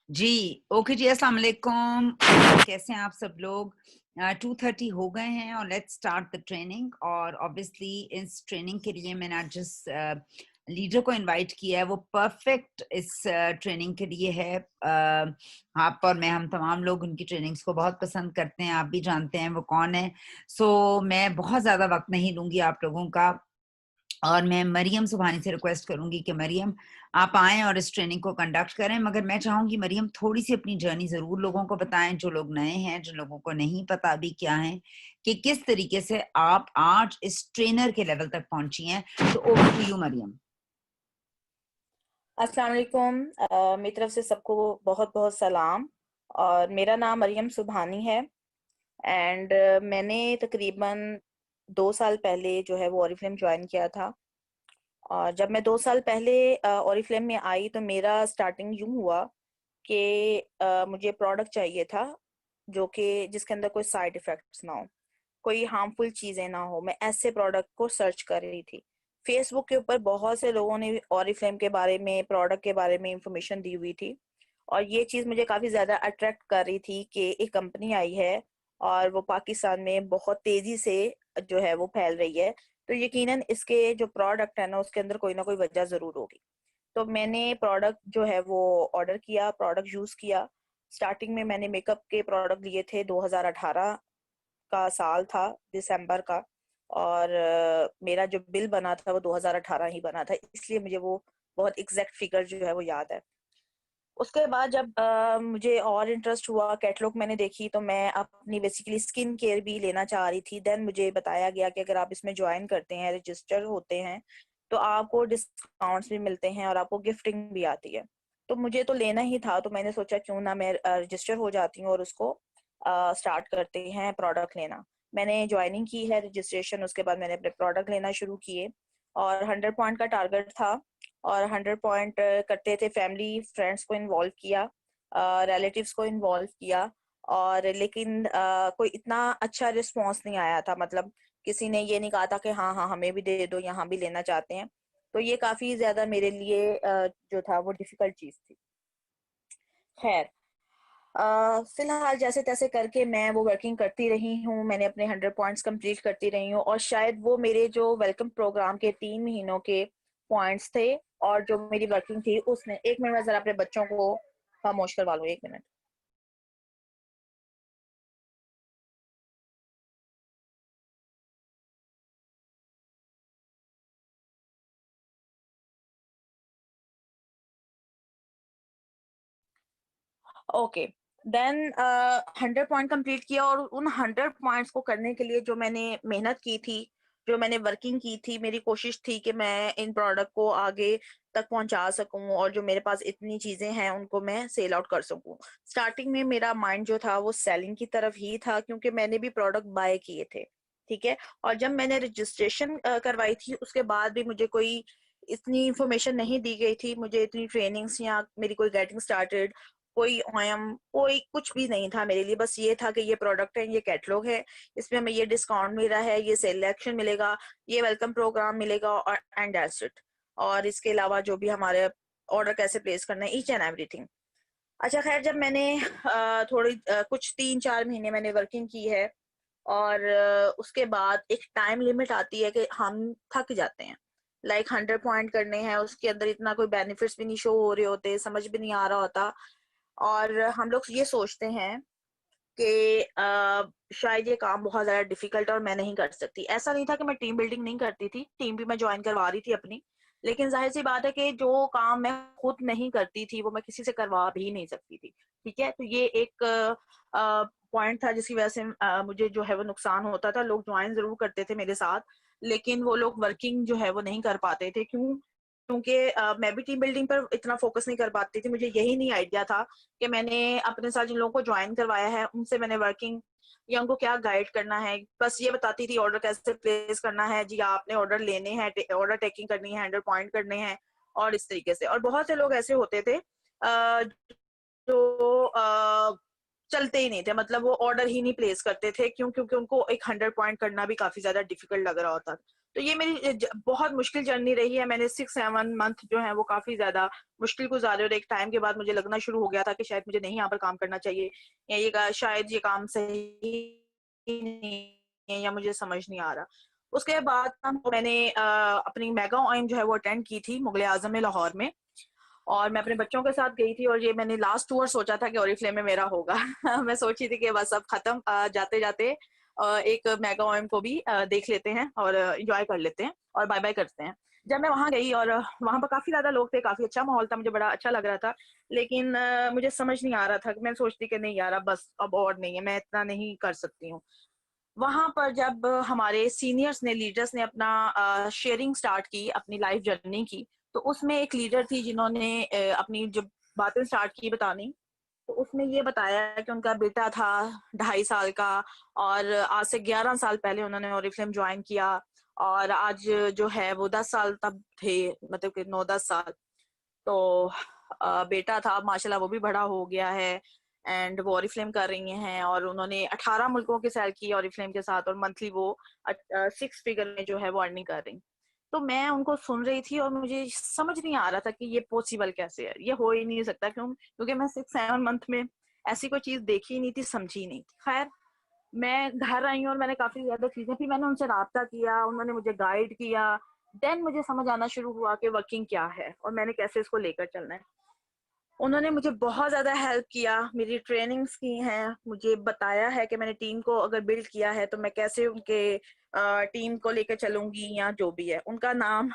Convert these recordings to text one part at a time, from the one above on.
जी, okay जी, अस्सलाम वालेकुम। कैसे हैं आप सब लोग? 2:30 हो गए हैं और लेट्स स्टार्ट द ट्रेनिंग। और ऑब्वियसली इस ट्रेनिंग के लिए मैंने आज जिस लीडर को इनवाइट किया है वो परफेक्ट इस ट्रेनिंग के लिए है। आप और मैं, हम तमाम लोग उनकी ट्रेनिंग्स को बहुत पसंद करते हैं, आप भी जानते हैं वो कौन है। सो मैं बहुत ज़्यादा वक्त नहीं लूँगी आप लोगों का, और मैं मरियम सुबहानी से रिक्वेस्ट करूंगी कि मरियम आप आएं और इस ट्रेनिंग को कंडक्ट करें। मगर मैं चाहूंगी मरियम थोड़ी सी अपनी जर्नी जरूर लोगों को बताएं, जो लोग नए हैं, जिन लोगों को नहीं पता अभी क्या है, कि किस तरीके से आप आज इस ट्रेनर के लेवल तक पहुंची हैं। तो ओवर टू यू मरियम। अस्सलाम वालेकुम। मेरी तरफ से सबको बहुत बहुत सलाम। और मेरा नाम मरियम सुबहानी है। एंड मैंने तकरीबन 2 साल पहले जो है वो ऑरिफ्लेम ज्वाइन किया था। और जब मैं 2 साल पहले ऑरिफ्लेम में आई तो मेरा स्टार्टिंग यूं हुआ कि मुझे प्रोडक्ट चाहिए था जो कि जिसके अंदर कोई साइड इफेक्ट्स ना हो, कोई हार्मफुल चीजें ना हो। मैं ऐसे प्रोडक्ट को सर्च कर रही थी। फेसबुक के ऊपर बहुत से लोगों ने ऑरिफ्लेम के बारे में, प्रोडक्ट के बारे में इंफॉर्मेशन दी हुई थी। और ये चीज मुझे काफी ज्यादा अट्रैक्ट कर रही थी कि एक कंपनी आई है और वो पाकिस्तान में बहुत तेजी से जो है वो फैल रही है। तो यकीनन इसके जो प्रोडक्ट है ना उसके अंदर कोई ना कोई वजह जरूर होगी। तो मैंने प्रोडक्ट जो है वो ऑर्डर किया, प्रोडक्ट यूज किया। स्टार्टिंग में मैंने मेकअप के प्रोडक्ट लिए थे। 2018 का साल था, दिसंबर का। और मेरा जो बिल बना था वो 2018 ही बना था, इसलिए मुझे वो बहुत एग्जैक्ट फिगर जो है वो याद है। उसके बाद जब मुझे और इंटरेस्ट हुआ, कैटलॉग मैंने देखी, तो मैं अपनी बेसिकली स्किन केयर भी लेना चाह रही थी। देन मुझे बताया गया कि अगर आप इसमें ज्वाइन करते हैं, रजिस्टर होते हैं, तो आपको डिस्काउंट्स भी मिलते हैं और आपको गिफ्टिंग भी आती है। तो मुझे तो लेना ही था, तो मैंने सोचा क्यों ना मैं रजिस्टर हो जाती हूँ और उसको स्टार्ट करते हैं प्रोडक्ट लेना। मैंने ज्वाइनिंग की है, रजिस्ट्रेशन, उसके बाद मैंने अपने प्रोडक्ट लेना शुरू किए। और 100 पॉइंट का टारगेट था और 100 पॉइंट करते थे। फैमिली फ्रेंड्स को इन्वॉल्व किया, रिलेटिव्स को इन्वॉल्व किया। और लेकिन कोई इतना अच्छा रिस्पॉन्स नहीं आया था। मतलब किसी ने ये नहीं कहा था कि हाँ हाँ हमें भी दे दो, यहाँ भी लेना चाहते हैं। तो ये काफी ज्यादा मेरे लिए जो था वो डिफिकल्ट चीज थी। खैर, फिलहाल जैसे तैसे करके मैं वो वर्किंग करती रही हूँ। मैंने अपने 100 पॉइंट्स कंप्लीट करती रही हूँ और शायद वो मेरे जो वेलकम प्रोग्राम के 3 महीनों के पॉइंट्स थे। और जो मेरी वर्किंग थी उसने, एक मिनट, मैं जरा अपने बच्चों को खामोश करवा लूँ, एक minute. Okay. Then 100 point complete किया और उन 100 पॉइंट्स को करने के लिए जो मैंने मेहनत की थी, जो मैंने वर्किंग की थी, मेरी कोशिश थी कि मैं इन प्रोडक्ट को आगे तक पहुंचा सकूं और जो मेरे पास इतनी चीजें हैं उनको मैं सेल आउट कर सकूं। स्टार्टिंग में मेरा माइंड जो था वो सेलिंग की तरफ ही था, क्योंकि मैंने भी प्रोडक्ट बाय किए थे। ठीक है। और जब मैंने रजिस्ट्रेशन करवाई थी उसके बाद भी मुझे कोई इतनी इंफॉर्मेशन नहीं दी गई थी, मुझे इतनी ट्रेनिंग्स या मेरी कोई गेटिंग स्टार्टेड, कोई ओएम, कोई कुछ भी नहीं था मेरे लिए। बस ये था कि ये प्रोडक्ट है, ये कैटलॉग है, इसमें हमें ये डिस्काउंट मिल रहा है, ये सिलेक्शन मिलेगा, ये वेलकम प्रोग्राम मिलेगा, और एंड दैट्स इट। और इसके अलावा जो भी हमारे ऑर्डर कैसे प्लेस करना है, ईच एंड एवरीथिंग। अच्छा, खैर, जब मैंने कुछ 3-4 महीने मैंने वर्किंग की है और उसके बाद एक टाइम लिमिट आती है कि हम थक जाते हैं। लाइक 100 पॉइंट करने हैं, उसके अंदर इतना कोई बेनिफिट्स भी नहीं शो हो रहे होते, समझ भी नहीं आ रहा होता। और हम लोग ये सोचते हैं कि शायद ये काम बहुत ज्यादा डिफिकल्ट है और मैं नहीं कर सकती। ऐसा नहीं था कि मैं टीम बिल्डिंग नहीं करती थी, टीम भी मैं ज्वाइन करवा रही थी अपनी। लेकिन जाहिर सी बात है कि जो काम मैं खुद नहीं करती थी वो मैं किसी से करवा भी नहीं सकती थी। ठीक है। तो ये एक पॉइंट था जिसकी वजह से मुझे जो है वो नुकसान होता था। लोग ज्वाइन जरूर करते थे मेरे साथ, लेकिन वो लोग वर्किंग जो है वो नहीं कर पाते थे। क्यों? क्योंकि मैं भी टीम बिल्डिंग पर इतना फोकस नहीं कर पाती थी। मुझे यही नहीं आइडिया था कि मैंने अपने साथ जिन लोगों को ज्वाइन करवाया है उनसे मैंने वर्किंग या उनको क्या गाइड करना है। बस ये बताती थी ऑर्डर कैसे प्लेस करना है, जी आपने ऑर्डर लेने हैं, ऑर्डर टेकिंग करनी है, 100 पॉइंट करने हैं, और इस तरीके से। और बहुत से लोग ऐसे होते थे जो चलते ही नहीं थे, मतलब वो ऑर्डर ही नहीं प्लेस करते थे। क्यों? क्योंकि उनको एक 100 पॉइंट करना भी काफी ज्यादा डिफिकल्ट लग रहा होता। तो ये मेरी बहुत मुश्किल जर्नी रही है। मैंने 6-7 मंथ जो है वो काफी ज्यादा मुश्किल गुजारे, और एक टाइम के बाद मुझे लगना शुरू हो गया था कि शायद मुझे नहीं यहाँ पर काम करना चाहिए, या शायद ये काम सही नहीं है, या मुझे समझ नहीं आ रहा। उसके बाद मैंने अपनी मेगा ऑइम जो है वो अटेंड की थी मुगल आजम में, लाहौर में, और मैं अपने बच्चों के साथ गई थी, और ये मैंने लास्ट टूर सोचा था कि ओरिफ्लेम में मेरा होगा। मैं सोची थी कि बस अब खत्म, जाते जाते एक मेगा ओएम को भी देख लेते हैं और एंजॉय कर लेते हैं और बाय बाय करते हैं। जब मैं वहां गई और वहां पर काफी ज्यादा लोग थे, काफी अच्छा माहौल था, मुझे बड़ा अच्छा लग रहा था, लेकिन मुझे समझ नहीं आ रहा था कि मैं सोचती कि नहीं यार, अब बस अब और नहीं है, मैं इतना नहीं कर सकती हूँ। वहां पर जब हमारे सीनियर्स ने, लीडर्स ने अपना शेयरिंग स्टार्ट की अपनी लाइफ जर्नी की, तो उसमें एक लीडर थी जिन्होंने अपनी जब बातें स्टार्ट की बतानी, तो उसमें ये बताया कि उनका बेटा था 2.5 साल का, और आज से 11 साल पहले उन्होंने ओरिफ्लेम ज्वाइन किया, और आज जो है वो 10 साल तब थे, मतलब कि 9-10 साल। तो बेटा था माशाल्लाह, वो भी बड़ा हो गया है, एंड वो ओरिफ्लेम कर रही हैं, और उन्होंने 18 मुल्कों की सैर की ओरिफ्लेम के साथ, और मंथली वो 6 फिगर में जो है वो अर्निंग कर रही। तो मैं उनको सुन रही थी और मुझे समझ नहीं आ रहा था कि ये पॉसिबल कैसे है, ये हो ही नहीं सकता। क्योंकि मैं 6-7 मंथ में ऐसी कोई चीज देखी ही नहीं थी, समझी नहीं थी। खैर, मैं घर आई हूँ और मैंने काफी ज्यादा चीजें, फिर मैंने उनसे राब्ता किया, उन्होंने मुझे गाइड किया, देन मुझे समझ आना शुरू हुआ कि वर्किंग क्या है और मैंने कैसे इसको लेकर चलना है। उन्होंने मुझे बहुत ज़्यादा हेल्प किया, मेरी ट्रेनिंग्स की हैं, मुझे बताया है कि मैंने टीम को अगर बिल्ड किया है तो मैं कैसे उनके टीम को लेकर चलूंगी, या जो भी है। उनका नाम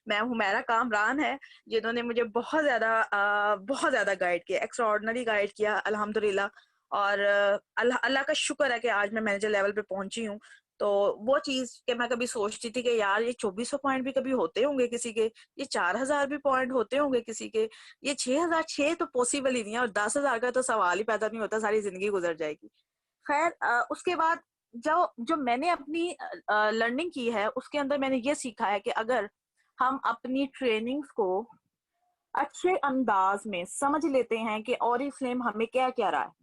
मैं हुमैरा कामरान है, जिन्होंने मुझे बहुत ज़्यादा गाइड किया, एक्स्ट्राऑर्डिनरी गाइड किया अल्हम्दुलिल्लाह। और अल्लाह अल्लाह का शुक्र है कि आज मैं मैनेजर लेवल पे पहुंची हूँ। तो वो चीज़ कि मैं कभी सोचती थी कि यार ये 2400 पॉइंट भी कभी होते होंगे किसी के, ये 4000 भी पॉइंट होते होंगे किसी के, ये 6006 तो पॉसिबल ही नहीं है, और 10,000 का तो सवाल ही पैदा नहीं होता, सारी जिंदगी गुजर जाएगी। खैर, उसके बाद जो जो मैंने अपनी लर्निंग की है, उसके अंदर मैंने ये सीखा है कि अगर हम अपनी ट्रेनिंग्स को अच्छे अंदाज में समझ लेते हैं कि ओरिफ्लेम हमें क्या क्या रहा है।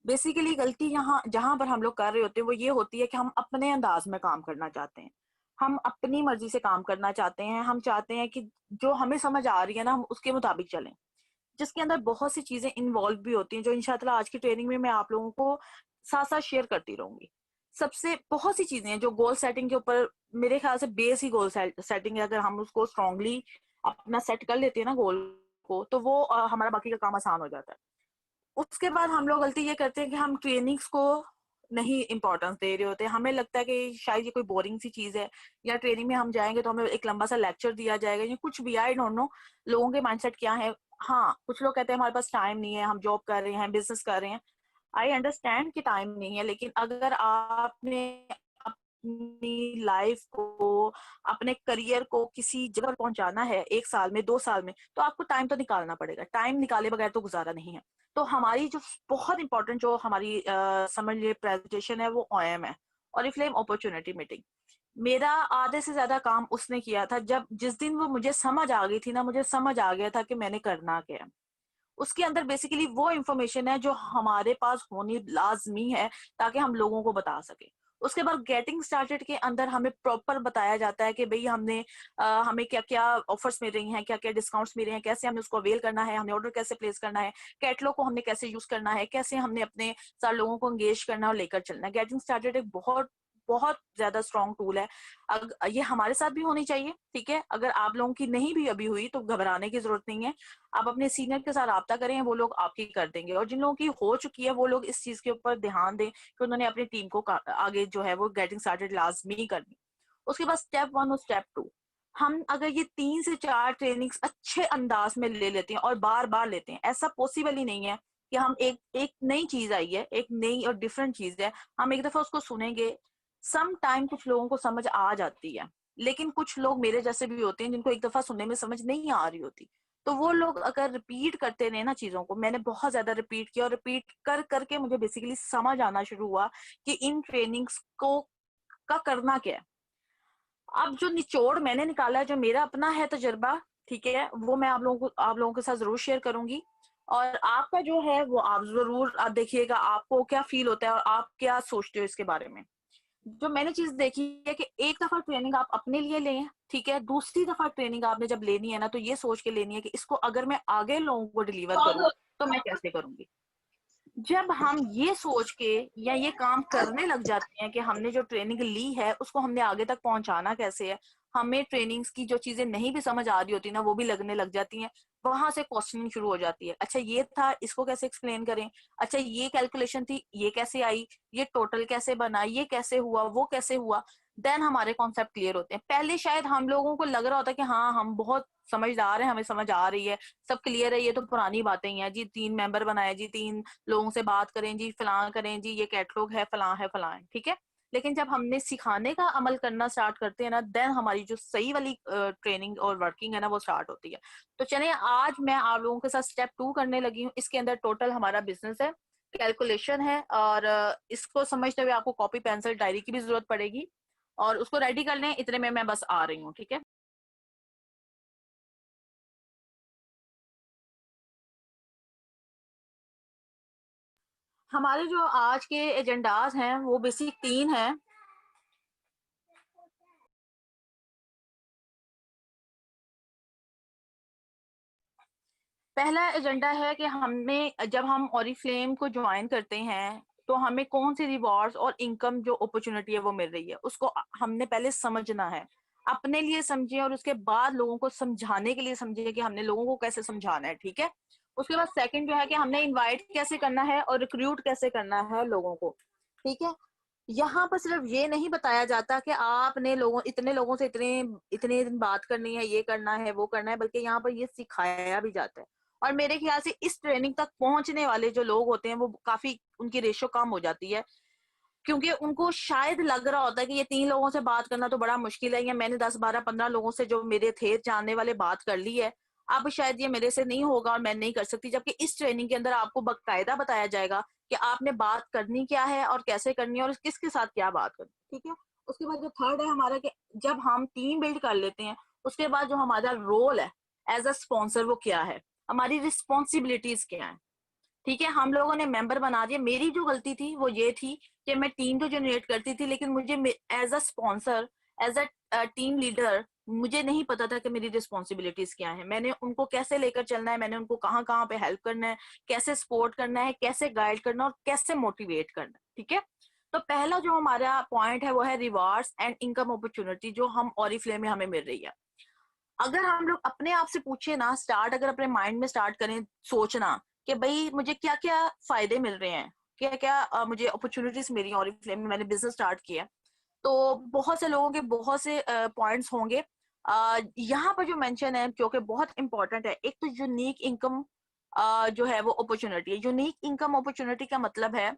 बेसिकली गलती यहाँ जहां पर हम लोग कर रहे होते हैं वो ये होती है कि हम अपने अंदाज में काम करना चाहते हैं, हम अपनी मर्जी से काम करना चाहते हैं, हम चाहते हैं कि जो हमें समझ आ रही है ना, हम उसके मुताबिक चलें, जिसके अंदर बहुत सी चीजें इन्वॉल्व भी होती हैं, जो इंशाल्लाह आज की ट्रेनिंग में मैं आप लोगों को साथ साथ शेयर करती रहूंगी। सबसे बहुत सी चीजें हैं जो गोल सेटिंग के ऊपर, मेरे ख्याल से बेस ही गोल सेटिंग है। अगर हम उसको स्ट्रांगली अपना सेट कर लेते हैं ना गोल को, तो वो हमारा बाकी का काम आसान हो जाता है। उसके बाद हम लोग गलती ये करते हैं कि हम ट्रेनिंग्स को नहीं इम्पोर्टेंस दे रहे होते। हमें लगता है कि शायद ये कोई बोरिंग सी चीज है, या ट्रेनिंग में हम जाएंगे तो हमें एक लंबा सा लेक्चर दिया जाएगा, या कुछ भी, आई डोंट नो लोगों के माइंडसेट क्या है। हाँ, कुछ लोग कहते हैं हमारे पास टाइम नहीं है, हम जॉब कर रहे हैं, बिजनेस कर रहे हैं। आई अंडरस्टैंड कि टाइम नहीं है, लेकिन अगर आपने अपनी लाइफ को, अपने करियर को किसी जगह पहुंचाना है 1 साल में, 2 साल में, तो आपको टाइम तो निकालना पड़ेगा। टाइम निकाले बगैर तो गुजारा नहीं है। तो हमारी जो बहुत इंपॉर्टेंट जो हमारी समझ लिए प्रेजेंटेशन है, वो ओएम है, ओरिफ्लेम अपॉर्चुनिटी मीटिंग। मेरा आधे से ज्यादा काम उसने किया था। जब जिस दिन वो मुझे समझ आ गई थी ना, मुझे समझ आ गया था कि मैंने करना क्या है। उसके अंदर बेसिकली वो इंफॉर्मेशन है जो हमारे पास होनी लाजमी है, ताकि हम लोगों को बता सके। उसके बाद गेटिंग स्टार्टेड के अंदर हमें प्रॉपर बताया जाता है कि भाई हमें क्या क्या ऑफर्स मिल रही हैं, क्या क्या डिस्काउंट्स मिल रहे हैं, कैसे हमें उसको अवेल करना है, हमें ऑर्डर कैसे प्लेस करना है, कैटलॉग को हमने कैसे यूज करना है, कैसे हमने अपने साथ लोगों को एंगेज करना है और लेकर चलना है। गेटिंग स्टार्टेड एक बहुत बहुत ज्यादा स्ट्रॉन्ग टूल है। ये हमारे साथ भी होनी चाहिए, ठीक है। अगर आप लोगों की नहीं भी अभी हुई तो घबराने की जरूरत नहीं है। आप अपने सीनियर के साथ राब्ता करें, वो लोग आपकी कर देंगे। और जिन लोगों की हो चुकी है, वो लोग इस चीज के ऊपर ध्यान दें कि उन्होंने अपनी टीम को आगे जो है वो गेटिंग स्टार्टेड लाजमी करनी। उसके बाद स्टेप 1 और स्टेप 2, हम अगर ये 3 से 4 ट्रेनिंग्स अच्छे अंदाज में ले लेते हैं और बार बार लेते हैं, ऐसा पॉसिबल ही नहीं है कि हम एक एक नई चीज आई है, एक नई और डिफरेंट चीज है, हम एक दफा उसको सुनेंगे। सम टाइम कुछ लोगों को समझ आ जाती है, लेकिन कुछ लोग मेरे जैसे भी होते हैं जिनको एक दफा सुनने में समझ नहीं आ रही होती। तो वो लोग अगर रिपीट करते रहे ना चीजों को, मैंने बहुत ज्यादा रिपीट किया, और रिपीट कर करके मुझे बेसिकली समझ आना शुरू हुआ कि इन ट्रेनिंग्स को का करना क्या है। अब जो निचोड़ मैंने निकाला है, जो मेरा अपना है तजुर्बा, ठीक है, वो मैं आप लोगों के साथ जरूर शेयर करूंगी। और आपका जो है वो आप जरूर आप देखिएगा आपको क्या फील होता है और आप क्या सोचते हो इसके बारे में। जो मैंने चीज देखी है कि एक दफा ट्रेनिंग आप अपने लिए लें, ठीक है, दूसरी दफा ट्रेनिंग आपने जब लेनी है ना, तो ये सोच के लेनी है कि इसको अगर मैं आगे लोगों को डिलीवर करूँ तो मैं कैसे करूंगी। जब हम ये सोच के या ये काम करने लग जाते हैं कि हमने जो ट्रेनिंग ली है उसको हमने आगे तक पहुंचाना कैसे है, हमें ट्रेनिंग्स की जो चीजें नहीं भी समझ आ रही होती ना वो भी लगने लग जाती हैं। वहां से क्वेश्चनिंग शुरू हो जाती है, अच्छा ये था, इसको कैसे एक्सप्लेन करें, अच्छा ये कैलकुलेशन थी, ये कैसे आई, ये टोटल कैसे बना, ये कैसे हुआ, वो कैसे हुआ। देन हमारे कॉन्सेप्ट क्लियर होते हैं। पहले शायद हम लोगों को लग रहा होता है कि हाँ हम बहुत समझदार हैं, हमें समझ आ रही है, सब क्लियर है, ये तो पुरानी बातें ही हैं जी, 3 मेंबर बनाए जी, 3 लोगों से बात करें जी, फलां करें जी, ये कैटलॉग है, फलां है, फलां है, ठीक है। लेकिन जब हमने सिखाने का अमल करना स्टार्ट करते हैं ना, देन हमारी जो सही वाली ट्रेनिंग और वर्किंग है ना वो स्टार्ट होती है। तो चलिए आज मैं आप लोगों के साथ स्टेप 2 करने लगी हूँ। इसके अंदर टोटल हमारा बिजनेस है, कैलकुलेशन है, और इसको समझते हुए आपको कॉपी पेंसिल डायरी की भी जरूरत पड़ेगी, और उसको रेडी कर लें, इतने में मैं बस आ रही हूँ, ठीक है। हमारे जो आज के एजेंडाज हैं वो बेसिक 3 हैं। पहला एजेंडा है कि हमें जब हम ओरिफ्लेम को ज्वाइन करते हैं तो हमें कौन सी रिवॉर्ड्स और इनकम जो अपॉर्चुनिटी है वो मिल रही है, उसको हमने पहले समझना है, अपने लिए समझिए, और उसके बाद लोगों को समझाने के लिए समझिए कि हमने लोगों को कैसे समझाना है, ठीक है। उसके बाद सेकंड जो है कि हमने इनवाइट कैसे करना है और रिक्रूट कैसे करना है लोगों को, ठीक है। यहाँ पर सिर्फ ये नहीं बताया जाता कि आपने इतने लोगों से इतने इतने दिन बात करनी है, ये करना है, वो करना है, बल्कि यहाँ पर ये सिखाया भी जाता है। और मेरे ख्याल से इस ट्रेनिंग तक पहुंचने वाले जो लोग होते हैं वो काफी, उनकी रेशो कम हो जाती है, क्योंकि उनको शायद लग रहा होता है कि ये 3 लोगों से बात करना तो बड़ा मुश्किल है, या मैंने 10 12 15 लोगों से जो मेरे थे जानने वाले बात कर ली है, अब शायद ये मेरे से नहीं होगा और मैं नहीं कर सकती। जबकि इस ट्रेनिंग के अंदर आपको बकायदा बताया जाएगा कि आपने बात करनी क्या है और कैसे करनी है और किसके साथ क्या बात करनी है, ठीक है। उसके बाद जो थर्ड है हमारा कि जब हम टीम बिल्ड कर लेते हैं, उसके बाद जो हमारा रोल है एज अ स्पॉन्सर वो क्या है, हमारी रिस्पॉन्सिबिलिटीज क्या है, ठीक है। हम लोगों ने मेंबर बना दिया। मेरी जो गलती थी वो ये थी कि मैं टीम तो जनरेट करती थी, लेकिन मुझे as a sponsor, as a team leader, मुझे नहीं पता था कि मेरी रिस्पॉन्सिबिलिटीज क्या है, मैंने उनको कैसे लेकर चलना है, मैंने उनको कहाँ कहाँ पे हेल्प करना है, कैसे सपोर्ट करना है, कैसे गाइड करना और कैसे मोटिवेट करना है, ठीक है। तो पहला जो हमारा पॉइंट है वो है रिवार्ड्स एंड इनकम अपॉर्चुनिटी, जो हम ओरिफ्लेम में हमें मिल रही है। अगर हम लोग अपने आप से पूछे ना, स्टार्ट अगर अपने माइंड में स्टार्ट करें सोचना कि भाई मुझे क्या क्या फायदे मिल रहे हैं, क्या क्या मुझे अपॉर्चुनिटीज मिली और फ्लेम में मैंने बिजनेस स्टार्ट किया, तो बहुत से लोगों के बहुत से पॉइंट्स होंगे। यहाँ पर जो मेंशन है जो कि बहुत इंपॉर्टेंट है, एक तो यूनिक इनकम जो है वो अपॉर्चुनिटी है। यूनिक इनकम अपॉर्चुनिटी का मतलब है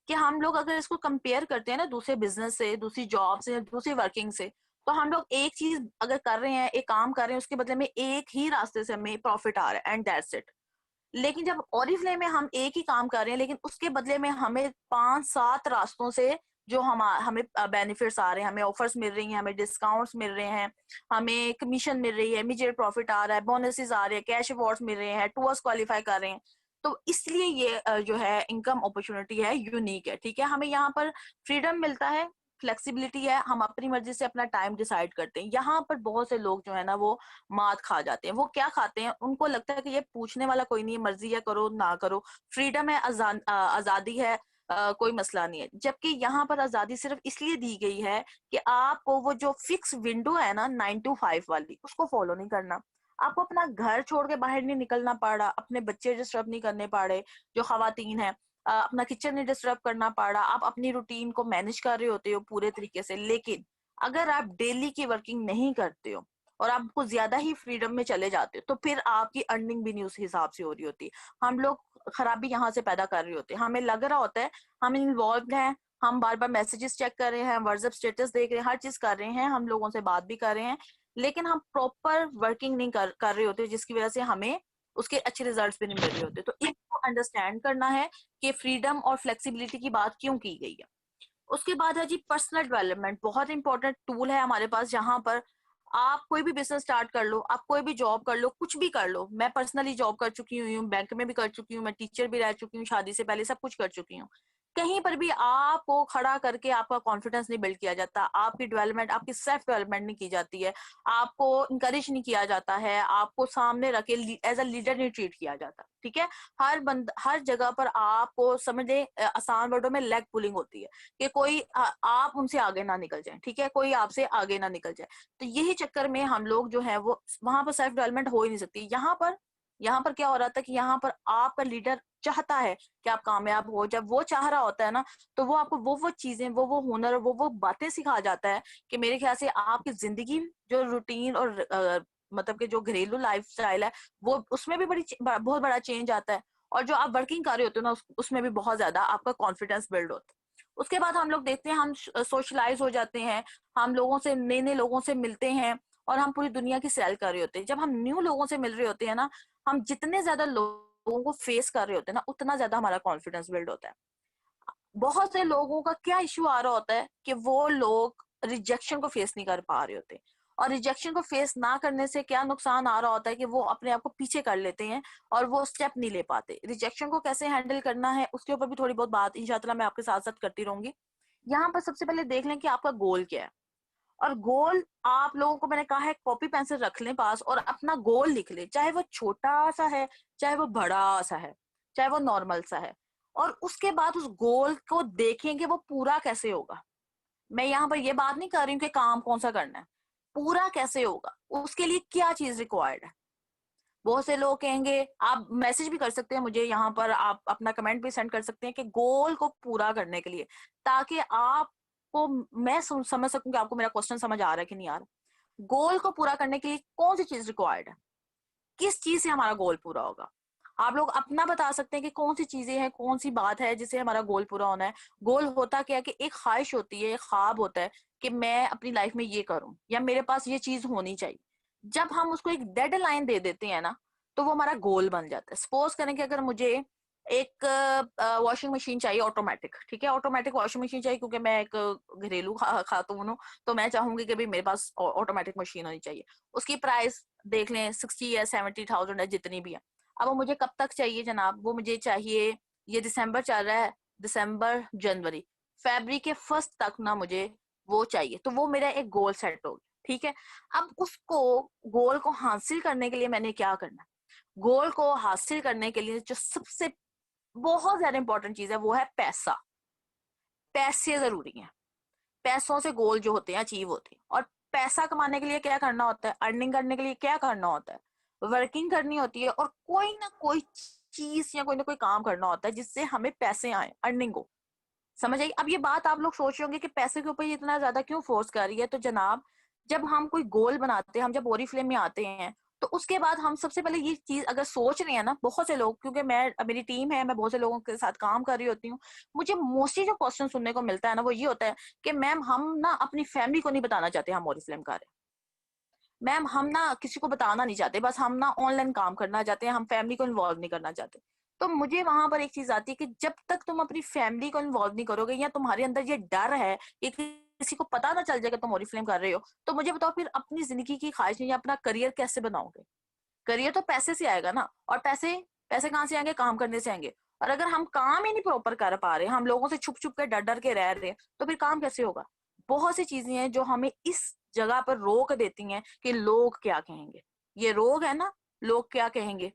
कि हम लोग अगर इसको कंपेयर करते हैं ना दूसरे बिजनेस से, दूसरी जॉब से, दूसरी वर्किंग से, तो हम लोग एक चीज अगर कर रहे हैं, एक काम कर रहे हैं, उसके बदले में एक ही रास्ते से हमें प्रॉफिट आ रहा है एंड दैट्स इट। लेकिन जब ओरिफ्लेम में हम एक ही काम कर रहे हैं, लेकिन उसके बदले में हमें 5 7 रास्तों से जो हमें बेनिफिट्स आ रहे हैं, हमें ऑफर्स मिल रही हैं, हमें डिस्काउंट्स मिल रहे हैं, हमें कमीशन मिल रही है, इमीडिएट प्रॉफिट आ रहा है, बोनसेस आ रहे हैं, कैश अवार्ड्स मिल रहे हैं, टूर्स क्वालिफाई कर रहे हैं। तो इसलिए ये जो है इनकम अपॉर्चुनिटी है, यूनिक है, ठीक है। हमें यहाँ पर फ्रीडम मिलता है, फ्लेक्सिबिलिटी है, हम अपनी मर्जी से अपना टाइम डिसाइड करते हैं। यहाँ पर बहुत से लोग जो है ना वो मात खा जाते हैं। वो क्या खाते हैं, उनको लगता है कि ये पूछने वाला कोई नहीं है, मर्जी है करो ना करो, फ्रीडम है, आजादी है, कोई मसला नहीं है। जबकि यहाँ पर आजादी सिर्फ इसलिए दी गई है कि आपको वो जो फिक्स विंडो है ना 9 to 5 वाली, उसको फॉलो नहीं करना। आपको अपना घर छोड़ के बाहर नहीं निकलना पड़ा, अपने बच्चे डिस्टर्ब नहीं करने पड़े जो खवातीन है, अपना किचन नहीं डिस्टर्ब करना पड़ा, आप अपनी रूटीन को मैनेज कर रहे होते हो पूरे तरीके से। लेकिन अगर आप डेली की वर्किंग नहीं करते हो और आपको ज्यादा ही फ्रीडम में चले जाते हो, तो फिर आपकी अर्निंग भी नहीं उस हिसाब से हो रही होती। हम लोग खराबी यहाँ से पैदा कर रहे होते हैं। हमें लग रहा होता है हम इन्वॉल्व हैं, हम बार बार मैसेजेस चेक कर रहे हैं, व्हाट्सएप स्टेटस देख रहे हैं, हर चीज कर रहे हैं, हम लोगों से बात भी कर रहे हैं, लेकिन हम प्रॉपर वर्किंग नहीं कर रहे होते, जिसकी वजह से हमें उसके अच्छे रिजल्ट्स भी नहीं मिल रहे होते। तो इसको अंडरस्टैंड करना है कि फ्रीडम और फ्लेक्सिबिलिटी की बात क्यों की गई है। उसके बाद है जी पर्सनल डेवलपमेंट, बहुत इंपॉर्टेंट टूल है हमारे पास, जहां पर आप कोई भी बिजनेस स्टार्ट कर लो, आप कोई भी जॉब कर लो, कुछ भी कर लो। मैं पर्सनली जॉब कर चुकी हूँ, बैंक में भी कर चुकी हूँ, मैं टीचर भी रह चुकी हूँ, शादी से पहले सब कुछ कर चुकी हूँ। कहीं पर भी आपको खड़ा करके आपका कॉन्फिडेंस नहीं बिल्ड किया जाता, आपकी डेवलपमेंट, आपकी सेल्फ डेवलपमेंट नहीं की जाती है, आपको इंकरेज नहीं किया जाता है, आपको सामने रख के एज अ लीडर नहीं ट्रीट किया जाता, ठीक है। हर जगह पर आपको समझ ले, आसान वर्डों में लेग पुलिंग होती है कि कोई आप उनसे आगे ना निकल जाए, ठीक है, कोई आपसे आगे ना निकल जाए। तो यही चक्कर में हम लोग जो है वो वहां पर सेल्फ डेवलपमेंट हो ही नहीं सकती। यहाँ पर क्या हो रहा था कि यहाँ पर आपका लीडर चाहता है कि आप कामयाब हो। जब वो चाह रहा होता है ना, तो वो आपको वो चीजें, वो हुनर, वो बातें सिखा जाता है कि मेरे ख्याल से आपकी जिंदगी जो रूटीन और मतलब कि जो घरेलू लाइफस्टाइल है, वो उसमें भी बहुत बड़ा चेंज आता है। और जो आप वर्किंग कर रहे होते हो ना, उसमें भी बहुत ज्यादा आपका कॉन्फिडेंस बिल्ड होता है। उसके बाद हम लोग देखते हैं, हम सोशलाइज हो जाते हैं, हम लोगों से, नए नए लोगों से मिलते हैं, और हम पूरी दुनिया की सैर कर रहे होते हैं। जब हम न्यू लोगों से मिल रहे होते हैं ना, हम जितने ज्यादा लोगों को फेस कर रहे होते हैं ना, उतना ज्यादा हमारा कॉन्फिडेंस बिल्ड होता है। बहुत से लोगों का क्या इश्यू आ रहा होता है कि वो लोग रिजेक्शन को फेस नहीं कर पा रहे होते, और रिजेक्शन को फेस ना करने से क्या नुकसान आ रहा होता है कि वो अपने आप को पीछे कर लेते हैं और वो स्टेप नहीं ले पाते। रिजेक्शन को कैसे हैंडल करना है उसके ऊपर भी थोड़ी बहुत बात इंशाल्लाह मैं आपके साथ साथ करती रहूंगी। यहाँ पर सबसे पहले देख लें कि आपका गोल क्या है। और गोल आप लोगों को मैंने कहा है, कॉपी पेंसिल रख लें पास और अपना गोल लिख लें, चाहे वो छोटा सा है, चाहे वो बड़ा सा है, चाहे वो नॉर्मल सा है। और उसके बाद उस गोल को देखें कि वो पूरा कैसे होगा। मैं यहाँ पर ये बात नहीं कर रही हूँ कि काम कौन सा करना है, पूरा कैसे होगा, उसके लिए क्या चीज रिक्वायर्ड है। बहुत से लोग कहेंगे, आप मैसेज भी कर सकते हैं मुझे, यहाँ पर आप अपना कमेंट भी सेंड कर सकते हैं कि गोल को पूरा करने के लिए, ताकि आपको मैं समझ सकूं कि आपको मेरा क्वेश्चन समझ आ रहा है कि नहीं आ रहा। गोल को पूरा करने के लिए कौन सी चीज रिक्वायर्ड है, किस चीज से हमारा गोल पूरा होगा। आप लोग अपना बता सकते हैं कि कौन सी चीजें हैं, कौन सी बात है जिससे हमारा गोल पूरा होना है। गोल होता क्या है कि एक ख्वाहिश होती है, एक ख्वाब होता है कि मैं अपनी लाइफ में ये करूं या मेरे पास ये चीज होनी चाहिए। जब हम उसको एक डेडलाइन दे देते हैं ना, तो वो हमारा गोल बन जाता है। सपोज करें कि अगर मुझे एक वॉशिंग मशीन चाहिए ऑटोमेटिक, ठीक है, ऑटोमेटिक वॉशिंग मशीन चाहिए क्योंकि मैं एक घरेलू खातून हूँ, तो मैं चाहूंगी कि भाई मेरे पास ऑटोमेटिक मशीन होनी चाहिए। उसकी प्राइस देख लें 60 या 70,000 है, जितनी भी है। अब वो मुझे कब तक चाहिए जनाब, वो मुझे चाहिए, ये दिसंबर चल रहा है, दिसंबर, जनवरी, फरवरी के फर्स्ट तक ना मुझे वो चाहिए। तो वो मेरा एक गोल सेट हो गया, ठीक है। अब उसको, गोल को हासिल करने के लिए मैंने क्या करना है। गोल को हासिल करने के लिए जो सबसे बहुत ज्यादा इंपॉर्टेंट चीज है वो है पैसा। पैसे जरूरी हैं। पैसों से गोल जो होते हैं अचीव होते हैं। और पैसा कमाने के लिए क्या करना होता है, अर्निंग करने के लिए क्या करना होता है, वर्किंग करनी होती है, और कोई ना कोई चीज या कोई ना कोई काम करना होता है जिससे हमें पैसे आए, अर्निंग हो। समझ आई। अब ये बात आप लोग सोच रहे होंगे कि पैसे के ऊपर ये इतना ज्यादा क्यों फोर्स कर रही है। तो जनाब, जब हम कोई गोल बनाते हैं, हम जब ओरिफ्लेम में आते हैं, तो उसके बाद हम सबसे पहले ये चीज अगर सोच रहे हैं ना, बहुत से लोग, क्योंकि मेरी टीम है, मैं बहुत से लोगों के साथ काम कर रही होती हूँ, मुझे मोस्टली जो क्वेश्चन सुनने को मिलता है ना, वो ये होता है कि मैम हम ना अपनी फैमिली को नहीं बताना चाहते हम ओरिफ्लेम कर रहे हैं। मैम हम ना किसी को बताना नहीं चाहते, बस हम ना ऑनलाइन काम करना चाहते हैं, हम फैमिली को इन्वॉल्व नहीं करना चाहते। तो मुझे वहां पर एक चीज आती है कि जब तक तुम अपनी फैमिली को इन्वॉल्व नहीं करोगे, या तुम्हारे अंदर ये डर है कि किसी को पता ना चल जाएगा तुम ओरिफ्लेम कर रहे हो, तो मुझे बताओ फिर अपनी जिंदगी की ख्वाहिश या अपना करियर कैसे बनाओगे। करियर तो पैसे से आएगा ना, और पैसे पैसे कहाँ से आएंगे, काम करने से आएंगे। और अगर हम काम ही नहीं प्रॉपर कर पा रहे, हम लोगों से छुप छुप के डर डर के रह रहे हैं, तो फिर काम कैसे होगा। बहुत सी चीजें हैं जो हमें इस जगह पर रोक देती हैं कि लोग क्या कहेंगे। ये रोग है ना, लोग क्या कहेंगे।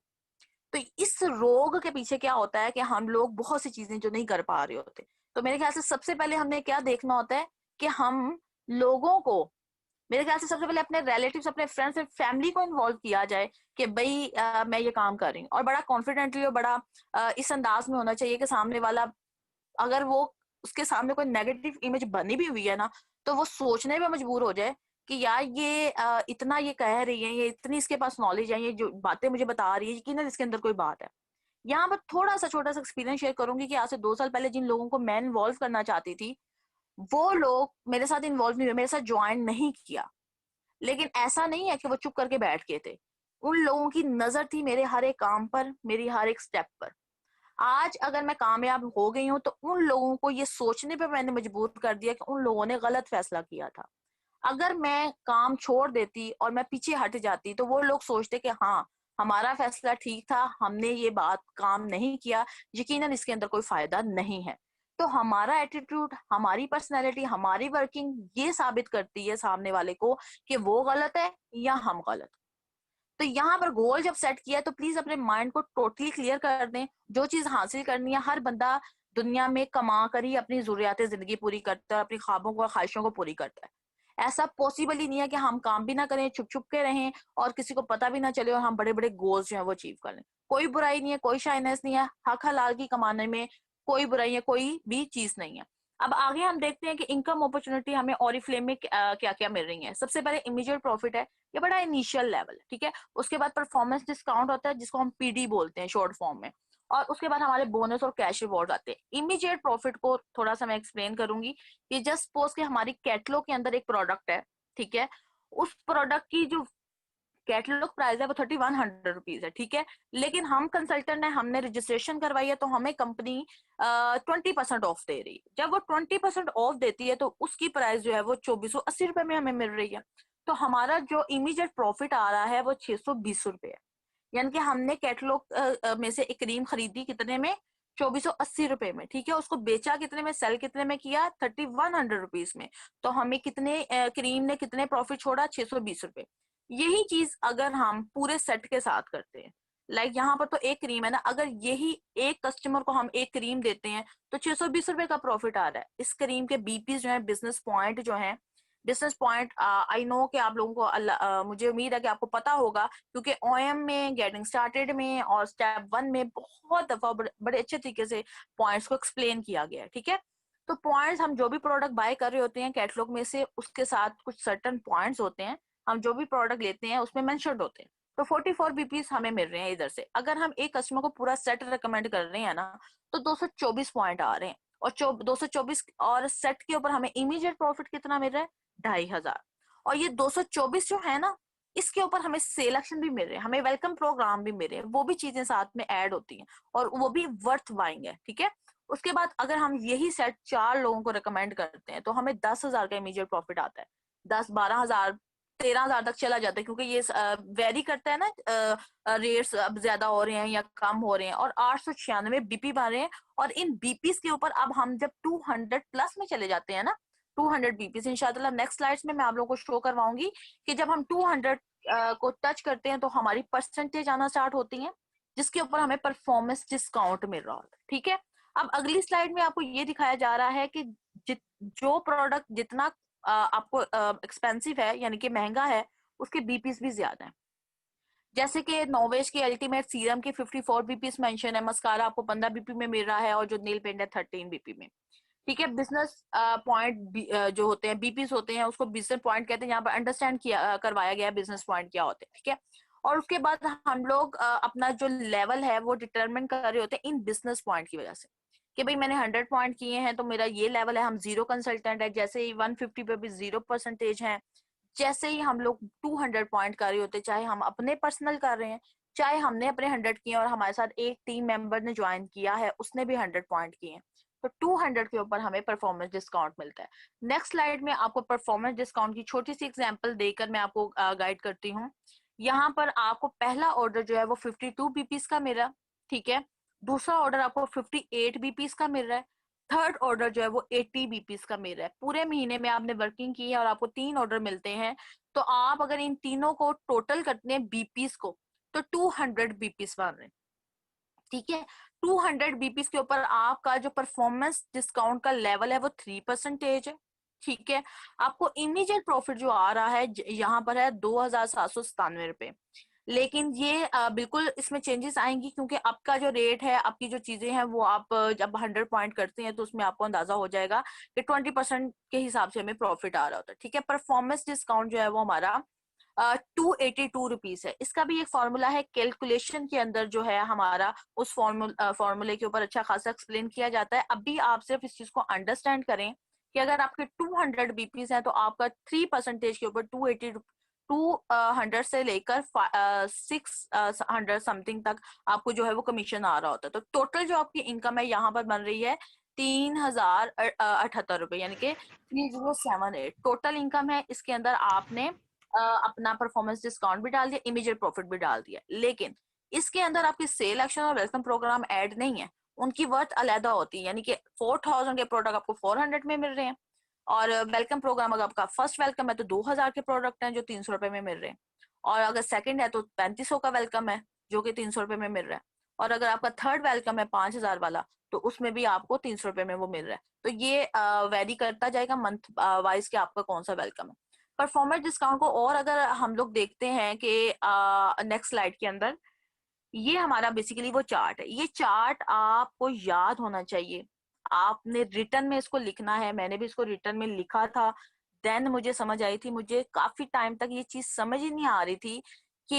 तो इस रोग के पीछे क्या होता है कि हम लोग बहुत सी चीजें जो नहीं कर पा रहे होते। तो मेरे ख्याल से सबसे पहले हमने क्या देखना होता है कि हम लोगों को, मेरे ख्याल से सबसे पहले अपने रिलेटिव्स, अपने फ्रेंड्स, फैमिली को इन्वॉल्व किया जाए कि भाई मैं ये काम कर रही हूँ, और बड़ा कॉन्फिडेंटली और बड़ा इस अंदाज में होना चाहिए कि सामने वाला, अगर वो, उसके सामने कोई नेगेटिव इमेज बनी भी हुई है ना, तो वो सोचने पे मजबूर हो जाए कि यार ये इतना ये कह रही है, ये इतनी इसके पास नॉलेज है, ये जो बातें मुझे बता रही है, यकीनन इसके अंदर कोई बात है। यहाँ पर थोड़ा सा छोटा सा एक्सपीरियंस शेयर करूंगी कि आज से 2 साल पहले जिन लोगों को मैं इन्वॉल्व करना चाहती थी, वो लोग मेरे साथ इन्वॉल्व नहीं हुए, मेरे साथ ज्वाइन नहीं किया। लेकिन ऐसा नहीं है कि वो चुप करके बैठ गए थे। उन लोगों की नजर थी मेरे हर एक काम पर, मेरी हर एक स्टेप पर। आज अगर मैं कामयाब हो गई हूं, तो उन लोगों को ये सोचने पे मैंने मजबूर कर दिया कि उन लोगों ने गलत फैसला किया था। अगर मैं काम छोड़ देती और मैं पीछे हट जाती, तो वो लोग सोचते कि हाँ, हमारा फैसला ठीक था, हमने ये बात काम नहीं किया, यकीनन इसके अंदर कोई फायदा नहीं है। तो हमारा एटीट्यूड, हमारी पर्सनैलिटी, हमारी वर्किंग ये साबित करती है सामने वाले को कि वो गलत है या हम गलत। तो यहाँ पर गोल जब सेट किया तो प्लीज अपने माइंड को टोटली क्लियर कर दें। जो चीज हासिल करनी है, हर बंदा दुनिया में कमा कर ही अपनी जरूरियात जिंदगी पूरी करता है, अपनी ख्वाबों को, ख्वाहिशों को पूरी करता है। ऐसा पॉसिबल ही नहीं है कि हम काम भी ना करें, छुप छुप के रहें और किसी को पता भी ना चले और हम बड़े बड़े गोल्स जो है वो अचीव कर लें। कोई बुराई नहीं है, कोई शाइनेस नहीं है, हक हलाल की कमाने में कोई बुराई है, कोई भी चीज नहीं है। अब आगे हम देखते हैं कि इनकम अपॉर्चुनिटी हमें ओरिफ्लेम में क्या क्या मिल रही है। सबसे पहले इमीडिएट प्रॉफिट है, ये बड़ा इनिशियल लेवल है, ठीक है। उसके बाद परफॉर्मेंस डिस्काउंट होता है जिसको हम पीडी बोलते हैं शॉर्ट फॉर्म में, और उसके बाद हमारे बोनस और कैश रिवॉर्ड आते हैं। इमीडिएट प्रॉफिट को थोड़ा सा मैं एक्सप्लेन करूंगी कि जस्ट सपोज कि हमारी कैटलॉग के अंदर एक प्रोडक्ट है, ठीक है। उस प्रोडक्ट की जो कैटलॉग प्राइस है वो 3100 रुपीज है, ठीक है। लेकिन हम कंसल्टेंट है, हमने रजिस्ट्रेशन करवाई है, तो हमें कंपनी 20% ऑफ दे रही है। जब वो 20% ऑफ देती है तो उसकी प्राइस जो है वो 2480 रुपए में हमें मिल रही है। तो हमारा जो इमीडिएट प्रॉफिट आ रहा है वो 620 रुपए है। यानी कि हमने कैटलॉग में से एक क्रीम खरीदी कितने में, 2480 रुपए में, ठीक है। उसको बेचा कितने में, सेल कितने में किया, 3100 रुपीज में। तो हमें कितने क्रीम ने कितने प्रॉफिट छोड़ा, 620 रुपए। यही चीज अगर हम पूरे सेट के साथ करते हैं, लाइक यहाँ पर तो एक क्रीम है ना, अगर यही एक कस्टमर को हम एक क्रीम देते हैं तो 620 रुपए का प्रॉफिट आ रहा है। इस क्रीम के बीपी जो है, बिजनेस पॉइंट जो है, बिजनेस पॉइंट आई नो कि आप लोगों को मुझे उम्मीद है कि आपको पता होगा, क्योंकि ओएम में, गेटिंग स्टार्टेड में और स्टेप 1 में बहुत दफा बड़े अच्छे तरीके से पॉइंट्स को एक्सप्लेन किया गया है, ठीक है। तो पॉइंट्स, हम जो भी प्रोडक्ट बाय कर रहे होते हैं कैटलॉग में से, उसके साथ कुछ सर्टन पॉइंट्स होते हैं, हम जो भी प्रोडक्ट लेते हैं उसमें मेंशन्ड होते हैं। तो 44 बीपीस हमें मिल रहे हैं इधर से। अगर हम एक कस्टमर को पूरा सेट रिकमेंड कर रहे हैं ना, तो 224 पॉइंट आ रहे हैं, और 224 और सेट के ऊपर हमें इमीडिएट प्रॉफिट कितना मिल रहा है, 2500। और ये 224 जो है ना, इसके ऊपर हमें सेल एक्शन भी मिल रहे हैं, हमें वेलकम प्रोग्राम भी मिल रहे हैं, वो भी चीजें साथ में ऐड होती हैं और वो भी वर्थ बाइंग है, ठीक है। उसके बाद अगर हम यही सेट 4 लोगों को रिकमेंड करते हैं तो हमें 10,000 का इमीडिएट प्रॉफिट आता है। 10, 12,000, 13,000 तक चला जाता है, क्योंकि ये वेरी करता है ना, रेट्स अब ज्यादा हो रहे हैं या कम हो रहे हैं। और 896 बीपी बन रहे हैं। और इन बीपीस के ऊपर अब हम जब 200 प्लस में चले जाते हैं ना, 200 बीपीस इंशाल्लाह नेक्स्ट स्लाइड्स में मैं आप लोगों को शो करवाऊंगी कि जब हम 200 को टच करते हैं तो हमारी परसेंटेज आना स्टार्ट होती है, जिसके ऊपर हमें परफॉर्मेंस डिस्काउंट मिल रहा होता है, ठीक है। अब अगली स्लाइड में आपको ये दिखाया जा रहा है कि जो प्रोडक्ट जितना आपको एक्सपेंसिव है, यानी कि महंगा है, उसके बीपीस भी ज्यादा है। जैसे कि नोवेज के अल्टीमेट सीरम के 54 बीपीस मेंशन है, मस्कारा आपको 15 बीपी में मिल रहा है, और जो नील पेंट है 13 बीपी में, ठीक है। बिजनेस पॉइंट जो होते हैं, बीपीस होते हैं, उसको बिजनेस पॉइंट कहते हैं। यहाँ पर अंडरस्टैंड किया करवाया गया बिजनेस पॉइंट क्या होते हैं, ठीक है। और उसके बाद हम लोग अपना जो लेवल है वो डिटरमिन कर रहे होते हैं इन बिजनेस पॉइंट की वजह से, कि भाई मैंने 100 पॉइंट किए हैं तो मेरा ये लेवल है। हम जीरो कंसल्टेंट है, जैसे ही 150 पे भी 0% है। जैसे ही हम लोग 200 पॉइंट कर रहे होते, चाहे हम अपने पर्सनल कर रहे हैं, चाहे हमने अपने 100 किए और हमारे साथ एक टीम मेंबर ने ज्वाइन किया है, उसने भी 100 पॉइंट किए हैं, तो 200 के ऊपर हमें परफॉर्मेंस डिस्काउंट मिलता है। नेक्स्ट स्लाइड में आपको परफॉर्मेंस डिस्काउंट की छोटी सी एग्जांपल देकर मैं आपको गाइड करती हूँ। यहाँ पर आपको पहला ऑर्डर जो है वो 52 बीपीस का मिल रहा है, ठीक है। दूसरा ऑर्डर आपको 58 बीपीस का मिल रहा है। थर्ड ऑर्डर जो है वो 80 बीपीस का मिल रहा है। पूरे महीने में आपने वर्किंग की है और आपको 3 ऑर्डर मिलते हैं, तो आप अगर इन तीनों को टोटल करते हैं बीपीस को, तो 200 बीपीस बन रहे हैं, ठीक है। 200 बीपीस के ऊपर आपका जो परफॉर्मेंस डिस्काउंट का लेवल है वो 3% है, ठीक है। आपको इमीडिएट प्रॉफिट जो आ रहा है यहाँ पर है 2,797 रुपए। लेकिन ये बिल्कुल इसमें चेंजेस आएंगी, क्योंकि आपका जो रेट है, आपकी जो चीजें हैं, वो आप जब 100 पॉइंट करते हैं तो उसमें आपको अंदाजा हो जाएगा कि 20% के हिसाब से हमें प्रॉफिट आ रहा होता है, ठीक है। परफॉर्मेंस डिस्काउंट जो है वो हमारा 282 रुपीज है। इसका भी एक फॉर्मूला है, कैलकुलेशन के अंदर जो है हमारा, उस फॉर्मूले के ऊपर अच्छा खासा एक्सप्लेन किया जाता है। अभी आप सिर्फ इस चीज को अंडरस्टैंड करें कि अगर आपके 200 बीपीस हैं तो आपका 3% के ऊपर 200 से लेकर 600 समथिंग तक आपको जो है वो कमीशन आ रहा होता है। तो टोटल जो आपकी इनकम है यहाँ पर बन रही है 3,078 रुपए, यानी कि 3078 टोटल इनकम है। इसके अंदर आपने अपना परफॉर्मेंस डिस्काउंट भी डाल दिया, इमीडिएट प्रॉफिट भी डाल दिया, लेकिन इसके अंदर आपकी सेल एक्शन और वेलकम प्रोग्राम ऐड नहीं है। उनकी वर्थ अलहदा होती है, यानी कि 4000 के प्रोडक्ट आपको 400 में मिल रहे हैं, और वेलकम प्रोग्राम अगर आपका फर्स्ट वेलकम है तो 2000 के प्रोडक्ट हैं जो 300 रुपए में मिल रहे हैं, और अगर सेकंड है तो 3500 का वेलकम है जो कि 300 रुपए में मिल रहा है, और अगर आपका थर्ड वेलकम है 5000 वाला तो उसमें भी आपको 300 रुपए में वो मिल रहा है। तो ये वेरी करता जाएगा मंथ वाइज कि आपका कौन सा वेलकम है। परफॉर्मेंस डिस्काउंट को और अगर हम लोग देखते हैं कि नेक्स्ट स्लाइड के अंदर, ये हमारा बेसिकली वो चार्ट है। ये चार्ट आपको याद होना चाहिए, आपने रिटर्न में इसको लिखना है। मैंने भी इसको रिटर्न में लिखा था, देन मुझे समझ आई थी। मुझे काफी टाइम तक ये चीज समझ ही नहीं आ रही थी कि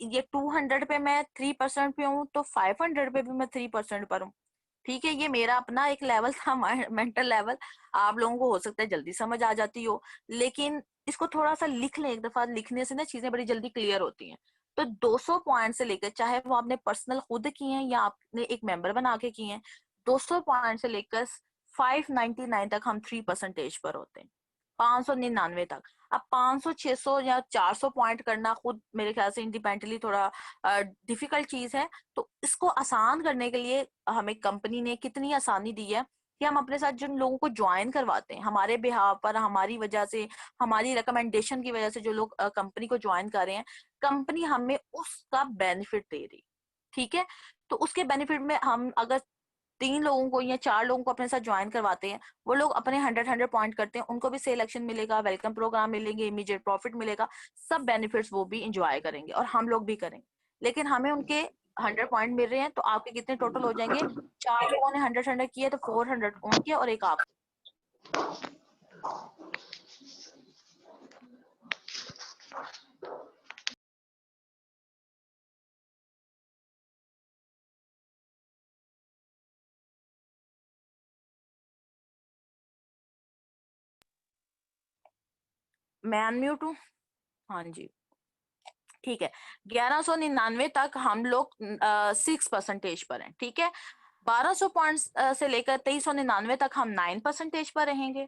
ये 200 पे मैं 3% पे हूँ तो 500 पे भी मैं 3% पर हूँ। ठीक है, ये मेरा अपना एक लेवल था, मेंटल लेवल। आप लोगों को हो सकता है जल्दी समझ आ जाती हो, लेकिन इसको थोड़ा सा लिख लें एक दफा, लिखने से ना चीजें बड़ी जल्दी क्लियर होती हैं। तो 200 पॉइंट से लेकर, चाहे वो आपने पर्सनल खुद किए हैं या आपने एक मेंबर बना के किए हैं, 200 पॉइंट से लेकर 599 तक हम 3% पर होते हैं, 599 तक। अब 500, 600 या 400 पॉइंट करना खुद मेरे ख्याल से इंडिपेंडेंटली थोड़ा डिफिकल्ट चीज है। तो इसको आसान करने के लिए हमें कंपनी ने कितनी आसानी दी है कि हम अपने साथ जिन लोगों को ज्वाइन करवाते हैं, हमारे बिहाव पर, हमारी वजह से, हमारी रिकमेंडेशन की वजह से जो लोग कंपनी को ज्वाइन कर रहे हैं, कंपनी हमें उसका बेनिफिट दे रही। ठीक है, तो उसके बेनिफिट में हम अगर 3 लोगों को या 4 लोगों को अपने साथ ज्वाइन करवाते हैं, वो लोग अपने 100 पॉइंट करते हैं, उनको भी सिलेक्शन मिलेगा, वेलकम प्रोग्राम मिलेंगे, इमीडिएट प्रॉफिट मिलेगा, सब बेनिफिट्स वो भी इंजॉय करेंगे और हम लोग भी करेंगे। लेकिन हमें उनके 100 पॉइंट मिल रहे हैं, तो आपके कितने टोटल हो जाएंगे? 4 लोगों ने 100 किए तो 400 उनके और एक आप। मैं अनम्यूट हूँ? हाँ जी, ठीक है। 1199 तक हम लोग 6% पर हैं। ठीक है, 1200 पॉइंट से लेकर 2399 तक हम 9% पर रहेंगे,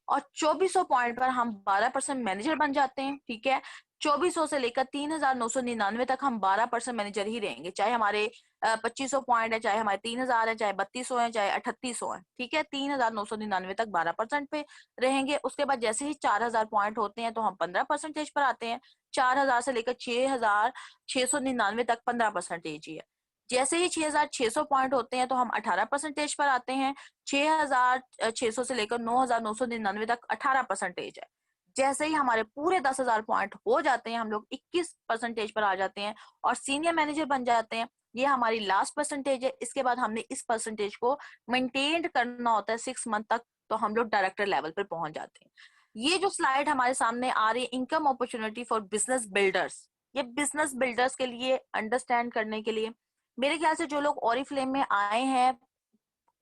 और 2400 पॉइंट पर हम 12% मैनेजर बन जाते हैं। ठीक है, 2400 से लेकर 3999 तक हम 12% मैनेजर ही रहेंगे, चाहे हमारे 2500 पॉइंट है, चाहे हमारे 3000 है, चाहे 3200 है, चाहे 3800 है। ठीक है, 3999 तक 12% पे रहेंगे। उसके बाद जैसे ही 4000 पॉइंट होते हैं तो हम 15% पर आते हैं। 4000 से लेकर 6699 तक 15% ही है। जैसे ही 6600 पॉइंट होते हैं तो हम 18% पर आते हैं। 6600 से लेकर 9999 तक 18% है। जैसे ही हमारे पूरे 10,000 पॉइंट हो जाते हैं, हम लोग 21% पर आ जाते हैं और सीनियर मैनेजर बन जाते हैं। ये हमारी लास्ट परसेंटेज है। इसके बाद हमने इस परसेंटेज को मेंटेन करना होता है 6 मंथ तक, तो हम लोग डायरेक्टर लेवल पर पहुंच जाते हैं। ये जो स्लाइड हमारे सामने आ रही है, income opportunity for business builders, ये बिजनेस बिल्डर्स के लिए अंडरस्टैंड करने के लिए, मेरे ख्याल से जो लोग ओरिफ्लेम में आए हैं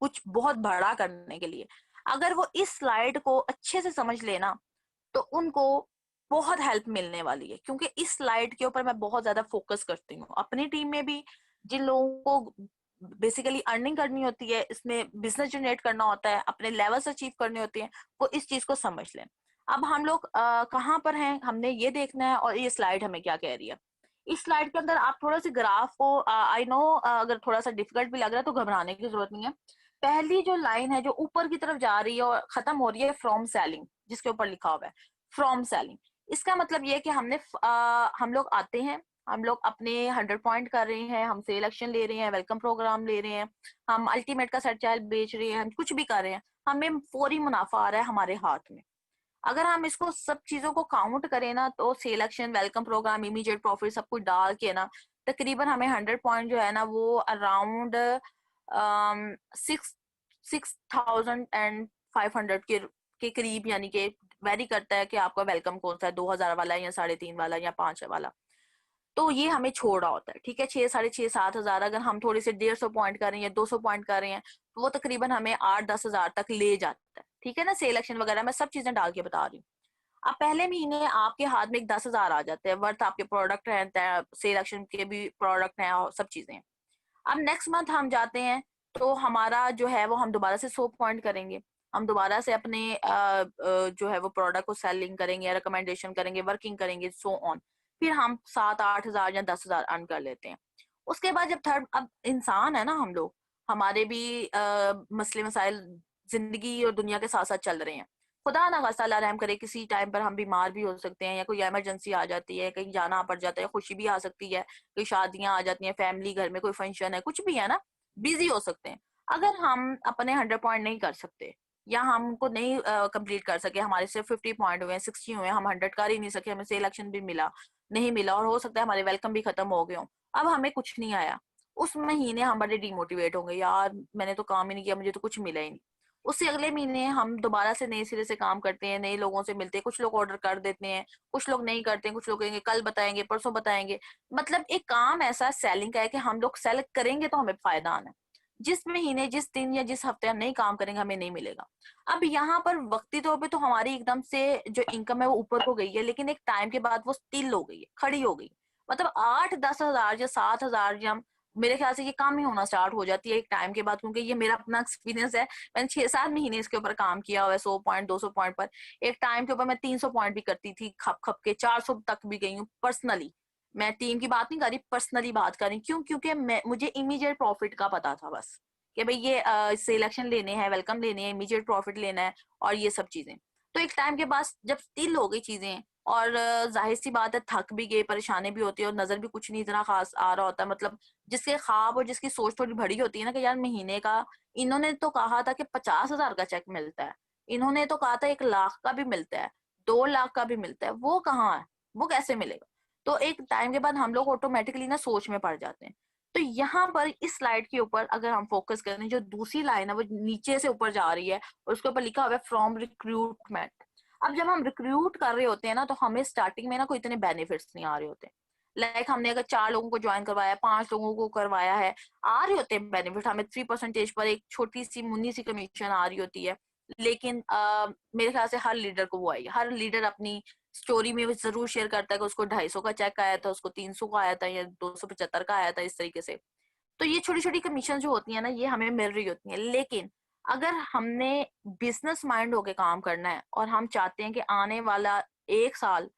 कुछ बहुत बड़ा करने के लिए, अगर वो इस स्लाइड को अच्छे से समझ लेना तो उनको बहुत हेल्प मिलने वाली है। क्योंकि इस स्लाइड के ऊपर मैं बहुत ज्यादा फोकस करती हूँ अपनी टीम में भी। जिन लोगों को बेसिकली अर्निंग करनी होती है, इसमें बिजनेस जनरेट करना होता है, अपने लेवल्स अचीव करने होते हैं, वो इस चीज को समझ लें। अब हम लोग कहाँ पर हैं हमने ये देखना है, और ये स्लाइड हमें क्या कह रही है। इस स्लाइड के अंदर आप थोड़ा सा ग्राफ को, आई नो अगर थोड़ा सा डिफिकल्ट भी लग रहा है तो घबराने की जरूरत नहीं है। पहली जो लाइन है जो ऊपर की तरफ जा रही है और खत्म हो रही है फ्रॉम सेलिंग, जिसके ऊपर लिखा हुआ है फ्रॉम सेलिंग, इसका मतलब ये है कि हम लोग आते हैं, हम लोग अपने 100 पॉइंट कर रहे हैं, हम सेल एक्शन ले रहे हैं, वेलकम प्रोग्राम ले रहे हैं, हम अल्टीमेट का सेट चाइल्ड बेच रहे हैं, हम कुछ भी कर रहे हैं, हमें फौरी मुनाफा आ रहा है हमारे हाथ में। अगर हम इसको सब चीजों को काउंट करें ना, तो sale action, welcome programme, immediate profit सब कुछ डाल के ना, तकरीबन हमें 100 पॉइंट जो है ना वो अराउंड 6,500 के करीब, यानी कि वेरी करता है कि आपका वेलकम कौन सा है, 2000 वाला या 3,500 वाला या 5 वाला, तो ये हमें छोड़ रहा होता है। ठीक है, 6, 6,500, 7,000, अगर हम थोड़े से 150 पॉइंट कर रहे हैं, 200 पॉइंट कर रहे हैं, तो वो तकरीबन हमें 8-10,000 तक ले जाता है। ठीक है ना, सिलेक्शन वगैरह मैं सब चीजें डाल के बता रही हूँ। अब पहले महीने आपके हाथ में 10,000 आ जाते हैं, वर्थ आपके प्रोडक्ट है, सिलेक्शन के भी प्रोडक्ट हैं और सब चीजें हैं। अब नेक्स्ट मंथ हम जाते हैं तो हमारा जो है वो हम दोबारा से 100 पॉइंट करेंगे, हम दोबारा से अपने जो है वो प्रोडक्ट को सेलिंग करेंगे, रिकमेंडेशन करेंगे, वर्किंग करेंगे, सो ऑन। फिर हम 7-8 हजार या 10,000 अर्न कर लेते हैं। उसके बाद जब थर्ड, अब इंसान है ना हम लोग, हमारे भी मसले मसाइल जिंदगी और दुनिया के साथ साथ चल रहे हैं। खुदा ना खास्ता अल्लाह रहम करे, किसी टाइम पर हम बीमार भी हो सकते हैं, या कोई इमरजेंसी आ जाती है, कहीं जाना पड़ जाता है, खुशी भी आ सकती है, कोई शादियां आ जाती हैं, फैमिली घर में कोई फंक्शन है, कुछ भी है ना, बिजी हो सकते हैं। अगर हम अपने 100 पॉइंट नहीं कर सकते या हमको नहीं कंप्लीट कर सके, हमारे सिर्फ 50 पॉइंट हुए, 60 हुए, हम 100 कर ही नहीं सके, हमें सिलेक्शन भी मिला नहीं मिला, और हो सकता है हमारे वेलकम भी खत्म हो गए हों, अब हमें कुछ नहीं आया, उस महीने हम बड़े डिमोटिवेट होंगे, यार मैंने तो काम ही नहीं किया, मुझे तो कुछ मिला ही नहीं। उससे अगले महीने हम दोबारा से नए सिरे से काम करते हैं, नए लोगों से मिलते हैं, कुछ लोग ऑर्डर कर देते हैं, कुछ लोग नहीं करते हैं, कुछ लोग कहेंगे कल बताएंगे, परसों बताएंगे। मतलब एक काम ऐसा सेलिंग का है कि हम लोग सेल करेंगे तो हमें फायदा आना है, जिस महीने, जिस दिन या जिस हफ्ते हम नहीं काम करेंगे हमें नहीं मिलेगा। अब यहाँ पर वक्ती तौर पे तो हमारी एकदम से जो इनकम है वो ऊपर को गई है, लेकिन एक टाइम के बाद वो स्टिल हो गई है, खड़ी हो गई। मतलब 8-10 हजार या 7 हजार, या मेरे ख्याल से ये कम ही होना स्टार्ट हो जाती है एक टाइम के बाद, क्योंकि ये मेरा अपना एक्सपीरियंस है। मैंने 6-7 महीने इसके ऊपर काम किया हुआ है, 100 पॉइंट 200 पॉइंट पर। एक टाइम के ऊपर मैं 300 पॉइंट भी करती थी, खप खप के 400 तक भी गई हूँ पर्सनली। मैं टीम की बात नहीं कर रही, पर्सनली बात कर रही। क्यों? क्योंकि मैं, मुझे इमीडिएट प्रॉफिट का पता था बस, कि भाई ये सिलेक्शन लेने हैं, वेलकम लेने हैं, इमीडिएट प्रॉफिट लेना है, और ये सब चीजें। तो एक टाइम के बाद जब स्टिल हो गई चीजें, और जाहिर सी बात है थक भी गए, परेशानी भी होती है, और नजर भी कुछ नहीं इतना खास आ रहा होता है। मतलब जिसके ख्वाब और जिसकी सोच थोड़ी बड़ी होती है ना, कि यार महीने का, इन्होंने तो कहा था कि 50 हजार का चेक मिलता है, इन्होंने तो कहा था 1 लाख का भी मिलता है, 2 लाख का भी मिलता है, वो कहाँ है, वो कैसे मिलेगा? तो एक टाइम के बाद हम लोग ऑटोमेटिकली ना सोच में पड़ जाते हैं। तो यहाँ पर इस स्लाइड के ऊपर अगर हम फोकस करें, जो दूसरी लाइन है वो नीचे से ऊपर जा रही है, और उसके ऊपर लिखा हुआ है फ्रॉम रिक्रूटमेंट। अब जब हम रिक्रूट कर रहे होते हैं ना, तो हमें स्टार्टिंग में ना कोई इतने बेनिफिट्स नहीं आ रहे होते। लाइक हमने अगर 4 लोगों को ज्वाइन करवाया, 5 लोगों को करवाया है, आ रहे होते हैं बेनिफिट, हमें 3% पर एक छोटी सी मुन्नी सी कमीशन आ रही होती है। लेकिन मेरे ख्याल से हर लीडर को वो आई, हर लीडर अपनी स्टोरी में वो जरूर शेयर करता है कि उसको 250 का चेक आया था, उसको 300 का आया था, या 275 का आया था, इस तरीके से। तो ये छोटी छोटी कमीशन जो होती है ना, ये हमें मिल रही होती है। लेकिन अगर हमने बिजनेस माइंड होके काम करना है, और हम चाहते हैं कि आने वाला 1 साल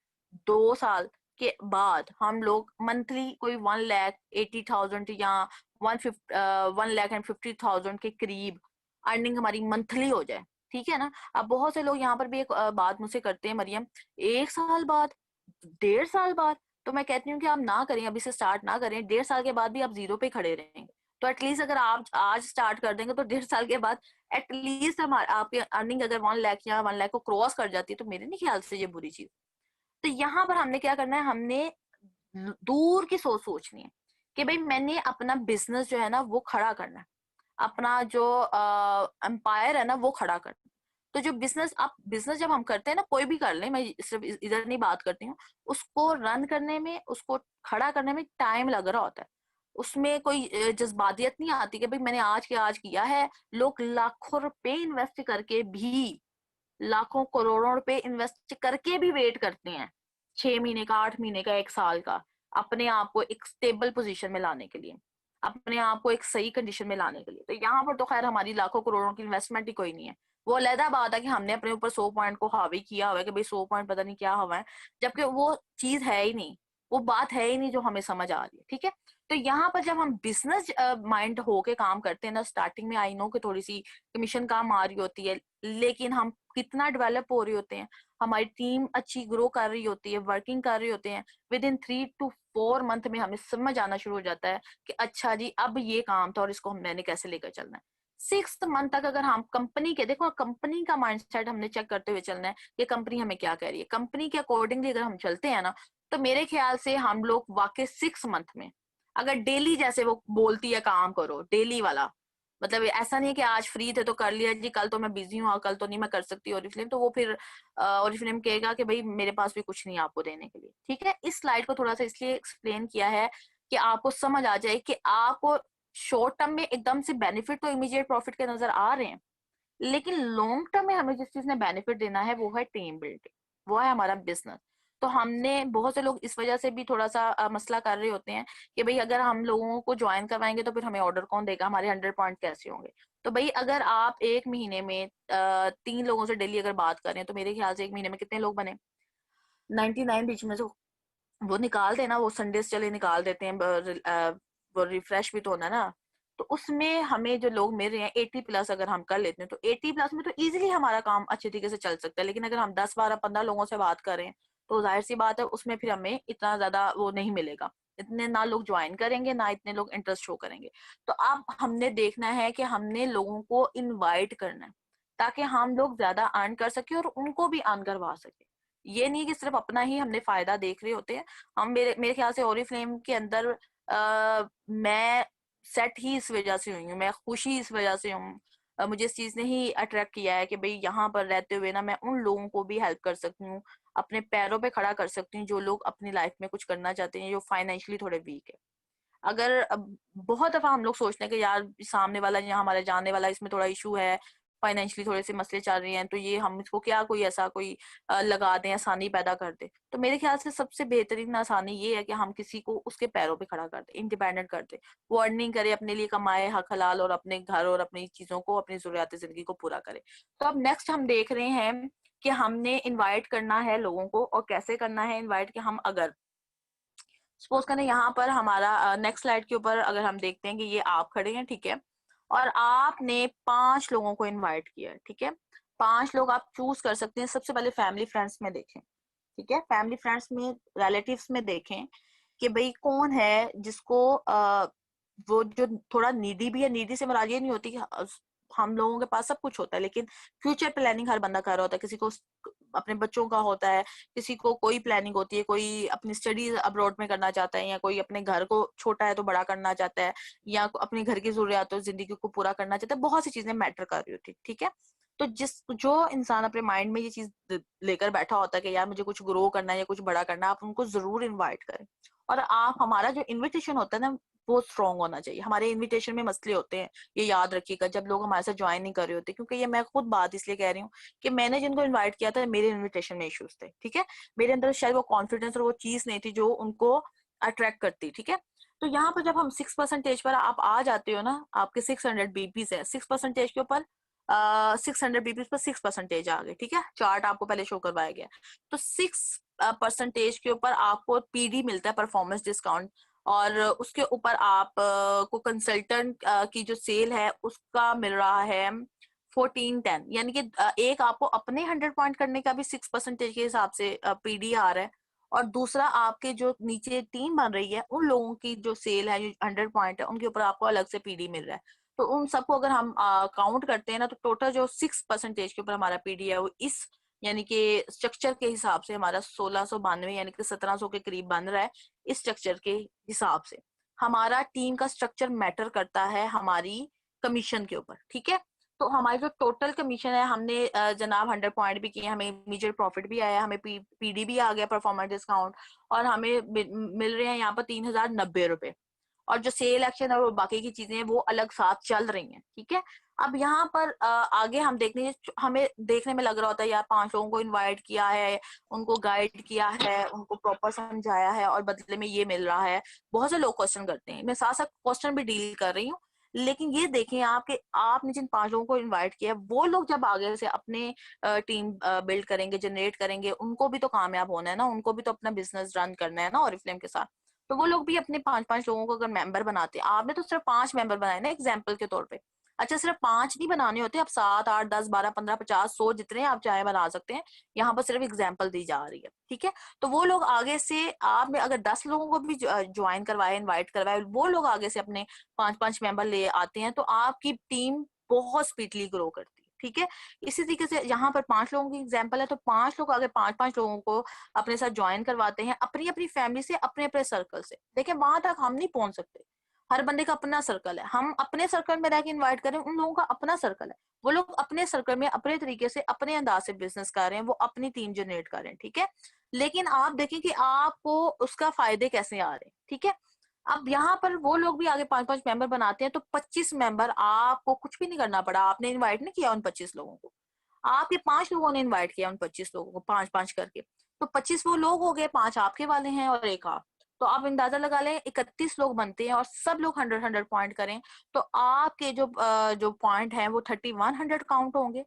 2 साल के बाद हम लोग मंथली कोई 1,80,000 या 1,50,000 के करीब अर्निंग हमारी मंथली हो जाए, ठीक है ना। अब बहुत से लोग यहाँ पर भी एक बात मुझसे करते हैं, मरियम 1 साल बाद, 1.5 साल बाद, तो मैं कहती हूँ कि आप ना करें, अभी से स्टार्ट ना करें, 1.5 साल के बाद भी आप जीरो पे खड़े रहेंगे। तो एटलीस्ट अगर आप आज स्टार्ट कर देंगे, तो 1.5 साल के बाद एटलीस्ट हम, आपकी अर्निंग अगर 1 लाख या 1 लाख को क्रॉस कर जाती है, तो मेरे नहीं ख्याल से ये बुरी चीज। तो यहाँ पर हमने क्या करना है, हमने दूर की सोच सोचनी है, कि भाई मैंने अपना बिजनेस जो है ना वो खड़ा करना है, अपना जो एम्पायर है ना वो खड़ा करना है। तो जो बिजनेस, आप बिजनेस जब हम करते हैं ना, कोई भी कर ले, मैं सिर्फ इधर नहीं बात करती हूँ, उसको रन करने में, उसको खड़ा करने में टाइम लग रहा होता है। उसमें कोई जज्बातियत नहीं आती कि भाई मैंने आज के आज किया है। लोग लाखों रुपए इन्वेस्ट करके भी, लाखों करोड़ों रुपए इन्वेस्ट करके भी वेट करते हैं, 6 महीने का, 8 महीने का, 1 साल का, अपने आप को एक स्टेबल पोजीशन में लाने के लिए, अपने आप को एक सही कंडीशन में लाने के लिए। तो यहाँ पर तो खैर हमारी लाखों करोड़ों की इन्वेस्टमेंट ही कोई नहीं है। वो अलहदा बात है कि हमने अपने ऊपर 100 पॉइंट को हावी किया हुआ है, कि भाई 100 पॉइंट पता नहीं क्या हवा है, जबकि वो चीज है ही नहीं, वो बात है ही नहीं जो हमें समझ आ रही है, ठीक है। तो यहाँ पर जब हम बिजनेस माइंड होके काम करते हैं ना, स्टार्टिंग में आई नो कि थोड़ी सी कमीशन कम आ रही होती है, लेकिन हम कितना डेवलप हो रहे होते हैं, हमारी टीम अच्छी ग्रो कर रही होती है, वर्किंग कर रहे होते हैं, विद इन 3 to 4 मंथ में हमें समझ आना शुरू हो जाता है कि अच्छा जी अब ये काम था और इसको मैंने कैसे लेकर चलना है। 6 मंथ तक अगर हम कंपनी के, देखो कंपनी का माइंडसेट हमने चेक करते हुए चलना है कि कंपनी हमें क्या कह रही है, कंपनी के अकॉर्डिंगली अगर हम चलते हैं ना, तो मेरे ख्याल से हम लोग वाकई 6 मंथ में, अगर डेली जैसे वो बोलती है काम करो डेली वाला, मतलब ऐसा नहीं कि आज फ्री थे तो कर लिया जी, कल तो मैं बिजी हूँ, कल तो नहीं मैं कर सकती ओरिफ्लेम, तो वो फिर ओरिफ्लेम कहेगा कि भाई मेरे पास भी कुछ नहीं है आपको देने के लिए, ठीक है। इस स्लाइड को थोड़ा सा इसलिए एक्सप्लेन किया है कि आपको समझ आ जाए कि आपको शॉर्ट टर्म में एकदम से बेनिफिट तो इमीडिएट प्रॉफिट के नजर आ रहे हैं, लेकिन लॉन्ग टर्म में हमें जिस चीज ने बेनिफिट देना है वो है टीम बिल्डिंग, वो है हमारा बिजनेस। तो हमने, बहुत से लोग इस वजह से भी थोड़ा सा मसला कर रहे होते हैं कि भाई अगर हम लोगों को ज्वाइन करवाएंगे तो फिर हमें ऑर्डर कौन देगा, हमारे 100 पॉइंट कैसे होंगे। तो भाई अगर आप एक महीने में 3 लोगों से डेली अगर बात करें, तो मेरे ख्याल से एक महीने में कितने लोग बने, 99 बीच में से वो निकाल देना, वो संडे चले निकाल देते हैं, वो रिफ्रेश भी तो होना है ना। तो उसमें हमें जो लोग मिल रहे हैं 80+ अगर हम कर लेते हैं तो 80+ में तो इजीली हमारा काम अच्छे तरीके से चल सकता है। लेकिन अगर हम 10 12 15 लोगों से बात करें तो जाहिर सी बात है उसमें फिर हमें इतना ज्यादा वो नहीं मिलेगा, इतने ना लोग ज्वाइन करेंगे ना इतने लोग इंटरेस्ट शो करेंगे। तो अब हमने देखना है कि हमने लोगों को इनवाइट करना है ताकि हम लोग ज्यादा अर्न कर सके और उनको भी अर्न करवा सके। ये नहीं कि सिर्फ अपना ही हमने फायदा देख रहे होते हैं। हम मेरे मेरे ख्याल से ओरिफ्लेम के अंदर मैं सेट ही इस वजह से हुई हूँ, मैं खुश ही इस वजह से हूँ। मुझे इस चीज ने ही अट्रैक्ट किया है कि भाई यहाँ पर रहते हुए ना मैं उन लोगों को भी हेल्प कर सकती हूँ, अपने पैरों पे खड़ा कर सकती हूँ, जो लोग अपनी लाइफ में कुछ करना चाहते हैं, जो फाइनेंशियली थोड़े वीक है। अगर बहुत दफा हम लोग सोचते हैं कि यार सामने वाला या हमारे जानने वाला इसमें थोड़ा इशू है, फाइनेंशियली थोड़े से मसले चल रहे हैं, तो ये हम इसको क्या कोई ऐसा कोई लगा दें, आसानी पैदा कर दे। तो मेरे ख्याल से सबसे बेहतरीन आसानी ये है कि हम किसी को उसके पैरों पे खड़ा कर दे, इंडिपेंडेंट कर दे, वो अर्निंग करे, अपने लिए कमाए हक हलाल और अपने घर और अपनी चीजों को, अपनी जरूरियात जिंदगी को पूरा करे। तो अब नेक्स्ट हम देख रहे हैं कि हमने इनवाइट करना है लोगों को, और कैसे करना है इनवाइट कि हम अगर सपोज करें यहाँ पर हमारा नेक्स्ट स्लाइड के ऊपर अगर हम देखते हैं कि ये आप खड़े हैं, ठीक है, और आपने 5 लोगों को इनवाइट किया है, ठीक है। 5 लोग आप चूज कर सकते हैं। सबसे पहले फैमिली फ्रेंड्स में देखें, ठीक है, फैमिली फ्रेंड्स में, रिलेटिव्स में देखें कि भाई कौन है जिसको वो जो थोड़ा नीडी भी है। नीडी से मुराद ये नहीं होती कि हम लोगों के पास सब कुछ होता है, लेकिन फ्यूचर प्लानिंग हर बंदा कर रहा होता है। किसी को अपने बच्चों का होता है, किसी को कोई प्लानिंग होती है, कोई अपनी स्टडीज अब्रॉड में करना चाहता है, या कोई अपने घर को छोटा है तो बड़ा करना चाहता है, या अपने घर की जरूरियातों जिंदगी को पूरा करना चाहता है। बहुत सी चीजें मैटर कर रही होती है, ठीक है। तो जो इंसान अपने माइंड में ये चीज लेकर बैठा होता है कि यार मुझे कुछ ग्रो करना है या कुछ बड़ा करना है, आप उनको जरूर इन्वाइट करें। और आप, हमारा जो इन्विटेशन होता है ना वो स्ट्रॉन्ग होना चाहिए। हमारे इन्विटेशन में मसले होते हैं, ये याद रखिएगा, जब लोग हमारे साथ ज्वाइन नहीं कर रहे होते। क्योंकि ये मैं खुद बात इसलिए कह रही हूँ कि मैंने जिनको इन्वाइट किया था मेरे इन्विटेशन में इश्यूज थे, ठीक है। मेरे अंदर शायद वो कॉन्फिडेंस और वो चीज नहीं थी जो उनको अट्रैक्ट करती, ठीक है। तो यहाँ पर जब हम 6% पर आप आ जाते हो ना, आपके 600 बीपीज है, 6% के ऊपर 600 बीपीज पर 6% आ गए, ठीक है। चार्ट आपको पहले शो करवाया गया। तो 6% के ऊपर आपको पीडी मिलता है, परफॉर्मेंस डिस्काउंट, और उसके ऊपर आप को कंसल्टेंट की जो सेल है उसका मिल रहा है 1410। यानी कि एक आपको अपने 100 पॉइंट करने का भी 6% के हिसाब से पीडी आ रहा है, और दूसरा आपके जो नीचे टीम बन रही है उन लोगों की जो सेल है, जो 100 पॉइंट है, उनके ऊपर आपको अलग से पीडी मिल रहा है। तो उन सबको अगर हम काउंट करते हैं ना, तो टोटल जो 6% के ऊपर हमारा पीडी है वो इस यानी कि स्ट्रक्चर के हिसाब से हमारा 1692 यानी कि 1700 के करीब बन रहा है। इस स्ट्रक्चर के हिसाब से हमारा टीम का स्ट्रक्चर मैटर करता है हमारी कमीशन के ऊपर, ठीक है। तो हमारी जो टोटल कमीशन है, हमने जनाब 100 पॉइंट भी किए, हमें इमीडिएट प्रॉफिट भी आया, हमें पीडी भी आ गया, परफॉर्मेंस डिस्काउंट, और हमें मिल रहे हैं यहाँ पर 3090 रुपए। और जो सेल एक्शन और बाकी की चीजें हैं वो अलग साथ चल रही हैं, ठीक है। अब यहाँ पर आगे हम देखने, हमें देखने में लग रहा होता है यार 5 लोगों को इनवाइट किया है, उनको गाइड किया है, उनको प्रॉपर समझाया है, और बदले में ये मिल रहा है। बहुत से लोग क्वेश्चन करते हैं, मैं साथ साथ क्वेश्चन भी डील कर रही हूँ। लेकिन ये देखें आपके, आपने जिन 5 लोगों को इनवाइट किया है वो लोग जब आगे से अपने टीम बिल्ड करेंगे, जनरेट करेंगे, उनको भी तो कामयाब होना है ना, उनको भी तो अपना बिजनेस रन करना है ना ओरिफ्लेम के साथ। तो वो लोग भी अपने 5-5 लोगों को अगर मेंबर बनाते हैं, आपने तो सिर्फ 5 मेंबर बनाए ना एग्जाम्पल के तौर पे। अच्छा, सिर्फ 5 नहीं बनाने होते, आप 7 8 10 12 15 50 100 जितने आप चाहे बना सकते हैं। यहाँ पर सिर्फ एग्जाम्पल दी जा रही है, ठीक है। तो वो लोग आगे से, आपने अगर 10 लोगों को भी ज्वाइन करवाए, इन्वाइट करवाए, वो लोग आगे से अपने 5-5 मेंबर ले आते हैं, तो आपकी टीम बहुत स्पीडली ग्रो करती है, ठीक है। इसी तरीके से यहाँ पर 5 लोगों की एग्जाम्पल है, तो 5 लोग आगे 5-5 लोगों को अपने साथ ज्वाइन करवाते हैं, अपनी अपनी फैमिली से, अपने अपने सर्कल से। देखिए वहां तक हम नहीं पहुंच सकते, हर बंदे का अपना सर्कल है। हम अपने सर्कल में रह के इन्वाइट करें, उन लोगों का अपना सर्कल है, वो लोग अपने सर्कल में अपने तरीके से, अपने अंदाज से बिजनेस कर रहे हैं, वो अपनी टीम जनरेट कर रहे हैं, ठीक है। लेकिन आप देखें कि आपको उसका फायदे कैसे आ रहे हैं, ठीक है। अब यहाँ पर वो लोग भी आगे 5-5 मेंबर बनाते हैं, तो 25 मेंबर, आपको कुछ भी नहीं करना पड़ा, आपने इन्वाइट नहीं किया उन 25 लोगों को, आपके 5 लोगों ने इन्वाइट किया उन 25 लोगों को 5-5 करके। तो 25 वो लोग हो गए, 5 आपके वाले हैं और एक आप। तो आप अंदाजा लगा लें 31 लोग बनते हैं, और सब लोग 100 पॉइंट करें, तो आपके जो पॉइंट हैं वो 3100 काउंट होंगे।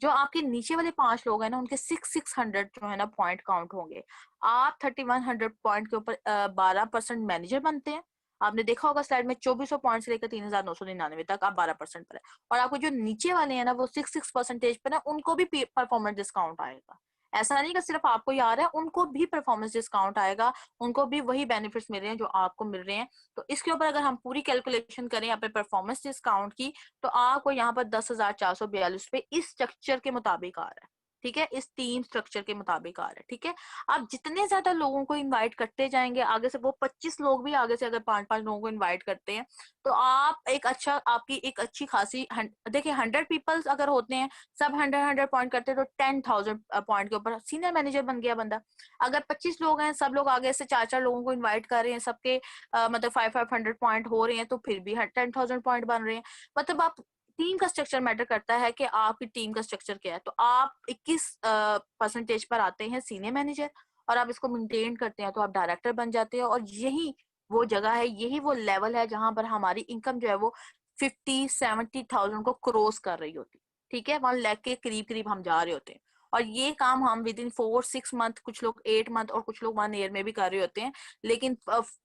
जो आपके नीचे वाले 5 लोग हैं ना, उनके 600 जो है ना पॉइंट काउंट होंगे। आप 3100 पॉइंट के ऊपर 12% मैनेजर बनते हैं, आपने देखा होगा स्लाइड में 2400 पॉइंट से लेकर 3999 तक आप 12% पर है। और आपको जो नीचे वाले हैं ना वो 6% पर है, उनको भी परफॉर्मेंस डिस्काउंट आएगा। ऐसा नहीं कि सिर्फ आपको ही आ रहा है, उनको भी परफॉर्मेंस डिस्काउंट आएगा, उनको भी वही बेनिफिट्स मिल रहे हैं जो आपको मिल रहे हैं। तो इसके ऊपर अगर हम पूरी कैलकुलेशन करें अपने परफॉर्मेंस डिस्काउंट की, तो आपको यहाँ पर 10,442 रुपए इस स्ट्रक्चर के मुताबिक आ रहा है। ठीक है, इस टीम स्ट्रक्चर के मुताबिक आ रहा है। ठीक है, आप जितने ज्यादा लोगों को इनवाइट करते जाएंगे आगे से, वो 25 लोग भी आगे से अगर 5-5 लोगों को इनवाइट करते हैं, तो आप एक अच्छा, आपकी एक अच्छी खासी, देखिए 100 पीपल्स अगर होते हैं, सब 100 पॉइंट करते हैं, तो 10,000 पॉइंट के ऊपर सीनियर मैनेजर बन गया बंदा। अगर 25 लोग हैं, सब लोग आगे से 4-4 लोगों को इन्वाइट कर रहे हैं, सबके मतलब 500 पॉइंट हो रहे हैं, तो फिर भी 10,000 पॉइंट बन रहे हैं। मतलब आप, टीम का स्ट्रक्चर मैटर करता है कि आपकी टीम का स्ट्रक्चर क्या है। तो आप 21% पर आते हैं सीनियर मैनेजर, और आप इसको मेंटेन करते हैं तो आप डायरेक्टर बन जाते हैं। और यही वो जगह है, यही वो लेवल है जहां पर हमारी इनकम जो है वो 50-70,000 को क्रॉस कर रही होती है। ठीक है, 1 लाख के करीब करीब हम जा रहे होते हैं। और ये काम हम विद इन 4-6 मंथ, कुछ लोग 8 मंथ और कुछ लोग 1 ईयर में भी कर रहे होते हैं। लेकिन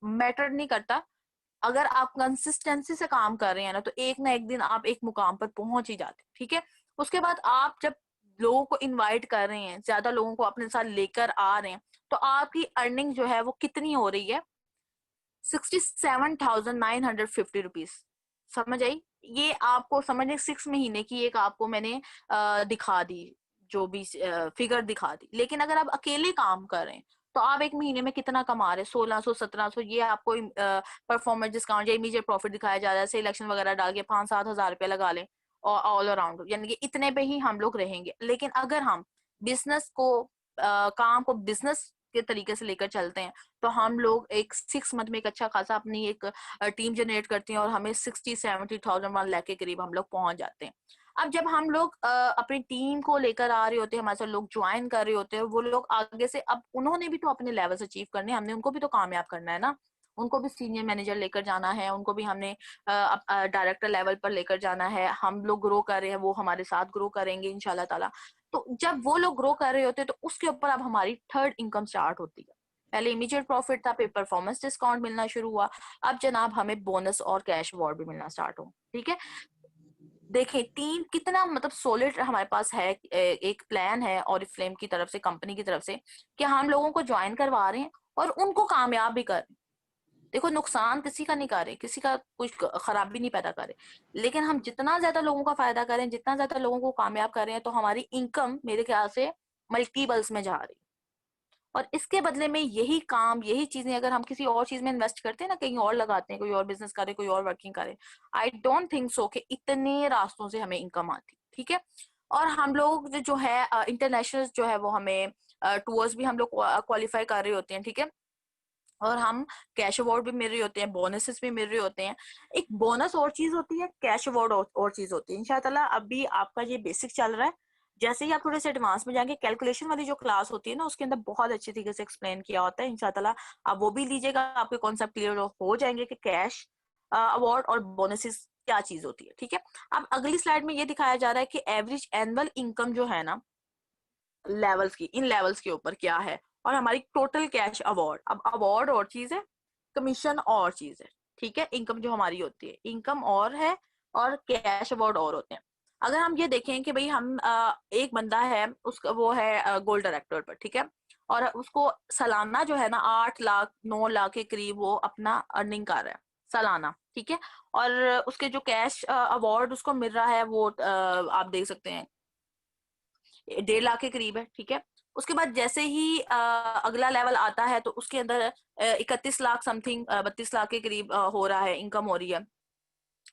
मैटर नहीं करता, अगर आप कंसिस्टेंसी से काम कर रहे हैं ना, तो एक ना एक दिन आप एक मुकाम पर पहुंच ही जाते हैं। ठीक है, उसके बाद आप जब लोगों को इनवाइट कर रहे हैं, ज्यादा लोगों को अपने साथ लेकर आ रहे हैं, तो आपकी अर्निंग जो है वो कितनी हो रही है? 67,950 रुपीज। समझ आई? ये आपको समझने 6 महीने की एक आपको मैंने दिखा दी, जो भी फिगर दिखा दी। लेकिन अगर आप अकेले काम कर रहे हैं, तो आप एक महीने में कितना कमा रहे हैं? 1600-1700। ये आपको परफॉर्मेंस डिस्काउंट या इमीडिएट प्रॉफिट दिखाया जा रहा है, सिलेक्शन वगैरह डाल के 5-7 हजार रुपया लगा लें, और ऑल अराउंड यानी कि इतने पे ही हम लोग रहेंगे। लेकिन अगर हम बिजनेस को, काम को बिजनेस के तरीके से लेकर चलते हैं, तो हम लोग एक 6 मंथ में एक अच्छा खासा अपनी एक टीम जनरेट करते हैं, और हमें 60-70,000 1 लाख के करीब हम लोग पहुंच जाते हैं। अब जब हम लोग अपनी टीम को लेकर आ रहे होते हैं, हमारे साथ लोग ज्वाइन कर रहे होते हैं, वो लोग आगे से, अब उन्होंने भी तो अपने लेवल्स अचीव करने, हमने उनको भी तो कामयाब करना है ना। उनको भी सीनियर मैनेजर लेकर जाना है, उनको भी हमने डायरेक्टर लेवल पर लेकर जाना है। हम लोग ग्रो कर रहे हैं, वो हमारे साथ ग्रो करेंगे इंशाल्लाह ताला। तो जब वो लोग ग्रो कर रहे होते हैं, तो उसके ऊपर अब हमारी थर्ड इनकम स्टार्ट होती है। पहले इमीडिएट प्रॉफिट था, फिर परफॉर्मेंस डिस्काउंट मिलना शुरू हुआ, अब जनाब हमें बोनस और कैश अवार्ड भी मिलना स्टार्ट हो। ठीक है, देखें टीम कितना मतलब सॉलिड हमारे पास है। एक प्लान है और फ्लेम की तरफ से, कंपनी की तरफ से, कि हम लोगों को ज्वाइन करवा रहे हैं और उनको कामयाब भी कर रहे हैं। देखो, नुकसान किसी का नहीं कर रहे, किसी का कुछ खराबी नहीं पैदा कर रहे, लेकिन हम जितना ज्यादा लोगों का फायदा करें, जितना ज्यादा लोगों को कामयाब कर रहे हैं, तो हमारी इनकम मेरे ख्याल से मल्टीपल्स में जा रही है। और इसके बदले में यही काम, यही चीजें अगर हम किसी और चीज में इन्वेस्ट करते हैं ना, कहीं और लगाते हैं, कोई और बिजनेस करे, कोई और वर्किंग करे, आई डोंट थिंक सो कि इतने रास्तों से हमें इनकम आती। ठीक है, और हम लोग जो है इंटरनेशनल जो है वो हमें टूर्स भी हम लोग क्वालिफाई कर रहे होते हैं। ठीक है, और हम कैश अवार्ड भी मिल रहे होते हैं, बोनसेस भी मिल रहे होते हैं। एक बोनस और चीज होती है, कैश अवार्ड और चीज होती है। इंशाल्लाह अभी आपका ये बेसिक चल रहा है, जैसे ही आप थोड़े से एडवांस में जाएंगे, कैलकुलेशन वाली जो क्लास होती है ना, उसके अंदर बहुत अच्छी तरीके से एक्सप्लेन किया होता है। इंशाल्लाह आप वो भी लीजिएगा, आपके कॉन्सेप्ट क्लियर हो जाएंगे कि कैश अवार्ड और बोनसेस क्या चीज होती है। ठीक है, अब अगली स्लाइड में ये दिखाया जा रहा है कि एवरेज एनुअल इनकम जो है ना, लेवल्स की, इन लेवल्स के ऊपर क्या है, और हमारी टोटल कैश अवार्ड। अब अवार्ड और चीज है, कमीशन और चीज है। ठीक है, इनकम जो हमारी होती है, इनकम और है, और कैश अवार्ड और होते हैं। अगर हम ये देखें कि भाई हम एक बंदा है, उसका वो है गोल्ड डायरेक्टर पर। ठीक है, और उसको सालाना जो है ना 8 लाख 9 लाख के करीब वो अपना अर्निंग कर रहा है सालाना। ठीक है, और उसके जो कैश अवार्ड उसको मिल रहा है वो आप देख सकते हैं 1.5 लाख के करीब है। ठीक है, उसके बाद जैसे ही अगला लेवल आता है, तो उसके अंदर 31 लाख समथिंग, 32 लाख के करीब हो रहा है, इनकम हो रही है।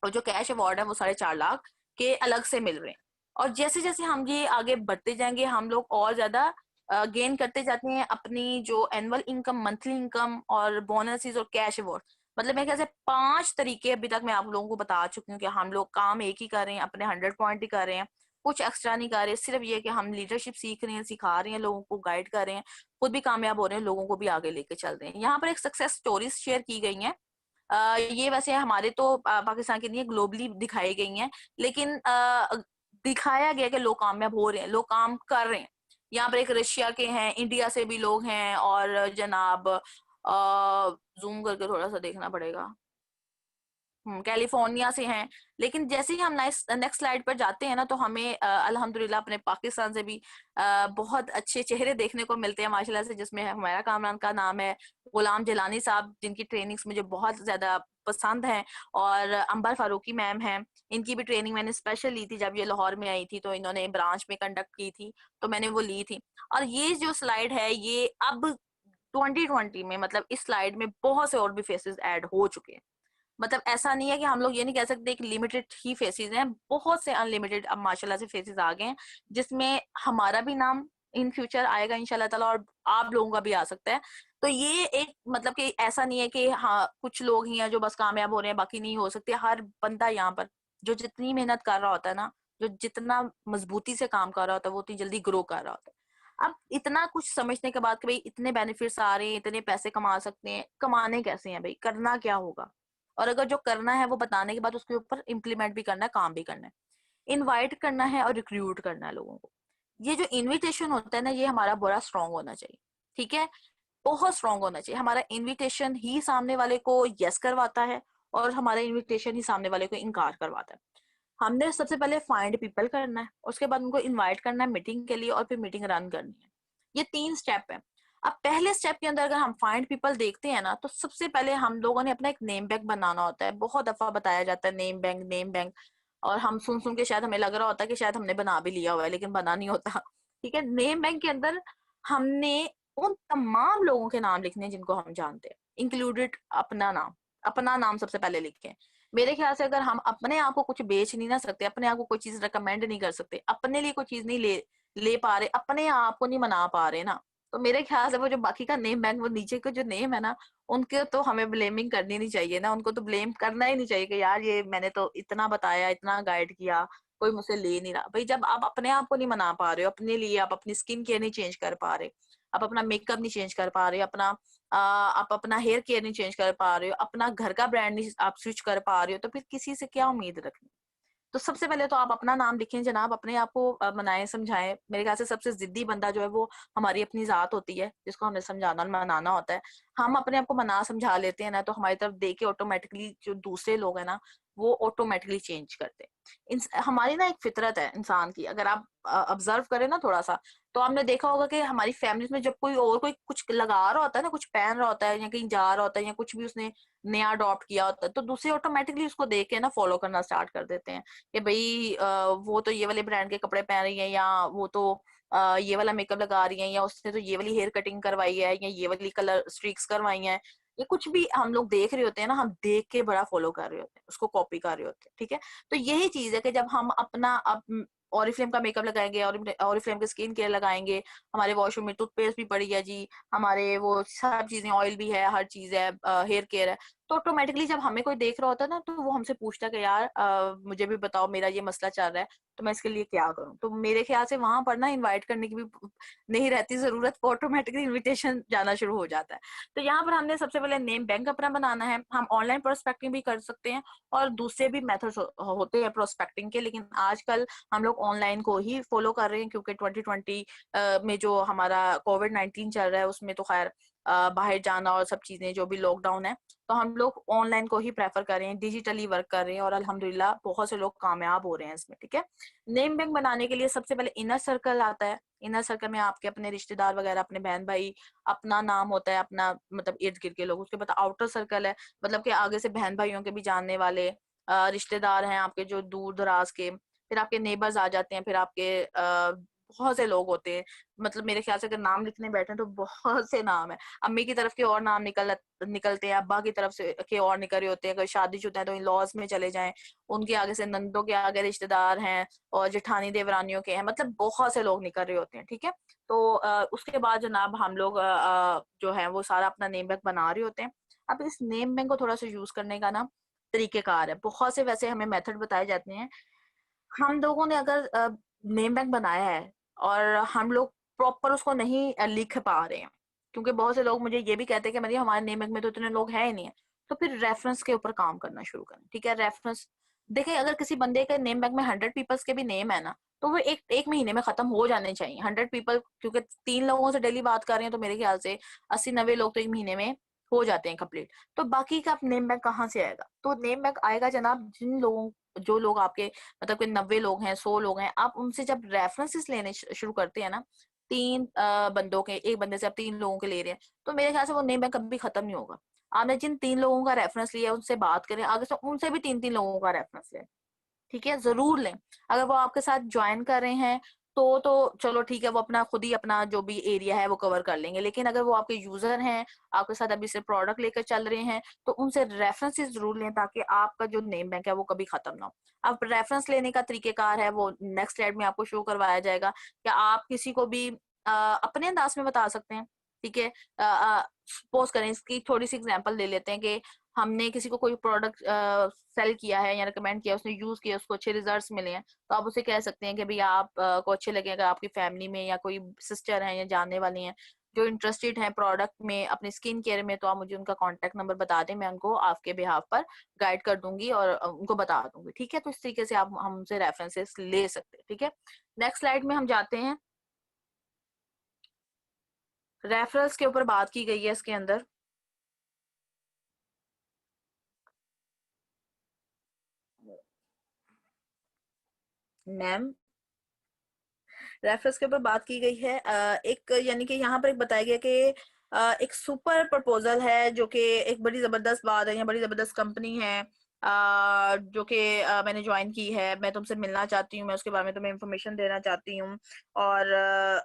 और जो कैश अवार्ड है वो 4.5 लाख के अलग से मिल रहे हैं। और जैसे जैसे हम ये आगे बढ़ते जाएंगे, हम लोग और ज्यादा गेन करते जाते हैं अपनी जो एनुअल इनकम, मंथली इनकम, और बोनसेस और कैश अवार्ड। मतलब मेरे ख्याल से 5 तरीके अभी तक मैं आप लोगों को बता चुकी हूँ कि हम लोग काम एक ही कर रहे हैं, अपने 100 पॉइंट ही कर रहे हैं, कुछ एक्स्ट्रा नहीं कर रहे। सिर्फ ये कि हम लीडरशिप सीख रहे हैं, सिखा रहे हैं, लोगों को गाइड कर रहे हैं, खुद भी कामयाब हो रहे हैं, लोगों को भी आगे लेके चल रहे हैं। यहाँ पर एक सक्सेस स्टोरीज शेयर की गई हैं। ये वैसे हमारे तो पाकिस्तान की नहीं है, ग्लोबली दिखाई गई हैं। लेकिन दिखाया गया कि लोग कामयाब हो रहे हैं, लोग काम कर रहे हैं। यहाँ पर एक रशिया के हैं, इंडिया से भी लोग हैं, और जनाब जूम करके थोड़ा सा देखना पड़ेगा। कैलिफोर्निया से हैं। लेकिन जैसे ही हम नेक्स्ट स्लाइड पर जाते हैं ना, तो हमें अल्हम्दुलिल्लाह अपने पाकिस्तान से भी बहुत अच्छे चेहरे देखने को मिलते हैं माशाल्लाह से, जिसमें हुमैरा कामरान का नाम है, गुलाम जिलानी साहब जिनकी ट्रेनिंग्स मुझे बहुत ज्यादा पसंद हैं, और अंबर फारूकी मैम हैं। इनकी भी ट्रेनिंग मैंने स्पेशल ली थी, जब ये लाहौर में आई थी तो इन्होंने ब्रांच में कंडक्ट की थी, तो मैंने वो ली थी। और ये जो स्लाइड है ये अब 2020 में, मतलब इस स्लाइड में बहुत से और भी फेसेस ऐड हो चुके हैं। मतलब ऐसा नहीं है कि हम लोग ये नहीं कह सकते कि लिमिटेड ही फेसेस हैं, बहुत से अनलिमिटेड अब माशाल्लाह से फेसेस आ गए हैं, जिसमें हमारा भी नाम इन फ्यूचर आएगा इंशाल्लाह ताला, और आप लोगों का भी आ सकता है। तो ये एक मतलब कि ऐसा नहीं है कि हाँ कुछ लोग ही हैं जो बस कामयाब हो रहे हैं, बाकी नहीं हो सकते। हर बंदा यहाँ पर जो जितनी मेहनत कर रहा होता है ना, जो जितना मजबूती से काम कर रहा होता है, वो उतनी जल्दी ग्रो कर रहा होता है। अब इतना कुछ समझने के बाद कि भाई इतने बेनिफिट्स आ रहे हैं, इतने पैसे कमा सकते हैं, कमाने कैसे हैं भाई, करना क्या होगा, और अगर जो करना है वो बताने के बाद उसके ऊपर इम्प्लीमेंट भी करना है, काम भी करना है, इनवाइट करना है और रिक्रूट करना है लोगों को। ये जो इनविटेशन होता है ना, ये हमारा बड़ा स्ट्रांग होना चाहिए, ठीक है, बहुत स्ट्रांग होना चाहिए। हमारा इनविटेशन ही सामने वाले को यस करवाता है, और हमारा इनविटेशन ही सामने वाले को इनकार करवाता है। हमने सबसे पहले फाइंड पीपल करना है, उसके बाद उनको इनवाइट करना है मीटिंग के लिए, और फिर मीटिंग रन करनी है। ये 3 स्टेप है। अब पहले स्टेप के अंदर अगर हम फाइंड पीपल देखते हैं ना, तो सबसे पहले हम लोगों ने अपना एक नेम बैंक बनाना होता है। बहुत दफा बताया जाता है नेम बैंक, नेम बैंक, और हम सुन सुन के शायद हमें लग रहा होता है कि शायद हमने बना भी लिया हुआ है, लेकिन बना नहीं होता। ठीक है, नेम बैंक के अंदर हमने उन तमाम लोगों के नाम लिखने हैं जिनको हम जानते हैं, इंक्लूडेड अपना नाम। अपना नाम सबसे पहले लिखें। मेरे ख्याल से अगर हम अपने आप को कुछ बेच नहीं ना सकते, अपने आप को कोई चीज रिकमेंड नहीं कर सकते, अपने लिए कोई चीज नहीं ले ले पा रहे, अपने आप को नहीं मना पा रहे ना, तो मेरे ख्याल से वो जो बाकी का नेम बैंक, वो नीचे का जो नेम है ना, उनके तो हमें ब्लेमिंग करनी नहीं चाहिए ना, उनको तो ब्लेम करना ही नहीं चाहिए कि यार ये मैंने तो इतना बताया, इतना गाइड किया, कोई मुझसे ले नहीं रहा। भाई जब आप अपने आप को नहीं मना पा रहे हो, अपने लिए आप अपनी स्किन केयर नहीं चेंज कर पा रहे, आप अपना मेकअप नहीं चेंज कर पा रहे, आप अपना हेयर केयर नहीं चेंज कर पा रहे हो, अपना घर का ब्रांड नहीं आप स्विच कर पा रहे हो, तो फिर किसी से क्या उम्मीद रखनी। तो सबसे पहले तो आप अपना नाम लिखें जनाब, अपने आप को मनाएं समझाएं। मेरे ख्याल से सबसे जिद्दी बंदा जो है वो हमारी अपनी जात होती है, जिसको हमें समझाना और मनाना होता है। हम अपने आप को मना समझा लेते हैं ना, तो हमारी तरफ देख के ऑटोमेटिकली जो दूसरे लोग हैं ना, वो ऑटोमेटिकली चेंज करते हैं। हमारी ना एक फितरत है इंसान की, अगर आप ऑब्जर्व करें ना थोड़ा सा, तो आपने देखा होगा कि हमारी फैमिली में जब कोई कुछ लगा रहा होता है ना, कुछ पहन रहा होता है या कहीं जा रहा होता है या कुछ भी उसने नया अडॉप्ट किया होता है, तो दूसरे ऑटोमेटिकली उसको देख के ना फॉलो करना स्टार्ट कर देते हैं कि भाई वो तो ये वाले ब्रांड के कपड़े पहन रही है, या वो तो ये वाला मेकअप लगा रही है, या उसने तो ये वाली हेयर कटिंग करवाई है, या ये वाली कलर स्ट्रीक्स करवाई है। ये कुछ भी हम लोग देख रहे होते हैं ना, हम देख के बड़ा फॉलो कर रहे होते हैं, उसको कॉपी कर रहे होते हैं। ठीक है, तो यही चीज है कि जब हम अपना ऑरिफ्लेम का मेकअप लगाएंगे, ऑरिफ्लेम की स्किन केयर लगाएंगे, हमारे वॉशरूम में टूथपेस्ट भी पड़ी है जी, हमारे वो सब चीजें, ऑयल भी है, हर चीज है, हेयर केयर है, तो ऑटोमेटिकली जब हमें कोई देख रहा होता है ना, तो वो हमसे पूछता है कि यार मुझे भी बताओ, मेरा ये मसला चल रहा है, तो मैं इसके लिए क्या करूं। तो मेरे ख्याल से वहां पर ना इनवाइट करने की भी नहीं रहती जरूरत, ऑटोमेटिकली इनविटेशन जाना शुरू हो जाता है। तो यहाँ पर हमने सबसे पहले नेम बैंक अपना बनाना है। हम ऑनलाइन प्रोस्पेक्टिंग भी कर सकते हैं, और दूसरे भी मेथड्स होते हैं प्रोस्पेक्टिंग के, लेकिन आजकल हम लोग ऑनलाइन को ही फॉलो कर रहे हैं, क्योंकि 2020 में जो हमारा कोविड-19 चल रहा है, उसमें तो खैर बाहर जाना और सब चीजें जो भी लॉकडाउन है, तो हम लोग ऑनलाइन को ही प्रेफर कर रहे हैं, डिजिटली वर्क कर रहे हैं, और अल्हम्दुलिल्लाह बहुत से लोग कामयाब हो रहे हैं इसमें। ठीक है, नेम बैंक बनाने के लिए सबसे पहले इनर सर्कल आता है। इनर सर्कल में आपके अपने रिश्तेदार वगैरह, अपने बहन भाई, अपना नाम होता है, अपना मतलब इर्द गिर्द के लोग। उसके बाद आउटर सर्कल है, मतलब कि आगे से बहन भाइयों के भी जानने वाले रिश्तेदार हैं आपके जो दूर दराज के। फिर आपके नेबर्स आ जाते हैं, फिर आपके बहुत से लोग होते हैं। मतलब मेरे ख्याल से अगर नाम लिखने बैठे तो बहुत से नाम है। अम्मी की तरफ के और नाम निकलते हैं, अब्बा की तरफ से के और निकल रहे होते हैं। अगर शादी शुदा है तो इन लॉज में चले जाएं, उनके आगे से नंदों के आगे रिश्तेदार हैं, और जेठानी देवरानियों के हैं, मतलब बहुत से लोग निकल रहे होते हैं। ठीक है, तो उसके बाद जनाब हम लोग जो है वो सारा अपना नेम बैंक बना रहे होते हैं। अब इस नेम बैंक को थोड़ा सा यूज करने का ना तरीकेकार है, बहुत से वैसे हमें मेथड बताए जाते हैं। हम लोगों ने अगर नेम बैंक बनाया है और हम लोग प्रॉपर उसको नहीं लिख पा रहे हैं, क्योंकि बहुत से लोग मुझे ये भी कहते हैं कि मतलब हमारे नेम बैंक में तो इतने लोग हैं ही नहीं है, तो फिर रेफरेंस के ऊपर काम करना शुरू करें। ठीक है, रेफरेंस देखिए, अगर किसी बंदे के नेम बैंक में 100 पीपल्स के भी नेम है ना, तो वो एक महीने में खत्म हो जाने चाहिए 100 पीपल, क्योंकि 3 लोगों से डेली बात कर रहे हैं, तो मेरे ख्याल से 80-90 लोग तो एक महीने में हो जाते हैं कंप्लीट। तो बाकी का नेम बैंक कहाँ से आएगा? तो नेम बैंक आएगा जनाब जिन लोगों, जो लोग आपके मतलब कि 90 लोग हैं, 100 लोग हैं, आप उनसे जब रेफरेंसेस लेने शुरू करते हैं ना, 3 बंदों के, एक बंदे से आप 3 लोगों के ले रहे हैं, तो मेरे ख्याल से वो नेम बैंक कभी खत्म नहीं होगा। आपने जिन 3 लोगों का रेफरेंस लिया उनसे बात करें, आगे से उनसे भी 3-3 लोगों का रेफरेंस लें, ठीक है, जरूर लें। अगर वो आपके साथ ज्वाइन कर रहे हैं तो चलो ठीक है, वो अपना खुद ही अपना जो भी एरिया है वो कवर कर लेंगे। लेकिन अगर वो आपके यूजर हैं, आपके साथ अभी से प्रोडक्ट लेकर चल रहे हैं, तो उनसे रेफरेंसेस जरूर लें ताकि आपका जो नेम बैंक है वो कभी खत्म ना हो। अब रेफरेंस लेने का तरीकेकार है वो नेक्स्ट स्लाइड में आपको शो करवाया जाएगा कि आप किसी को भी अपने अंदाज में बता सकते हैं, ठीक है। सपोज करें, इसकी थोड़ी सी एग्जांपल ले लेते हैं कि हमने किसी को कोई प्रोडक्ट सेल किया है या रिकमेंड किया, उसने यूज किया, उसको अच्छे रिजल्ट्स मिले हैं, तो आप उसे कह सकते हैं कि भाई आप को अच्छे लगे, अगर आपकी फैमिली में या कोई सिस्टर है या जानने वाली हैं जो इंटरेस्टेड हैं प्रोडक्ट में, अपने स्किन केयर में, तो आप मुझे उनका कांटेक्ट नंबर बता दें, मैं उनको आपके बिहाफ पर गाइड कर दूंगी और उनको बता दूंगी, ठीक है। तो इस तरीके से आप हमसे रेफरेंसेस ले सकते हैं, ठीक है। नेक्स्ट स्लाइड में हम जाते हैं। रेफरल्स के ऊपर बात की गई है इसके अंदर। मैम, रेफरेंस के ऊपर बात की गई है। एक यानी कि यहाँ पर एक बताया गया कि एक सुपर प्रपोजल है जो कि एक बड़ी जबरदस्त बात है, या बड़ी जबरदस्त कंपनी है जो कि मैंने ज्वाइन की है, मैं तुमसे मिलना चाहती हूँ, मैं उसके बारे में तुम्हें इन्फॉर्मेशन देना चाहती हूँ। और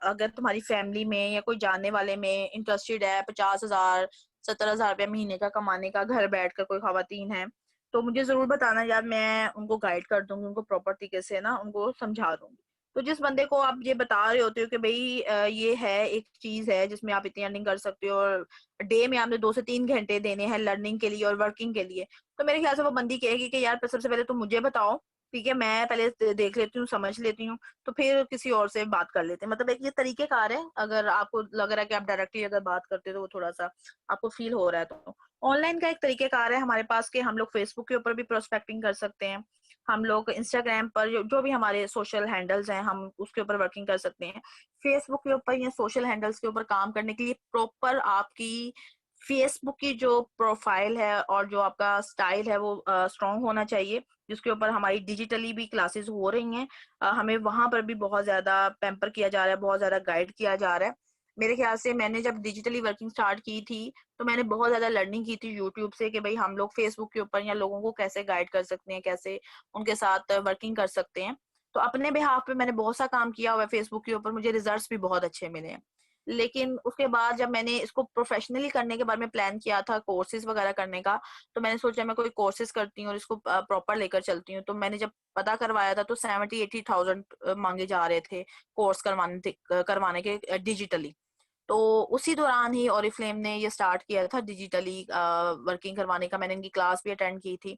अगर तुम्हारी फैमिली में या कोई जानने वाले में इंटरेस्टेड है 50,000 70,000 रुपया महीने का कमाने का, घर बैठ कर कोई खवातीन है, तो मुझे जरूर बताना यार, मैं उनको गाइड कर दूंगी, उनको प्रॉपर तरीके से ना उनको समझा दूंगी। तो जिस बंदे को आप ये बता रहे होते हो कि भाई ये है एक चीज है जिसमें आप इतनी अर्निंग कर सकते हो और डे में आपने 2 से 3 घंटे देने हैं लर्निंग के लिए और वर्किंग के लिए, तो मेरे ख्याल से वो बंदी कहेगी कि यार सबसे पहले तुम मुझे बताओ, ठीक है, मैं पहले देख लेती हूँ, समझ लेती हूँ, तो फिर किसी और से बात कर लेते हैं। मतलब एक ये तरीकेकार है, अगर आपको लग रहा है कि आप डायरेक्टली अगर बात करते हो तो वो थोड़ा सा आपको फील हो रहा है, तो ऑनलाइन का एक तरीकेकार है हमारे पास कि हम लोग फेसबुक के ऊपर भी प्रोस्पेक्टिंग कर सकते हैं, हम लोग इंस्टाग्राम पर जो भी हमारे सोशल हैंडल्स हैं हम उसके ऊपर वर्किंग कर सकते हैं। फेसबुक के ऊपर या सोशल हैंडल्स के ऊपर काम करने के लिए प्रॉपर आपकी फेसबुक की जो प्रोफाइल है और जो आपका स्टाइल है वो स्ट्रांग होना चाहिए, जिसके ऊपर हमारी डिजिटली भी क्लासेस हो रही हैं। हमें वहां पर भी बहुत ज्यादा पैम्पर किया जा रहा है, बहुत ज्यादा गाइड किया जा रहा है। मेरे ख्याल से मैंने जब डिजिटली वर्किंग स्टार्ट की थी तो मैंने बहुत ज्यादा लर्निंग की थी यूट्यूब से कि भाई हम लोग फेसबुक के ऊपर या लोगों को कैसे गाइड कर सकते हैं, कैसे उनके साथ वर्किंग कर सकते हैं। तो अपने बिहाफ पे मैंने बहुत सा काम किया हुआ है फेसबुक के ऊपर, मुझे रिजल्ट्स भी बहुत अच्छे मिले हैं। लेकिन उसके बाद जब मैंने इसको प्रोफेशनली करने के बारे में प्लान किया था, कोर्सेज वगैरह करने का, तो मैंने सोचा मैं कोई कोर्सेज करती हूँ और इसको प्रॉपर लेकर चलती हूँ। तो मैंने जब पता करवाया था तो 70-80,000 मांगे जा रहे थे कोर्स करवाने के डिजिटली। तो उसी दौरान ही ओरिफ्लेम ने ये स्टार्ट किया था डिजिटली वर्किंग करवाने का, मैंने इनकी क्लास भी अटेंड की थी।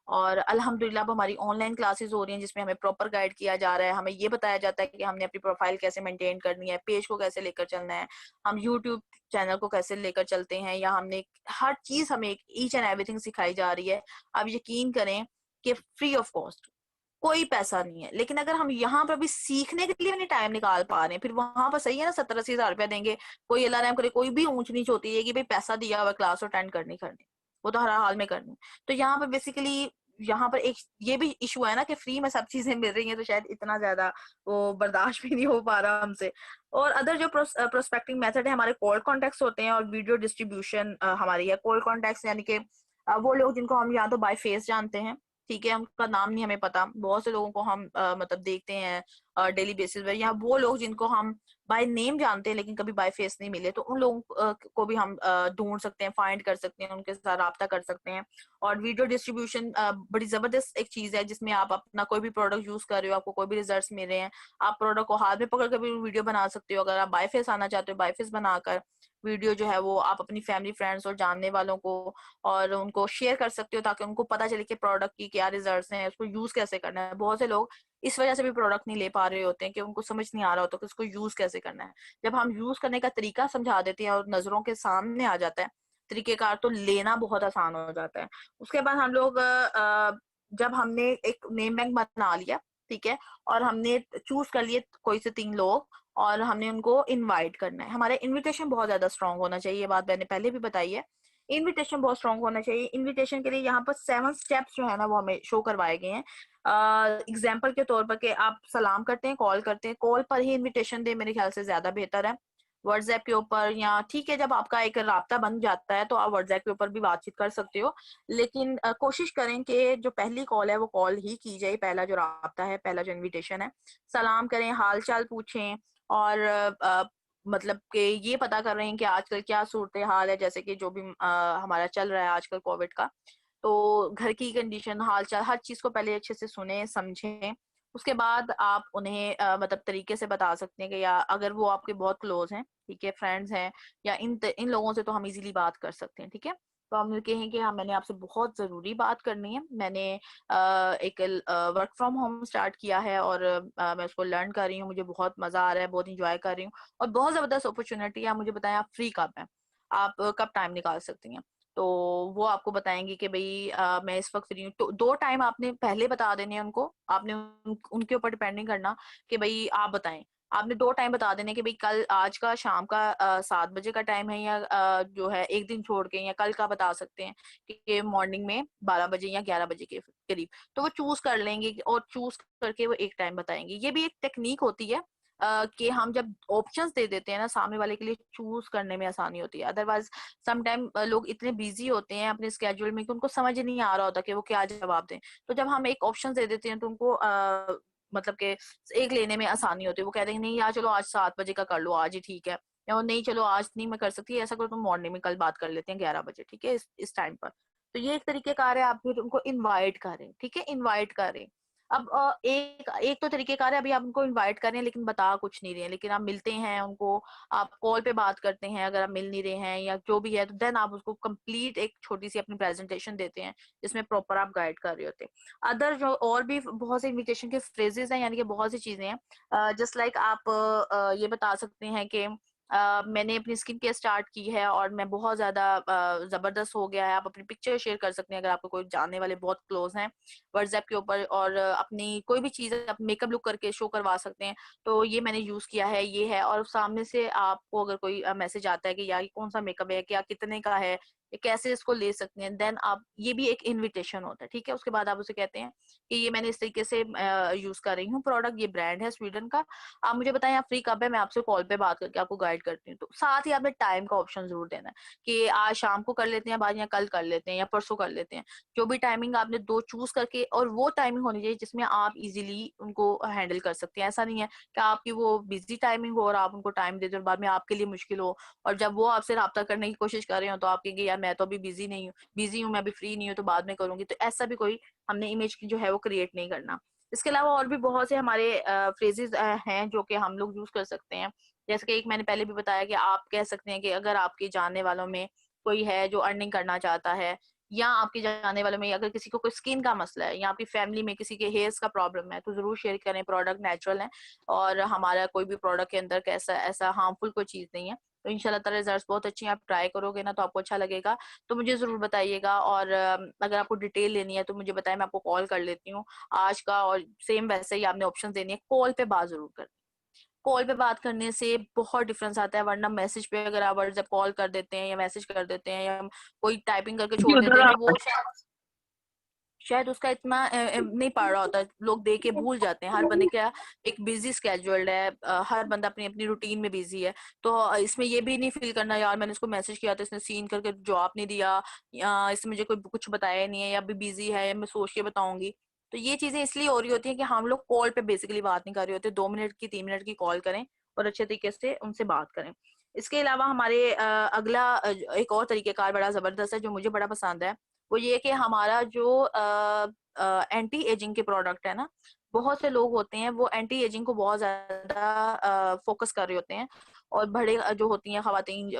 और अल्हम्दुलिल्लाह अब हमारी ऑनलाइन क्लासेस हो रही हैं जिसमें हमें प्रॉपर गाइड किया जा रहा है, हमें ये बताया जाता है कि हमने अपनी प्रोफाइल कैसे मेंटेन करनी है, पेज को कैसे लेकर चलना है, हम यूट्यूब चैनल को कैसे लेकर चलते हैं, या हमने हर चीज हमें ईच एंड एवरीथिंग सिखाई जा रही है। आप यकीन करें कि फ्री ऑफ कॉस्ट, कोई पैसा नहीं है। लेकिन अगर हम यहाँ पर भी सीखने के लिए भी नहीं टाइम निकाल पा रहे हैं, फिर वहां पर सही है ना 70-80 हजार रुपया देंगे, कोई अल्लाह रहम करे कोई भी ऊंच नीच होती है कि भाई पैसा दिया हुआ क्लास अटेंड करनी करनी, वो तो हर हाल में करनी। तो यहाँ पर बेसिकली यहाँ पर एक ये भी इशू है ना कि फ्री में सब चीजें मिल रही हैं, तो शायद इतना ज्यादा वो बर्दाश्त भी नहीं हो पा रहा हमसे। और अदर जो प्रोस्पेक्टिंग मेथड है, हमारे कोल्ड कॉन्टेक्ट होते हैं और वीडियो डिस्ट्रीब्यूशन हमारी है। कोल्ड कॉन्टेक्ट यानी कि वो लोग जिनको हम या तो बाय फेस जानते हैं, ठीक है, उनका नाम नहीं हमें पता, बहुत से लोगों को हम मतलब देखते हैं डेली बेसिस पर, या वो लोग जिनको हम बाय नेम जानते हैं लेकिन कभी बाय फेस नहीं मिले, तो उन लोगों को भी हम ढूंढ सकते हैं, फाइंड कर सकते हैं, उनके साथ राब्ता कर सकते हैं। और वीडियो डिस्ट्रीब्यूशन बड़ी जबरदस्त एक चीज है जिसमें आप अपना कोई भी प्रोडक्ट यूज कर रहे हो, आपको कोई भी रिजल्ट मिल रहे हैं, आप प्रोडक्ट को हाथ में पकड़ कर भी वीडियो बना सकते हो। अगर आप बाय फेस आना चाहते हो, बाय फेस बनाकर वीडियो जो है वो आप अपनी फैमिली फ्रेंड्स और जानने वालों को और उनको शेयर कर सकते हो ताकि उनको पता चले कि प्रोडक्ट की क्या रिजल्ट्स हैं, उसको यूज कैसे करना है। बहुत से लोग इस वजह से भी प्रोडक्ट नहीं ले पा रहे होते हैं कि उनको समझ नहीं आ रहा होता कि उसको यूज कैसे करना है। जब हम यूज करने का तरीका समझा देते हैं और नजरों के सामने आ जाता है तरीकेकार, तो लेना बहुत आसान हो जाता है। उसके बाद हम लोग जब हमने एक नेम बैंक बना लिया, ठीक है, और हमने चूज कर लिए कोई से 3 लोग और हमने उनको इनवाइट करना है, हमारा इनविटेशन बहुत ज्यादा स्ट्रांग होना चाहिए, ये बात मैंने पहले भी बताई है इनविटेशन बहुत स्ट्रांग होना चाहिए। इनविटेशन के लिए यहाँ पर 7 स्टेप्स जो है ना वो हमें शो करवाए गए हैं। एग्जाम्पल के तौर पर कि आप सलाम करते हैं, कॉल करते हैं, कॉल पर ही इनविटेशन दे, मेरे ख्याल से ज्यादा बेहतर है। व्हाट्सएप के ऊपर या ठीक है, जब आपका एक राब्ता बन जाता है तो आप व्हाट्सएप के ऊपर भी बातचीत कर सकते हो, लेकिन कोशिश करें कि जो पहली कॉल है वो कॉल ही की जाए। पहला जो राब्ता है, पहला जो इनविटेशन है, सलाम करें, हाल चाल पूछें, और मतलब कि ये पता कर रहे हैं कि आजकल क्या सूरत हाल है, जैसे कि जो भी हमारा चल रहा है आजकल कोविड का, तो घर की कंडीशन, हाल चाल, हर चीज को पहले अच्छे से सुने समझें। उसके बाद आप उन्हें मतलब तरीके से बता सकते हैं कि, या अगर वो आपके बहुत क्लोज हैं, ठीक है, फ्रेंड्स हैं, या इन लोगों से तो हम इजीली बात कर सकते हैं, ठीक है। तो हम कहें कि हाँ, मैंने आपसे बहुत जरूरी बात करनी है, मैंने एक वर्क फ्रॉम होम स्टार्ट किया है और मैं उसको लर्न कर रही हूँ, मुझे बहुत मजा आ रहा है, बहुत इंजॉय कर रही हूँ, और बहुत जबरदस्त अपॉर्चुनिटी है। आप मुझे बताएं आप फ्री कब हैं, आप कब टाइम निकाल सकती हैं। तो वो आपको बताएंगे कि भाई मैं इस वक्त फ्री हूँ। तो 2 टाइम आपने पहले बता देने हैं उनको, आपने उनके ऊपर डिपेंड नहीं करना कि भाई आप बताएं। आपने 2 टाइम बता देने कि भाई कल, आज का शाम का 7 बजे का टाइम है, या जो है एक दिन छोड़ के, या कल का बता सकते हैं कि मॉर्निंग में 12 बजे या 11 बजे के करीब। तो वो चूज कर लेंगे और चूज करके वो एक टाइम बताएंगे। ये भी एक टेक्निक होती है कि हम जब ऑप्शंस दे देते हैं ना सामने वाले के लिए, चूज करने में आसानी होती है। अदरवाइज सम टाइम लोग इतने बिजी होते हैं अपने स्केड्यूल में कि उनको समझ नहीं आ रहा होता कि वो क्या जवाब दें। तो जब हम एक ऑप्शन दे देते हैं तो उनको मतलब कि एक लेने में आसानी होती है। वो कहते हैं नहीं यार चलो आज 7 बजे का कर लो, आज ही ठीक है, या वो नहीं चलो आज नहीं मैं कर सकती, ऐसा करो तुम मॉर्निंग में कल बात कर लेते हैं 11 बजे, ठीक है, इस टाइम पर। तो ये एक तरीके कार है, आप फिर उनको इनवाइट करें, ठीक है, इनवाइट करें। अब एक एक तो तरीकेकार है, अभी आप उनको इनवाइट कर रहे हैं लेकिन बता कुछ नहीं रहे हैं, लेकिन आप मिलते हैं उनको, आप कॉल पे बात करते हैं, अगर आप मिल नहीं रहे हैं या जो भी है, तो देन आप उसको कंप्लीट एक छोटी सी अपनी प्रेजेंटेशन देते हैं जिसमें प्रॉपर आप गाइड कर रहे होते हैं। अदर जो और भी बहुत से इन्विटेशन के फ्रेजेस हैं, यानी कि बहुत सी चीजें हैं, जस्ट लाइक आप ये बता सकते हैं कि मैंने अपनी स्किन केयर स्टार्ट की है और मैं बहुत ज्यादा जबरदस्त हो गया है। आप अपनी पिक्चर शेयर कर सकते हैं अगर आपको कोई जानने वाले बहुत क्लोज हैं व्हाट्सएप के ऊपर, और अपनी कोई भी चीज आप मेकअप लुक करके शो करवा सकते हैं। तो ये मैंने यूज किया है, ये है, और सामने से आपको अगर कोई मैसेज आता है कि यार कौन सा मेकअप है, क्या कितने का है, ये कैसे इसको ले सकते हैं, देन आप, ये भी एक इनविटेशन होता है, ठीक है। उसके बाद आप उसे कहते हैं कि ये मैंने इस तरीके से यूज कर रही हूँ प्रोडक्ट, ये ब्रांड है स्वीडन का, आप मुझे बताएं आप फ्री कब है, मैं आपसे कॉल पे बात करके आपको गाइड करती हूँ। तो साथ ही आपने टाइम का ऑप्शन जरूर देना है कि आज शाम को कर लेते हैं बात, या कल कर लेते हैं, या परसों कर लेते हैं। जो भी टाइमिंग आपने 2 चूज करके, और वो टाइमिंग होनी चाहिए जिसमें आप इजीली उनको हैंडल कर सकते हैं। ऐसा नहीं है कि आपकी वो बिजी टाइमिंग हो और आप उनको टाइम दे दो और बाद में आपके लिए मुश्किल हो, और जब वो आपसे राब्ता करने की कोशिश कर रहे हो तो आप कहेंगे यार मैं तो अभी बिजी हूँ, मैं अभी फ्री नहीं हूँ, तो बाद में करूंगी। तो ऐसा भी कोई हमने इमेज की जो है वो क्रिएट नहीं करना। इसके अलावा और भी बहुत से हमारे फ्रेजेस हैं जो कि हम लोग यूज कर सकते हैं। जैसे कि एक मैंने पहले भी बताया कि आप कह सकते हैं कि अगर आपके जानने वालों में कोई है जो अर्निंग करना चाहता है, या आपके जानने वालों में अगर किसी को कोई स्किन का मसला है, या आपकी फैमिली में किसी के हेयर्स का प्रॉब्लम है, तो जरूर शेयर करें। प्रोडक्ट नेचुरल है और हमारा कोई भी प्रोडक्ट के अंदर कैसा ऐसा हार्मफुल कोई चीज नहीं है। तो इंशाल्लाह ताला रिजल्ट्स बहुत अच्छे हैं, आप ट्राई करोगे ना तो आपको अच्छा लगेगा। तो मुझे जरूर बताइएगा, और अगर आपको डिटेल लेनी है तो मुझे बताएं, मैं आपको कॉल कर लेती हूँ आज का। और सेम वैसे ही आपने ऑप्शन देनी है, कॉल पे बात जरूर कर। कॉल पे बात करने से बहुत डिफरेंस आता है, वरना मैसेज पे अगर आप व्हाट्सएप कॉल कर देते हैं या मैसेज कर देते हैं या कोई टाइपिंग करके जी छोड़ देते उधर हैं, तो आप वो शायद उसका इतना नहीं पड़ रहा होता, लोग देख के भूल जाते हैं। हर बंदे का एक बिजी स्केड्यूल्ड है, हर बंदा अपनी अपनी रूटीन में बिजी है। तो इसमें ये भी नहीं फील करना यार मैंने इसको मैसेज किया था, इसने सीन करके जवाब नहीं दिया, या इसने मुझे कोई कुछ बताया नहीं है, या अभी बिजी है, या मैं सोच के बताऊंगी। तो ये चीजें इसलिए हो रही होती है कि हम लोग कॉल पे बेसिकली बात नहीं कर रहे होते। 2 मिनट की 3 मिनट की कॉल करें और अच्छे तरीके से उनसे बात करें। इसके अलावा हमारे अगला एक और तरीकेकार बड़ा जबरदस्त है जो मुझे बड़ा पसंद है। वो ये कि हमारा जो एंटी एजिंग के प्रोडक्ट है ना, बहुत से लोग होते हैं वो एंटी एजिंग को बहुत ज्यादा फोकस कर रहे होते हैं, और बड़े जो होती हैं खवातीन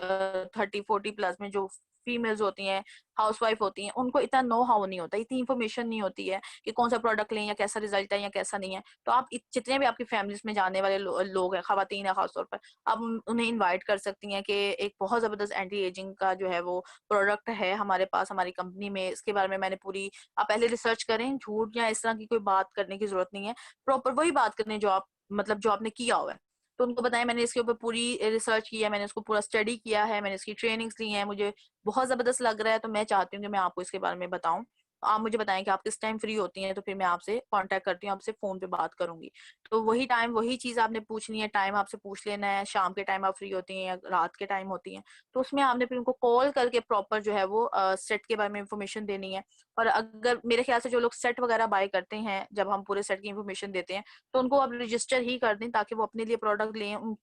30-40 प्लस में जो फीमेल्स होती हैं, हाउसवाइफ होती हैं, उनको इतना नो हाउ नहीं होता, इतनी इन्फॉर्मेशन नहीं होती है कि कौन सा प्रोडक्ट लें या कैसा रिजल्ट है या कैसा नहीं है। तो आप जितने भी आपकी फैमिलीज में जाने वाले लोग हैं, खवातीन है खासतौर पर, आप उन्हें इन्वाइट कर सकती हैं कि एक बहुत जबरदस्त एंटी एजिंग का जो है वो प्रोडक्ट है हमारे पास, हमारी कंपनी में। इसके बारे में मैंने पूरी, आप पहले रिसर्च करें, झूठ या इस तरह की कोई बात करने की जरूरत नहीं है, प्रॉपर वही बात करने जो आप मतलब जो आपने किया हुआ है। तो उनको बताएं मैंने इसके ऊपर पूरी रिसर्च की है, मैंने इसको पूरा स्टडी किया है, मैंने इसकी ट्रेनिंग्स ली हैं, मुझे बहुत जबरदस्त लग रहा है, तो मैं चाहती हूँ कि मैं आपको इसके बारे में बताऊं। आप मुझे बताएं कि आप किस टाइम फ्री होती हैं, तो फिर मैं आपसे कांटेक्ट करती हूँ, आपसे फोन पे बात करूंगी। तो वही टाइम वही चीज आपने पूछनी है, टाइम आपसे पूछ लेना है, शाम के टाइम आप फ्री होती हैं या रात के टाइम होती हैं, तो उसमें आपने फिर उनको कॉल करके प्रॉपर जो है वो सेट के बारे में इंफॉर्मेशन देनी है। और अगर मेरे ख्याल से जो लोग सेट वगैरह बाय करते हैं, जब हम पूरे सेट की इंफॉर्मेशन देते हैं, तो उनको आप रजिस्टर ही कर दें ताकि वो अपने लिए प्रोडक्ट लें,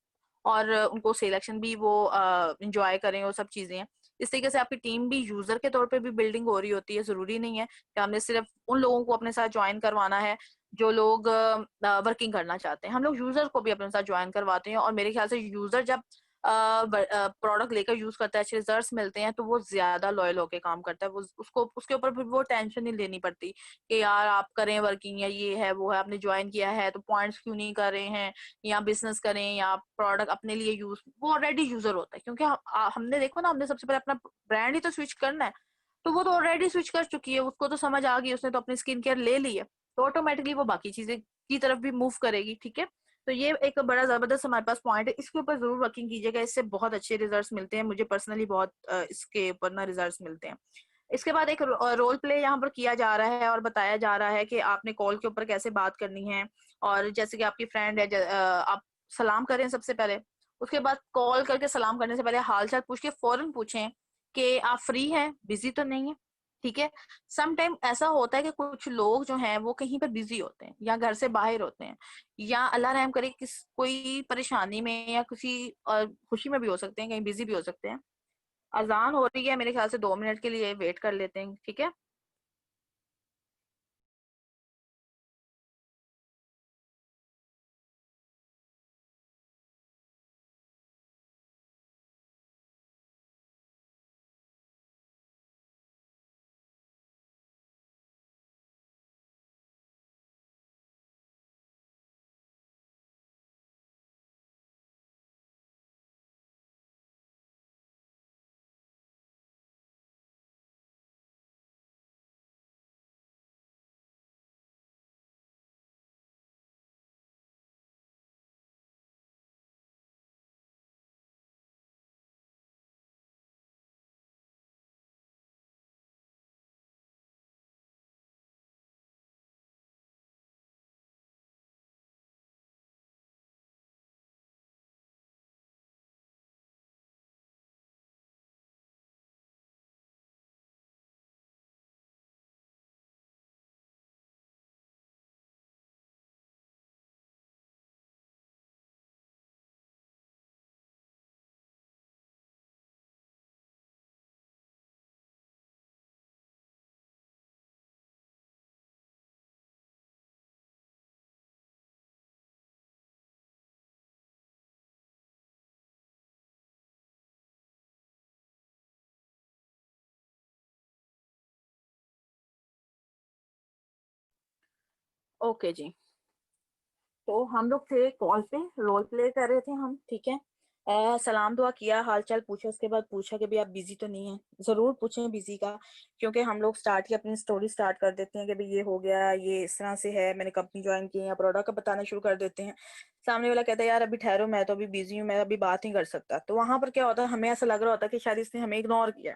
और उनको सिलेक्शन भी वो इंजॉय करें, वो सब चीजें हैं। इस तरीके से आपकी टीम भी यूजर के तौर पे भी बिल्डिंग हो रही होती है। जरूरी नहीं है कि हमने सिर्फ उन लोगों को अपने साथ ज्वाइन करवाना है जो लोग वर्किंग करना चाहते हैं, हम लोग यूजर को भी अपने साथ ज्वाइन करवाते हैं। और मेरे ख्याल से यूजर जब प्रोडक्ट लेकर यूज करता है, अच्छे रिजल्ट्स मिलते हैं, तो वो ज्यादा लॉयल होकर काम करता है। वो उसको उसके ऊपर फिर वो टेंशन नहीं लेनी पड़ती कि यार आप करें वर्किंग या ये है वो है, आपने ज्वाइन किया है तो पॉइंट्स क्यों नहीं कर रहे हैं, या बिजनेस करें या प्रोडक्ट अपने लिए यूज। वो ऑलरेडी यूजर होता है, क्योंकि हमने देखो ना, हमने सबसे पहले अपना ब्रांड ही तो स्विच करना है, तो वो तो ऑलरेडी स्विच कर चुकी है, उसको तो समझ आ गई, उसने तो अपनी स्किन केयर ले ली है, तो ऑटोमेटिकली वो बाकी चीजें की तरफ भी मूव करेगी। ठीक है, तो ये एक बड़ा जबरदस्त हमारे पास पॉइंट है, इसके ऊपर जरूर वर्किंग कीजिएगा, इससे बहुत अच्छे रिजल्ट्स मिलते हैं, मुझे पर्सनली बहुत इसके ऊपर ना रिजल्ट्स मिलते हैं। इसके बाद एक रोल प्ले यहाँ पर किया जा रहा है और बताया जा रहा है कि आपने कॉल के ऊपर कैसे बात करनी है। और जैसे कि आपकी फ्रेंड है, आप सलाम करें सबसे पहले, उसके बाद कॉल करके सलाम करने से पहले हाल चाल पूछ के फौरन पूछें कि आप फ्री हैं, बिजी तो नहीं है। ठीक है, सम टाइम ऐसा होता है कि कुछ लोग जो हैं वो कहीं पर बिजी होते हैं या घर से बाहर होते हैं, या अल्लाह रहम करे किस कोई परेशानी में या किसी खुशी में भी हो सकते हैं, कहीं बिजी भी हो सकते हैं। अजान हो रही है, मेरे ख्याल से 2 मिनट के लिए वेट कर लेते हैं, ठीक है। ओके जी, तो हम लोग थे कॉल पे, रोल प्ले कर रहे थे हम, ठीक है। सलाम दुआ किया, हाल चाल पूछा, उसके बाद पूछा कि भाई आप बिजी तो नहीं है। जरूर पूछें बिजी का, क्योंकि हम लोग स्टार्ट ही अपनी स्टोरी स्टार्ट कर देते हैं कि भाई ये हो गया, ये इस तरह से है, मैंने कंपनी ज्वाइन की है, या प्रोडक्ट का बताना शुरू कर देते हैं। सामने वाला कहता है यार अभी ठहरो, मैं तो अभी बिजी हूँ, मैं अभी बात नहीं कर सकता। तो वहां पर क्या होता है, हमें ऐसा लग रहा होता है कि शायद इसने हमें इग्नोर किया।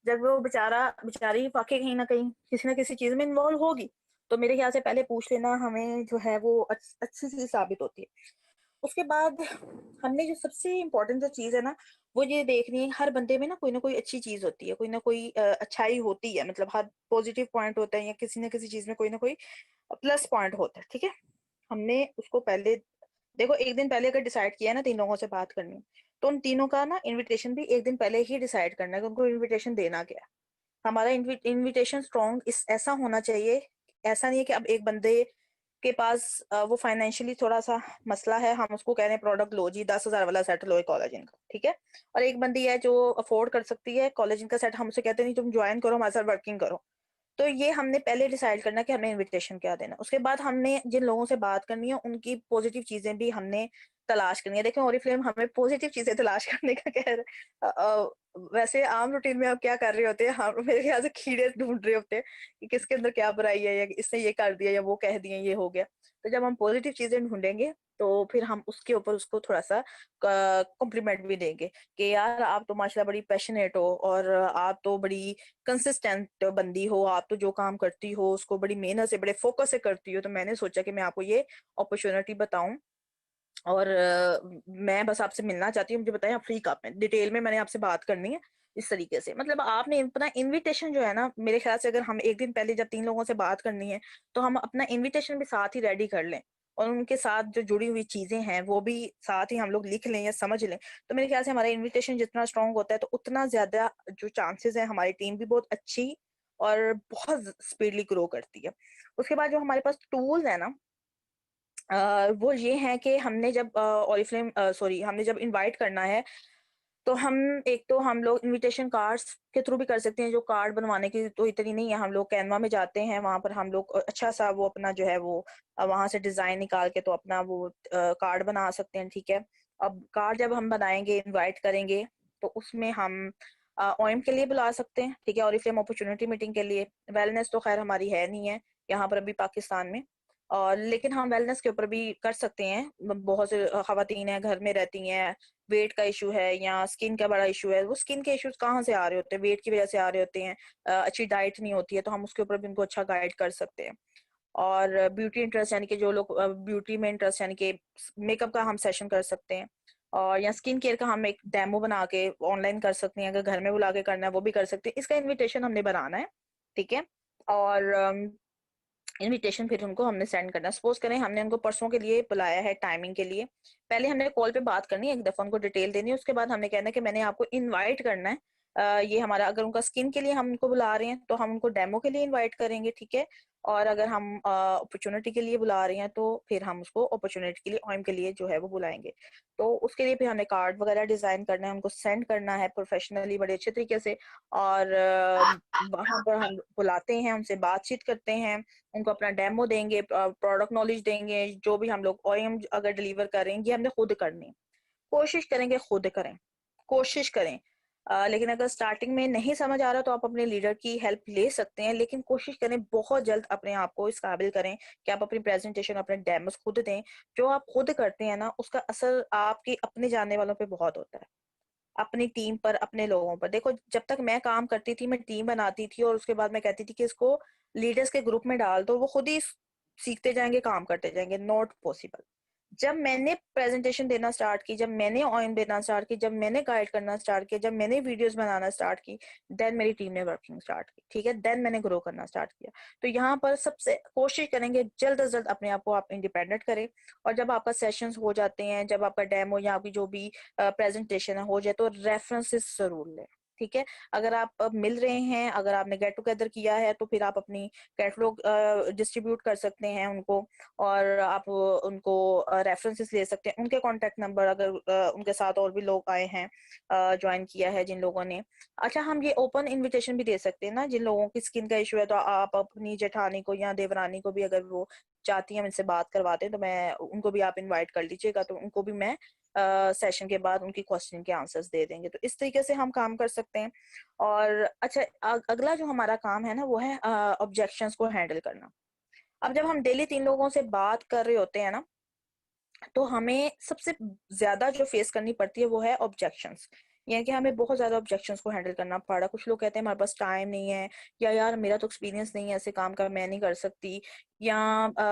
जब वो बेचारा बेचारी वाकई कहीं ना किसी चीज में इन्वॉल्व होगी, तो मेरे ख्याल से पहले पूछ लेना हमें जो है वो अच्छी चीज साबित होती है। उसके बाद हमने जो सबसे इम्पोर्टेंट जो चीज है ना, वो ये देखनी है, हर बंदे में ना कोई अच्छी चीज होती है, कोई ना कोई अच्छाई होती है, मतलब हर पॉजिटिव पॉइंट होता है, या किसी ना किसी चीज में कोई ना कोई प्लस पॉइंट होता है। ठीक है, हमने उसको पहले देखो, एक दिन पहले अगर डिसाइड किया ना 3 लोगों से बात करनी है, तो उन तीनों का ना इनविटेशन भी एक दिन पहले ही डिसाइड करना है कि उनको इनविटेशन देना क्या है। हमारा इनविटेशन स्ट्रॉन्ग इस ऐसा होना चाहिए, ऐसा नहीं है कि अब एक बंदे के पास वो फाइनेंशियली थोड़ा सा मसला है, हम उसको कह रहे हैं प्रोडक्ट लो जी, 10,000 वाला सेट लो कॉलेजिन का, ठीक है। और एक बंदी है जो अफोर्ड कर सकती है कॉलेजिन का सेट, हम उसे कहते हैं नहीं तुम ज्वाइन करो हमारे साथ वर्किंग करो। तो ये हमने पहले डिसाइड करना कि हमें इनविटेशन क्या देना। उसके बाद हमने जिन लोगों से बात करनी है उनकी पॉजिटिव चीजें भी हमने तलाश करनी है। देखिए ओरिफ्लेम हमें पॉजिटिव चीजें तलाश करने का कह रहा है। वैसे आम रूटीन में आप क्या कर रहे होते हैं, हम मेरे ख्याल से कीड़े ढूंढ रहे होते हैं कि किसके अंदर क्या बुराई है, या इसने ये कर दिया या वो कह दिया ये हो गया। तो जब हम पॉजिटिव चीजें ढूंढेंगे तो फिर हम उसके ऊपर उसको थोड़ा सा कॉम्प्लीमेंट भी देंगे कि यार आप तो माशाल्लाह बड़ी पैशनेट हो, और आप तो बड़ी कंसिस्टेंट बंदी हो, आप तो जो काम करती हो उसको बड़ी मेहनत से बड़े फोकस से करती हो। तो मैंने सोचा कि मैं आपको ये अपॉर्चुनिटी बताऊं, और मैं बस आपसे मिलना चाहती हूँ, मुझे बताएं आप फ्री कब हैं, डिटेल में मैंने आपसे बात करनी है इस तरीके से। मतलब आपने अपना इनविटेशन जो है ना, मेरे ख्याल से अगर हम एक दिन पहले जब 3 लोगों से बात करनी है तो हम अपना इनविटेशन भी साथ ही रेडी कर लें, और उनके साथ जो जुड़ी हुई चीजें हैं वो भी साथ ही हम लोग लिख लें या समझ लें। तो मेरे ख्याल से हमारा इनविटेशन जितना स्ट्रांग होता है तो उतना ज्यादा जो चांसेस है हमारी टीम भी बहुत अच्छी और बहुत स्पीडली ग्रो करती है। उसके बाद जो हमारे पास टूल्स है ना, वो ये है कि हमने जब ओरिफ्लेम सॉरी हमने जब इनवाइट करना है तो हम एक तो हम लोग इनविटेशन कार्ड्स के थ्रू भी कर सकते हैं। जो कार्ड बनवाने की तो इतनी नहीं है, हम लोग कैनवा में जाते हैं, वहां पर हम लोग अच्छा सा वो अपना जो है वो वहां से डिजाइन निकाल के तो अपना वो कार्ड बना सकते हैं, ठीक है। अब कार्ड जब हम बनाएंगे इनवाइट करेंगे तो उसमें हम ओएम के लिए बुला सकते हैं, ठीक है, ओरिफ्लेम अपॉर्चुनिटी मीटिंग के लिए। वेलनेस तो खैर हमारी है नहीं है यहाँ पर अभी पाकिस्तान में, और लेकिन हम वेलनेस के ऊपर भी कर सकते हैं। बहुत से खवातीन हैं घर में रहती हैं, वेट का इशू है या स्किन का बड़ा इशू है। वो स्किन के इश्यूज कहाँ से आ रहे होते हैं, वेट की वजह से आ रहे होते हैं, अच्छी डाइट नहीं होती है, तो हम उसके ऊपर भी उनको अच्छा गाइड कर सकते हैं। और ब्यूटी इंटरेस्ट यानी कि जो लोग ब्यूटी में इंटरेस्ट यानी कि मेकअप का हम सेशन कर सकते हैं, और या स्किन केयर का हम एक डेमो बना के ऑनलाइन कर सकते हैं। अगर घर में बुला के करना है वो भी कर सकते हैं। इसका इन्विटेशन हमने बनाना है, ठीक है। और इनविटेशन फिर उनको हमने सेंड करना। सपोज करें हमने उनको परसों के लिए बुलाया है टाइमिंग के लिए, पहले हमने कॉल पे बात करनी है, एक दफा उनको डिटेल देनी है, उसके बाद हमने कहना है कि मैंने आपको इनवाइट करना है। ये हमारा, अगर उनका स्किन के लिए हम उनको बुला रहे हैं तो हम उनको डेमो के लिए इनवाइट करेंगे, ठीक है। और अगर हम अपॉर्चुनिटी के लिए बुला रहे हैं तो फिर हम उसको अपॉर्चुनिटी के लिए ओएम के लिए जो है वो बुलाएंगे। तो उसके लिए फिर हमने कार्ड वगैरह डिजाइन करना है, उनको सेंड करना है प्रोफेशनली बड़े अच्छे तरीके से। और वहां पर हम बुलाते हैं, उनसे बातचीत करते हैं, उनको अपना डेमो देंगे, प्रोडक्ट नॉलेज देंगे। जो भी हम लोग ओएम अगर डिलीवर करेंगे हमने खुद करनी, कोशिश करेंगे खुद करें, कोशिश करें। लेकिन अगर स्टार्टिंग में नहीं समझ आ रहा तो आप अपने लीडर की हेल्प ले सकते हैं, लेकिन कोशिश करें बहुत जल्द अपने आप को इस काबिल करें कि आप अपनी प्रेजेंटेशन अपने डेमोस खुद दें। जो आप खुद करते हैं ना उसका असर आपके अपने जानने वालों पे बहुत होता है, अपनी टीम पर, अपने लोगों पर। देखो जब तक मैं काम करती थी मैं टीम बनाती थी और उसके बाद मैं कहती थी कि इसको लीडर्स के ग्रुप में डाल दो, वो खुद ही सीखते जाएंगे, काम करते जाएंगे। Not possible. जब मैंने प्रेजेंटेशन देना स्टार्ट की, जब मैंने ऑन देना स्टार्ट की, जब मैंने गाइड करना स्टार्ट किया, जब मैंने वीडियोस बनाना स्टार्ट की, देन मेरी टीम ने वर्किंग स्टार्ट की, ठीक है, देन मैंने ग्रो करना स्टार्ट किया। तो यहाँ पर सबसे कोशिश करेंगे जल्द से जल्द अपने आप को आप इंडिपेंडेंट करें। और जब आपका सेशंस हो जाते हैं, जब आपका डेमो या आपकी जो भी प्रेजेंटेशन हो जाए तो रेफरेंसेस जरूर लें, ठीक है। अगर आप मिल रहे हैं, अगर आपने गेट टुगेदर किया है तो फिर आप अपनी कैटलॉग डिस्ट्रीब्यूट कर सकते हैं उनको, और आप उनको रेफरेंसेस ले सकते हैं, उनके कॉन्टेक्ट नंबर, अगर उनके साथ और भी लोग आए हैं, ज्वाइन किया है जिन लोगों ने। अच्छा हम ये ओपन इनविटेशन भी दे सकते हैं ना, जिन लोगों की स्किन का इशू है तो आप अपनी जेठानी को या देवरानी को भी, अगर वो चाहती हैं इनसे बात करवाते हैं तो मैं उनको भी आप इनवाइट कर लीजिएगा, तो उनको भी मैं सेशन के बाद उनकी क्वेश्चन के आंसर्स दे देंगे। तो इस तरीके से हम काम कर सकते हैं। और अच्छा अगला जो हमारा काम है ना वो है ऑब्जेक्शंस को हैंडल करना। अब जब हम डेली 3 लोगों से बात कर रहे होते हैं ना, तो हमें सबसे ज्यादा जो फेस करनी पड़ती है वो है ऑब्जेक्शंस। यानी कि हमें बहुत ज्यादा ऑब्जेक्शंस को हैंडल करना पड़ा। कुछ लोग कहते हैं हमारे पास टाइम नहीं है, या यार मेरा तो एक्सपीरियंस नहीं है ऐसे काम का, मैं नहीं कर सकती, या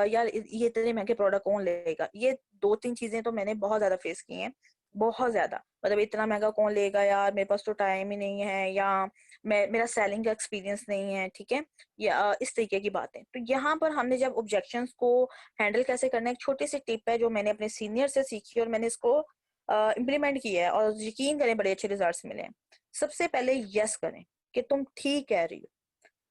यार ये इतने महंगे प्रोडक्ट कौन लेगा। ये 2-3 चीजें तो मैंने बहुत ज्यादा फेस की हैं, बहुत ज्यादा। मतलब इतना महंगा कौन लेगा यार, मेरे पास तो टाइम ही नहीं है, या मेरा सेलिंग का एक्सपीरियंस नहीं है, ठीक है, या इस तरीके की बातें। तो यहाँ पर हमने जब ऑब्जेक्शंस को हैंडल कैसे करना है, एक छोटी सी टिप है जो मैंने अपने सीनियर से सीखी और मैंने इसको इम्प्लीमेंट किया है, और यकीन करें बड़े अच्छे रिजल्ट्स मिले हैं। सबसे पहले यस करें कि तुम ठीक कह रही हो।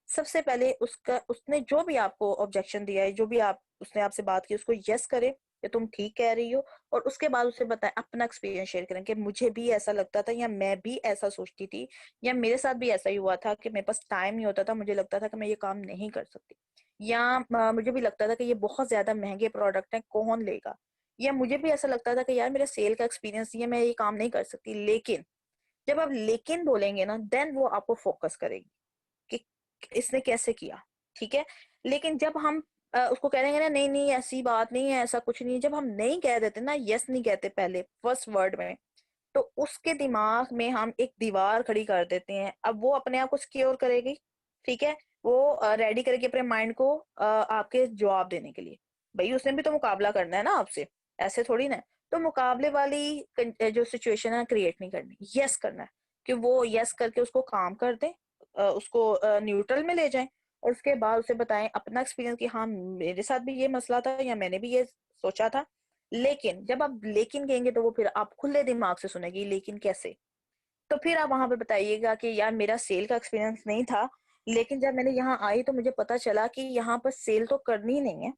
सबसे पहले उसका, उसने जो भी आपको ऑब्जेक्शन दिया है, जो भी आप उसने आपसे बात की, उसको यस करें कि तुम ठीक कह रही हो। और उसके बाद उसे बताएं, अपना एक्सपीरियंस शेयर करें कि मुझे भी ऐसा लगता था, या मैं भी ऐसा सोचती थी, या मेरे साथ भी ऐसा ही हुआ था कि मेरे पास टाइम नहीं होता था, मुझे लगता था कि मैं ये काम नहीं कर सकती, या मुझे भी लगता था कि ये बहुत ज्यादा महंगे प्रोडक्ट हैं, कौन लेगा, या मुझे भी ऐसा लगता था कि यार मेरा सेल का एक्सपीरियंस ये, मैं ये काम नहीं कर सकती। लेकिन जब आप लेकिन बोलेंगे ना, देन वो आपको फोकस करेगी कि इसने कैसे किया, ठीक है। लेकिन जब हम उसको कह देंगे ना, नहीं नहीं ऐसी बात नहीं है, ऐसा कुछ नहीं है, जब हम नहीं कह देते ना, यस नहीं कहते पहले फर्स्ट वर्ड में, तो उसके दिमाग में हम एक दीवार खड़ी कर देते हैं। अब वो अपने आप को सिक्योर करेगी, ठीक है, वो रेडी करेगी अपने माइंड को आपके जवाब देने के लिए। भाई उसने भी तो मुकाबला करना है ना आपसे, ऐसे थोड़ी ना है। तो मुकाबले वाली जो सिचुएशन है क्रिएट नहीं करनी, यस करना है कि वो यस करके उसको काम कर दें, उसको न्यूट्रल में ले जाएं, और उसके बाद उसे बताएं अपना एक्सपीरियंस कि हाँ मेरे साथ भी ये मसला था या मैंने भी ये सोचा था। लेकिन जब आप लेकिन कहेंगे तो वो फिर आप खुले दिमाग से सुनेगी, लेकिन कैसे। तो फिर आप वहां पे बताइएगा कि यार मेरा सेल का एक्सपीरियंस नहीं था, लेकिन जब मैंने यहाँ आई तो मुझे पता चला कि यहाँ पर सेल तो करनी ही नहीं है।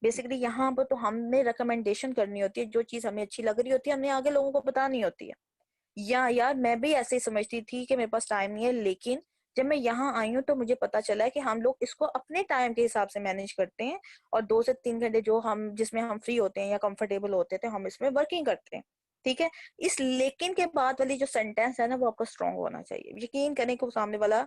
बेसिकली यहाँ पर तो हमने रिकमेंडेशन करनी होती है, जो चीज हमें अच्छी लग रही होती है हमने आगे लोगों को बतानी होती है। या यार मैं भी ऐसे ही समझती थी कि मेरे पास टाइम नहीं है, लेकिन जब मैं यहाँ आई हूँ तो मुझे पता चला है कि हम लोग इसको अपने टाइम के हिसाब से मैनेज करते हैं, और 2 से 3 घंटे जो हम जिसमें हम फ्री होते हैं या कंफर्टेबल होते थे, हम इसमें वर्किंग करते हैं, ठीक है। इस लेकिन के बाद वाली जो सेंटेंस है ना, वो आपका स्ट्रांग होना चाहिए। यकीन करें कि वो सामने वाला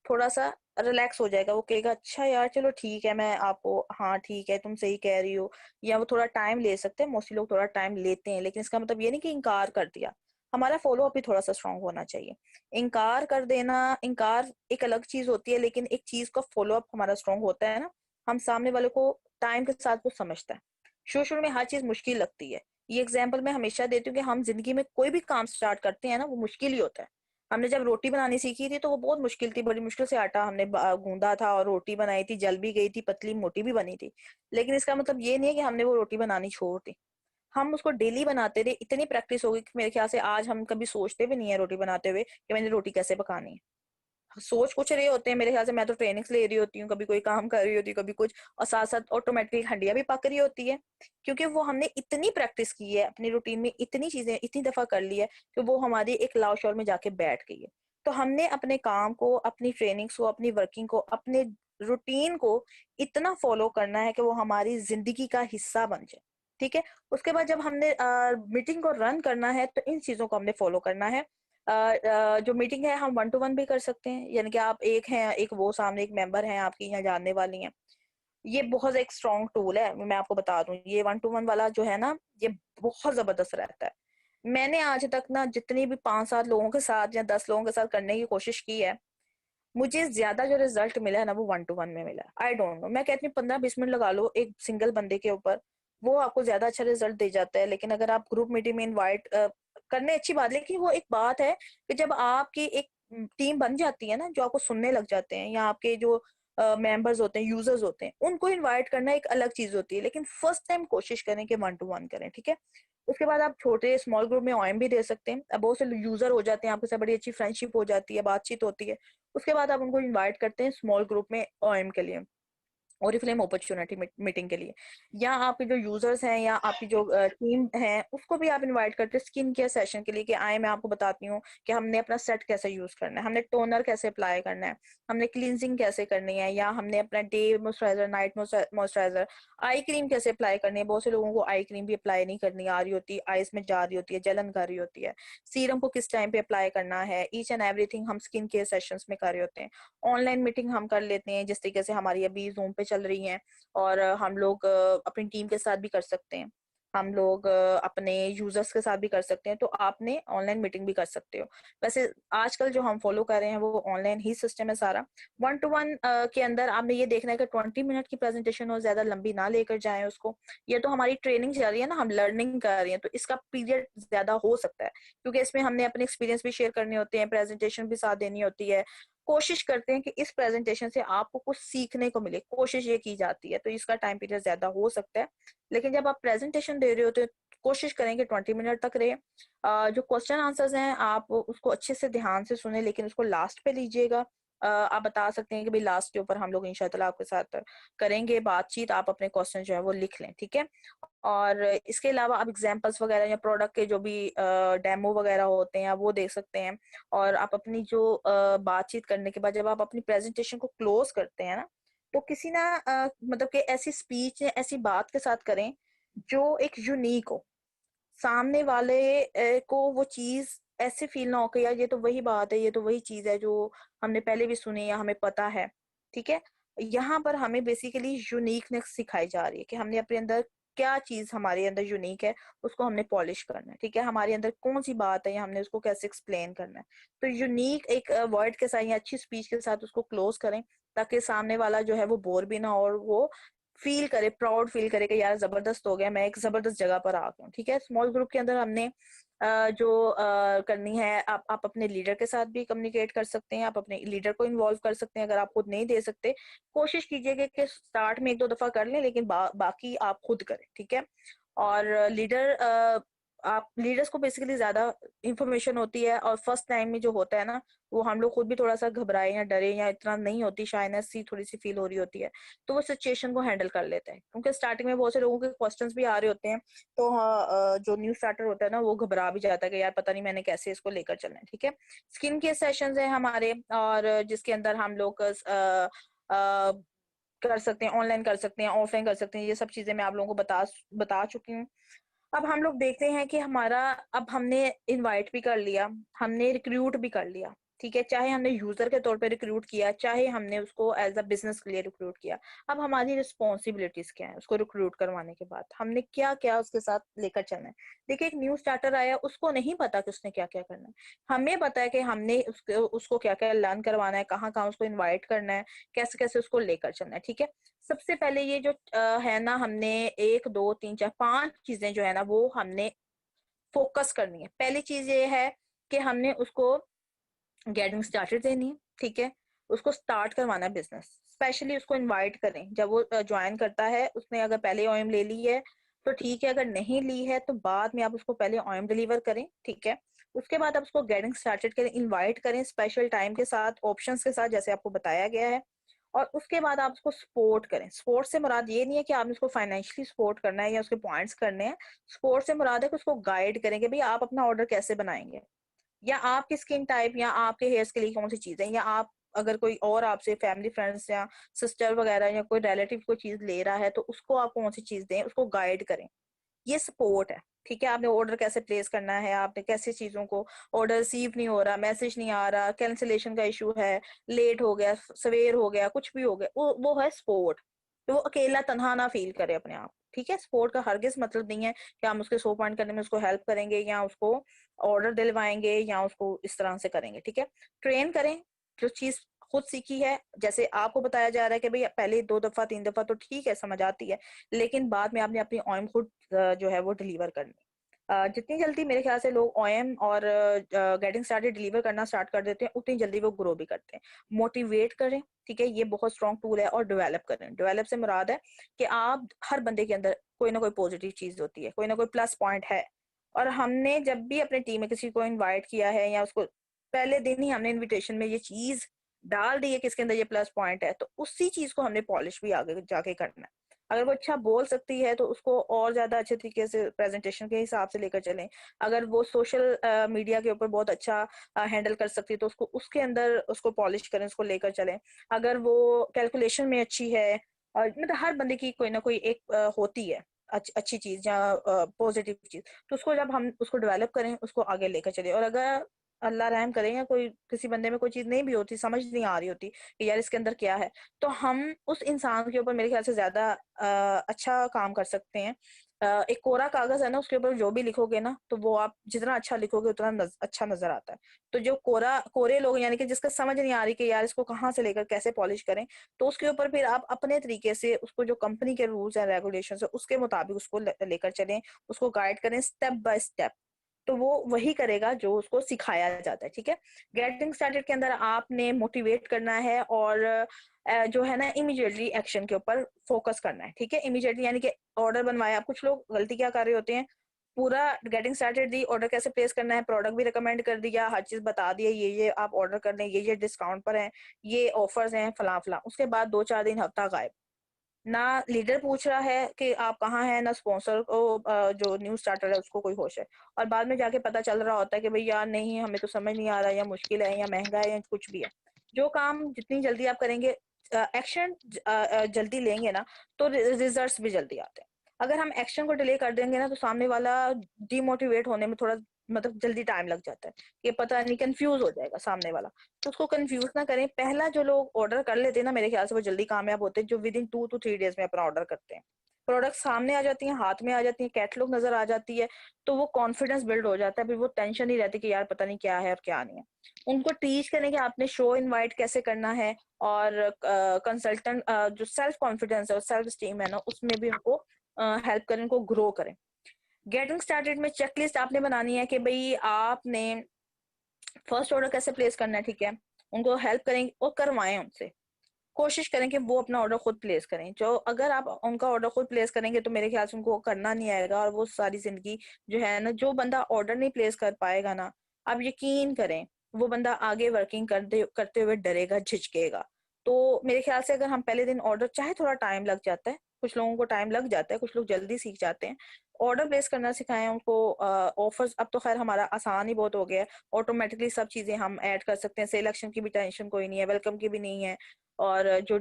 थोड़ा सा रिलैक्स हो जाएगा, वो कहेगा अच्छा यार चलो ठीक है, मैं आपको, हाँ ठीक है तुम सही कह रही हो। या वो थोड़ा टाइम ले सकते हैं, मोस्टली लोग थोड़ा टाइम लेते हैं, लेकिन इसका मतलब ये नहीं कि इनकार कर दिया। हमारा फॉलो अप भी थोड़ा सा स्ट्रांग होना चाहिए। इनकार कर देना, इनकार एक अलग चीज होती है, लेकिन एक चीज का फॉलो अप हमारा स्ट्रांग होता है ना, हम सामने वाले को टाइम के साथ वो समझता है। शुरू शुरू में हर चीज मुश्किल लगती है। ये एग्जाम्पल मैं हमेशा देती हूँ कि हम जिंदगी में कोई भी काम स्टार्ट करते हैं ना, वो मुश्किल ही होता है। हमने जब रोटी बनानी सीखी थी तो वो बहुत मुश्किल थी, बड़ी मुश्किल से आटा हमने गूंदा था और रोटी बनाई थी, जल भी गई थी, पतली मोटी भी बनी थी। लेकिन इसका मतलब ये नहीं है कि हमने वो रोटी बनानी छोड़ दी। हम उसको डेली बनाते रहे, इतनी प्रैक्टिस हो गई कि मेरे ख्याल से आज हम कभी सोचते भी नहीं है रोटी बनाते हुए कि मैंने रोटी कैसे पकानी है। सोच कुछ रहे होते हैं मेरे ख्याल से, मैं तो ट्रेनिंग्स ले रही होती हूँ, कभी कोई काम कर रही होती हूँ, कभी कुछ, और साथ साथ ऑटोमेटिकली हंडिया भी पक रही होती है, क्योंकि वो हमने इतनी प्रैक्टिस की है, अपनी रूटीन में इतनी चीजें इतनी दफा कर ली है कि वो हमारी एक लाव शोर में जाके बैठ गई है। तो हमने अपने काम को, अपनी ट्रेनिंग्स को, अपनी वर्किंग को, अपने रूटीन को इतना फॉलो करना है कि वो हमारी जिंदगी का हिस्सा बन जाए, ठीक है। उसके बाद जब हमने मीटिंग को रन करना है तो इन चीजों को हमने फॉलो करना है। जो मीटिंग है हम 1 to 1 भी कर सकते हैं, यानी कि आप एक हैं, एक वो सामने एक मेंबर हैं आपकी यहाँ जानने वाली हैं। ये बहुत एक स्ट्रॉन्ग टूल है, मैं आपको बता दूं, ये 1 to 1 वाला जो है ना, ये बहुत जबरदस्त रहता है। मैंने आज तक ना जितनी भी 5-7 लोगों के साथ या 10 लोगों के साथ करने की कोशिश की है, मुझे ज्यादा जो रिजल्ट मिला है ना, वो 1 to 1 में मिला है। आई डोंट नो, मैं कहती हूँ 15-20 मिनट लगा लो एक सिंगल बंदे के ऊपर, वो आपको ज्यादा अच्छा रिजल्ट दे जाता है। लेकिन अगर आप ग्रुप मीटिंग में इनवाइट करने, अच्छी बात, लेकिन वो एक बात है कि जब आपकी एक टीम बन जाती है ना, जो आपको सुनने लग जाते हैं, या आपके जो मेंबर्स होते हैं, यूजर्स होते हैं, उनको इनवाइट करना एक अलग चीज होती है। लेकिन फर्स्ट टाइम कोशिश करें कि 1 to 1 करें, ठीक है। उसके बाद आप छोटे स्मॉल ग्रुप में ओएम भी दे सकते हैं। अब बहुत से यूजर हो जाते हैं, आपके साथ बड़ी अच्छी फ्रेंडशिप हो जाती है, बातचीत होती है। उसके बाद आप उनको इनवाइट करते हैं स्मॉल ग्रुप में ओएम के लिए, ओरिफ्लेम अपॉर्चुनिटी मीटिंग के लिए। या आपके जो यूजर्स हैं या आपकी जो टीम है, उसको भी आप इनवाइट करते हैं स्किन केयर सेशन के लिए कि आए, मैं आपको बताती हूँ कि हमने अपना सेट कैसे यूज करना है, हमने टोनर कैसे अप्लाई करना है, हमने क्लींजिंग कैसे करनी है, या हमने अपना day moisturiser, night moisturiser, eye cream कैसे अप्लाई करनी है। बहुत से लोगों को आई क्रीम भी अप्लाई नहीं करनी आ रही होती, आईज में जा रही होती है, जलन कर रही होती है। सीरम को किस टाइम पे अप्लाई करना है, ईच एंड एवरीथिंग हम स्किन केयर सेशंस में कर रहे होते हैं। ऑनलाइन मीटिंग हम कर लेते हैं, जिस तरीके से हमारी अभी जूम पे चल रही है, और हम लोग अपनी टीम के साथ भी कर सकते हैं, हम लोग अपने यूजर्स के साथ भी कर सकते हैं। तो आपने ऑनलाइन मीटिंग भी कर सकते हो। वैसे आजकल जो हम फॉलो कर रहे हैं वो ऑनलाइन ही सिस्टम है सारा। 1 to 1 के अंदर आपने ये देखना है कि 20 मिनट की प्रेजेंटेशन हो, ज्यादा लंबी ना लेकर जाएं उसको। ये तो हमारी ट्रेनिंग चल रही है ना, हम लर्निंग कर रही हैं, तो इसका पीरियड ज्यादा हो सकता है, क्योंकि इसमें हमने अपने एक्सपीरियंस भी शेयर करने होते हैं, प्रेजेंटेशन भी साथ देनी होती है। कोशिश करते हैं कि इस प्रेजेंटेशन से आपको कुछ सीखने को मिले, कोशिश ये की जाती है, तो इसका टाइम पीरियड ज्यादा हो सकता है। लेकिन जब आप प्रेजेंटेशन दे रहे होते हो तो कोशिश करें कि 20 मिनट तक रहे। जो क्वेश्चन आंसर्स हैं आप उसको अच्छे से ध्यान से सुने, लेकिन उसको लास्ट पे लीजिएगा। आप बता सकते हैं कि भाई लास्ट के ऊपर हम लोग इंशाल्लाह आपके साथ करेंगे बातचीत, आप अपने क्वेश्चन जो है वो लिख लें, ठीक है। और इसके अलावा आप एग्जांपल्स वगैरह या प्रोडक्ट के जो भी डेमो वगैरह होते हैं आप वो देख सकते हैं। और आप अपनी जो बातचीत करने के बाद जब आप अपनी प्रेजेंटेशन को क्लोज करते हैं ना, तो किसी ना मतलब कि ऐसी स्पीच या ऐसी बात के साथ करें जो एक यूनिक हो, सामने वाले को वो चीज ऐसे फील ना हो कि यार ये तो वही बात है, ये तो वही चीज है जो हमने पहले भी सुनी या हमें पता है। ठीक है, यहाँ पर हमें बेसिकली यूनिकनेस सिखाई जा रही है कि हमने अपने अंदर क्या चीज हमारे अंदर यूनिक है, उसको हमने पॉलिश करना है। ठीक है, हमारे अंदर कौन सी बात है या हमने उसको कैसे एक्सप्लेन करना है। तो यूनिक एक वर्ड के साथ या अच्छी स्पीच के साथ उसको क्लोज करें, ताकि सामने वाला जो है वो बोर भी ना हो और वो फील करे, प्राउड फील करे कि यार जबरदस्त हो गया, मैं एक जबरदस्त जगह पर आ गया हूँ। ठीक है, स्मॉल ग्रुप के अंदर हमने जो करनी है, आप अपने लीडर के साथ भी कम्युनिकेट कर सकते हैं, आप अपने लीडर को इन्वॉल्व कर सकते हैं। अगर आप खुद नहीं दे सकते, कोशिश कीजिएगा कि स्टार्ट में एक दो दफा कर लें, लेकिन बाकी आप खुद करें। ठीक है, और आप लीडर्स को बेसिकली ज्यादा इंफॉर्मेशन होती है, और फर्स्ट टाइम में जो होता है ना, वो हम लोग खुद भी थोड़ा सा घबराए या डरे या इतना नहीं होती, शायनेस सी थोड़ी सी फील हो रही होती है, तो वो सिचुएशन को हैंडल कर लेते हैं। क्योंकि स्टार्टिंग में बहुत से लोगों के क्वेश्चंस भी आ रहे होते हैं, तो हाँ, जो न्यू स्टार्टर होता है ना, वो घबरा भी जाता है कि यार पता नहीं मैंने कैसे इसको लेकर चलना है। ठीक है, स्किन केयर सेशंस है हमारे, और जिसके अंदर हम लोग कर सकते हैं, ऑनलाइन कर सकते हैं, ऑफलाइन कर सकते हैं। ये सब चीजें मैं आप लोगों को बता चुकी हूँ। अब हम लोग देखते हैं कि हमारा, अब हमने इनवाइट भी कर लिया, हमने रिक्रूट भी कर लिया। ठीक है, चाहे हमने यूजर के तौर पे रिक्रूट किया, चाहे हमने उसको एज अ बिजनेस के लिए रिक्रूट किया। अब हमारी रिस्पॉन्सिबिलिटीज क्या है, उसको रिक्रूट करवाने के बाद हमने क्या क्या उसके साथ लेकर चलना है। देखिए, एक न्यू स्टार्टर आया, उसको नहीं पता कि उसने क्या क्या करना है। हमें पता है कि हमने उसको क्या क्या लर्न करवाना है, कहाँ कहाँ उसको इन्वाइट करना है, कैसे कैसे उसको लेकर चलना है। ठीक है, सबसे पहले ये जो है ना, हमने एक दो तीन चार पांच चीजें जो है ना, वो हमने फोकस करनी है। पहली चीज ये है कि हमने उसको गेटिंग स्टार्टेड देनी है। ठीक है, उसको स्टार्ट करवाना है बिजनेस। स्पेशली उसको इनवाइट करें, जब वो ज्वाइन करता है, उसने अगर पहले ओएम ले ली है तो ठीक है, अगर नहीं ली है तो बाद में आप उसको पहले ओएम डिलीवर करें। ठीक है, उसके बाद आप उसको गेटिंग स्टार्टेड करें, इनवाइट करें स्पेशल टाइम के साथ, ऑप्शंस के साथ, जैसे आपको बताया गया है। और उसके बाद आप उसको सपोर्ट करें। सपोर्ट से मुराद ये नहीं है कि आपने उसको फाइनेंशियली सपोर्ट करना है या उसके पॉइंट्स करने हैं। सपोर्ट से मुराद है कि उसको गाइड करें कि भाई आप अपना ऑर्डर कैसे बनाएंगे, या आपकी स्किन टाइप या आपके हेयर्स के लिए कौन सी चीज है, या आप अगर कोई और आपसे फैमिली फ्रेंड्स या सिस्टर वगैरह या कोई रिलेटिव कोई चीज ले रहा है, तो उसको आप कौन सी चीज दें, उसको गाइड करें। ये सपोर्ट है। ठीक है, आपने ऑर्डर कैसे प्लेस करना है, आपने कैसे चीजों को, ऑर्डर रिसीव नहीं हो रहा, मैसेज नहीं आ रहा, कैंसिलेशन का इशू है, लेट हो गया, सवेर हो गया, कुछ भी हो गया, वो है सपोर्ट। तो वो अकेला तनहा ना फील करे अपने आप। ठीक है, सपोर्ट का हरगिज मतलब नहीं है कि हम उसके 100 पॉइंट करने में उसको हेल्प करेंगे या उसको ऑर्डर दिलवाएंगे या उसको इस तरह से करेंगे। ठीक है, ट्रेन करें। जो चीज खुद सीखी है, जैसे आपको बताया जा रहा है कि भाई पहले दो दफा तीन दफा तो ठीक है, समझ आती है, लेकिन बाद में आपने अपनी ओएम खुद जो है वो डिलीवर करनी। जितनी जल्दी मेरे ख्याल से लोग ओएम और गेटिंग स्टार्टेड डिलीवर करना स्टार्ट कर देते हैं, उतनी जल्दी वो ग्रो भी करते हैं। मोटिवेट करें। ठीक है, ये बहुत स्ट्रॉन्ग टूल है। और डेवलप करें। डेवलप से मुराद है कि आप, हर बंदे के अंदर कोई ना कोई पॉजिटिव चीज होती है, कोई ना कोई प्लस पॉइंट है। और हमने जब भी अपनी टीम में किसी को इनवाइट किया है, या उसको पहले दिन ही हमने इनविटेशन में ये चीज डाल दी है कि इसके अंदर ये प्लस पॉइंट है, तो उसी चीज को हमने पॉलिश भी आगे जाके करना है। अगर वो अच्छा बोल सकती है तो उसको और ज्यादा अच्छे तरीके से प्रेजेंटेशन के हिसाब से लेकर चलें। अगर वो सोशल मीडिया के ऊपर बहुत अच्छा हैंडल कर सकती है, तो उसको उसके अंदर उसको पॉलिश करें, उसको लेकर चलें। अगर वो कैलकुलेशन में अच्छी है, मतलब हर बंदे की कोई ना कोई एक होती है अच्छी चीज या पॉजिटिव चीज, तो उसको जब हम उसको डेवलप करें, उसको आगे लेकर चले। और अगर अल्लाह रहम करे या कोई किसी बंदे में कोई चीज नहीं भी होती, समझ नहीं आ रही होती कि यार इसके अंदर क्या है, तो हम उस इंसान के ऊपर मेरे ख्याल से ज्यादा अच्छा काम कर सकते हैं। एक कोरा कागज है ना, उसके ऊपर जो भी लिखोगे ना, तो वो आप जितना अच्छा लिखोगे उतना अच्छा नजर आता है। तो जो कोरे लोग, यानी कि जिसका समझ नहीं आ रही कि यार इसको कहाँ से लेकर कैसे पॉलिश करें, तो उसके ऊपर फिर आप अपने तरीके से उसको, जो कंपनी के रूल्स एंड रेगुलेशन है उसके मुताबिक उसको लेकर चलें, उसको गाइड करें स्टेप बाय स्टेप। तो वो वही करेगा जो उसको सिखाया जाता है। ठीक है, गेटिंग स्टार्टेड के अंदर आपने मोटिवेट करना है, और जो है ना, इमीडिएटली एक्शन के ऊपर फोकस करना है। ठीक है, इमीडिएटली यानी कि ऑर्डर बनवाया। कुछ लोग गलती क्या कर रहे होते हैं, पूरा गेटिंग स्टार्टेड दी, ऑर्डर कैसे प्लेस करना है, प्रोडक्ट भी रिकमेंड कर दिया, हर चीज बता दिया, ये आप ऑर्डर कर लें, ये डिस्काउंट पर है, ये ऑफर्स हैं, फला फला। उसके बाद 2-4 दिन, हफ्ता गायब। ना लीडर पूछ रहा है कि आप कहाँ हैं, ना स्पॉन्सर को, जो न्यू स्टार्टर है उसको कोई होश है। और बाद में जाके पता चल रहा होता है कि भाई यार नहीं, हमें तो समझ नहीं आ रहा, या मुश्किल है, या महंगा है, या कुछ भी है। जो काम जितनी जल्दी आप करेंगे, एक्शन जल्दी लेंगे ना, तो रिजल्ट्स भी जल्दी आते हैं। अगर हम एक्शन को डिले कर देंगे ना तो सामने वाला डिमोटिवेट होने में थोड़ा मतलब जल्दी टाइम लग जाता है, ये पता नहीं कंफ्यूज हो जाएगा सामने वाला। तो उसको कंफ्यूज ना करें। पहला जो लोग ऑर्डर कर लेते हैं ना, मेरे ख्याल से वो जल्दी कामयाब होते हैं, जो विद इन 2 to 3 days में अपना ऑर्डर करते हैं। प्रोडक्ट सामने आ जाती है, हाथ में आ जाती है, कैटलॉग नजर आ जाती है, तो वो कॉन्फिडेंस बिल्ड हो जाता है। फिर वो टेंशन नहीं रहती कि यार पता नहीं क्या है और क्या नहीं है। उनको टीच करें कि आपने शो इनवाइट कैसे करना है, और कंसल्टेंट जो सेल्फ कॉन्फिडेंस है और सेल्फ स्टीम है ना, उसमें भी उनको हेल्प करें, उनको ग्रो करें। गेटिंग स्टार्टेड में चेकलिस्ट आपने बनानी है कि भाई आपने फर्स्ट ऑर्डर कैसे प्लेस करना है, ठीक है। उनको हेल्प करें और करवाएं उनसे, कोशिश करें कि वो अपना ऑर्डर खुद प्लेस करें। जो अगर आप उनका ऑर्डर खुद प्लेस करेंगे तो मेरे ख्याल से उनको करना नहीं आएगा, और वो सारी जिंदगी जो है ना, जो बंदा ऑर्डर नहीं प्लेस कर पाएगा ना, आप यकीन करें वो बंदा आगे वर्किंग करते हुए डरेगा, झिझकेगा। तो मेरे ख्याल से अगर हम पहले दिन ऑर्डर, चाहे थोड़ा टाइम लग जाता है, कुछ लोगों को टाइम लग जाता है, कुछ लोग जल्दी सीख जाते हैं, ऑर्डर प्लेस करना सिखाएं उनको। ऑफर्स अब तो खैर हमारा आसान ही बहुत हो गया है, ऑटोमेटिकली सब चीजें हम ऐड कर सकते हैं, सेल एक्शन की भी टेंशन कोई नहीं है, वेलकम की भी नहीं है, और जो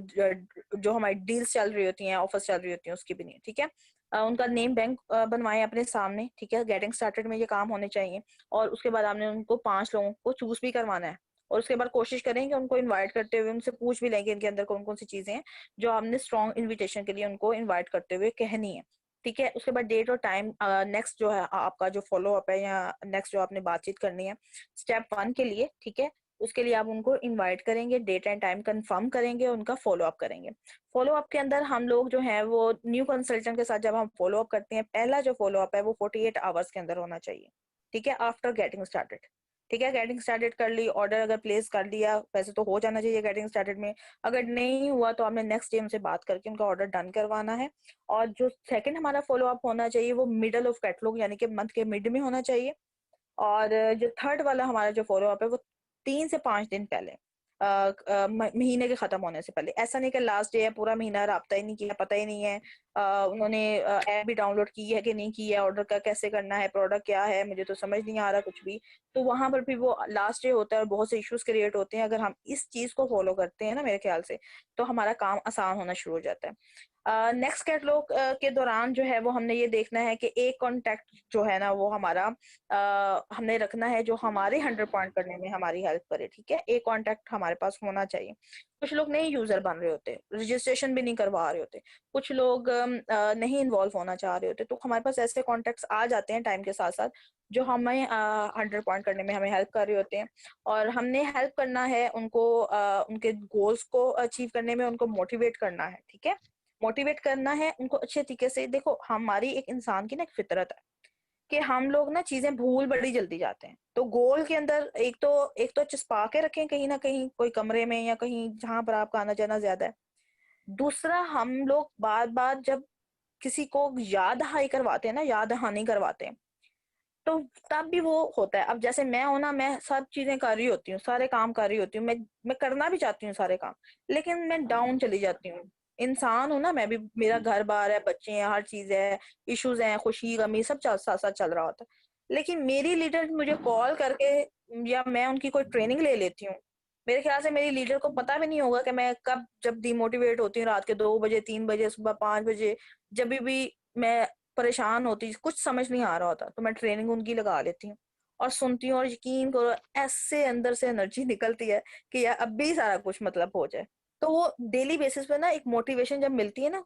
जो हमारी डील्स चल रही होती हैं, ऑफर्स चल रही होती हैं, उसकी भी नहीं है, ठीक है। उनका नेम बैंक बनवाएं अपने सामने, ठीक है। गेटिंग स्टार्टेड में ये काम होने चाहिए। और उसके बाद आपने उनको 5 लोगों को चूज भी करवाना है, और उसके बाद कोशिश करें कि उनको इनवाइट करते हुए उनसे पूछ भी लेंगे इनके अंदर कौन कौन सी चीजें हैं जो आपने स्ट्रॉन्ग इन्विटेशन के लिए उनको इन्वाइट करते हुए कहनी है, ठीक है। उसके बाद डेट और टाइम, नेक्स्ट जो है आपका जो फॉलो अप है, या नेक्स्ट जो आपने बातचीत करनी है स्टेप 1 के लिए, ठीक है, उसके लिए आप उनको इनवाइट करेंगे, डेट एंड टाइम कंफर्म करेंगे, उनका फॉलो अप करेंगे। फॉलो अप के अंदर हम लोग जो है वो न्यू कंसल्टेंट के साथ जब हम फॉलो अप करते हैं, पहला जो फॉलो अप है वो 48 आवर्स के अंदर होना चाहिए, ठीक है, आफ्टर गेटिंग स्टार्टेड। ठीक है, गेटिंग स्टार्टेड कर ली, ऑर्डर अगर प्लेस कर दिया, वैसे तो हो जाना चाहिए गेटिंग स्टार्टेड में। अगर नहीं हुआ तो आपने नेक्स्ट डे उनसे बात करके उनका ऑर्डर डन करवाना है। और जो सेकंड हमारा फॉलो अप होना चाहिए वो मिडल ऑफ कैटलॉग, यानी कि मंथ के मिड में होना चाहिए। और जो थर्ड वाला हमारा जो फॉलो अप है वो 3 से 5 दिन पहले, महीने के खत्म होने से पहले। ऐसा नहीं कि लास्ट डे है, पूरा महीना राब्ता ही नहीं किया, पता ही नहीं है उन्होंने ऐप भी डाउनलोड की है कि नहीं की है, ऑर्डर का कैसे करना है, प्रोडक्ट क्या है, मुझे तो समझ नहीं आ रहा कुछ भी। तो वहां पर भी वो लास्ट डे होता है और बहुत से इश्यूज क्रिएट होते हैं। अगर हम इस चीज को फॉलो करते हैं ना, मेरे ख्याल से तो हमारा काम आसान होना शुरू हो जाता है। नेक्स्ट कैटलॉग के दौरान जो है वो हमने ये देखना है कि एक कॉन्टेक्ट जो है ना वो हमारा हमने रखना है जो हमारे 100 पॉइंट करने में हमारी हेल्प करे, ठीक है। एक कॉन्टेक्ट हमारे पास होना चाहिए। कुछ लोग नए यूजर बन रहे होते, रजिस्ट्रेशन भी नहीं करवा रहे होते, कुछ लोग नहीं इन्वॉल्व होना चाह रहे होते, तो हमारे पास ऐसे कॉन्टेक्ट्स आ जाते हैं टाइम के साथ साथ जो हमें 100 पॉइंट करने में हमें हेल्प कर रहे होते हैं। और हमने हेल्प करना है उनको, उनके गोल्स को अचीव करने में उनको मोटिवेट करना है, ठीक है। मोटिवेट करना है उनको अच्छे तरीके से। देखो हमारी एक इंसान की ना एक फितरत है कि हम लोग ना चीजें भूल बड़ी जल्दी जाते हैं। तो गोल के अंदर एक तो चिपका के रखें कहीं ना कहीं, कोई कमरे में या कहीं जहां पर आपका आना जाना ज्यादा है। दूसरा, हम लोग बार बार जब किसी को याद दहाई करवाते हैं ना, याद दहानी करवाते हैं, तो तब भी वो होता है। अब जैसे मैं हूं ना, मैं सब चीजें कर रही होती हूँ, सारे काम कर रही होती हूँ, मैं करना भी चाहती हूँ सारे काम, लेकिन मैं डाउन चली जाती हूँ। इंसान हूं ना मैं भी, मेरा घर बार है, बच्चे हैं, हर चीज है, इश्यूज हैं, खुशी गमी सब साथ साथ चल रहा होता है। लेकिन मेरी लीडर मुझे कॉल करके, या मैं उनकी कोई ट्रेनिंग ले लेती हूँ, मेरे ख्याल से मेरी लीडर को पता भी नहीं होगा कि मैं कब जब डिमोटिवेट होती हूँ, रात के 2 बजे, 3 बजे, सुबह 5 बजे, जब भी मैं परेशान होती, कुछ समझ नहीं आ रहा होता, तो मैं ट्रेनिंग उनकी लगा लेती हूँ और सुनती हूँ, और यकीन करो ऐसे अंदर से एनर्जी निकलती है कि यार अब भी सारा कुछ मतलब हो जाए। तो वो डेली बेसिस पे ना एक मोटिवेशन जब मिलती है ना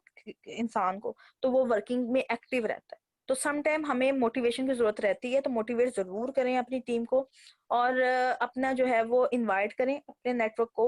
इंसान को, तो वो वर्किंग में एक्टिव रहता है। तो सम टाइम हमें मोटिवेशन की जरूरत रहती है, तो मोटिवेट जरूर करें अपनी टीम को। और अपना जो है वो इनवाइट करें अपने नेटवर्क को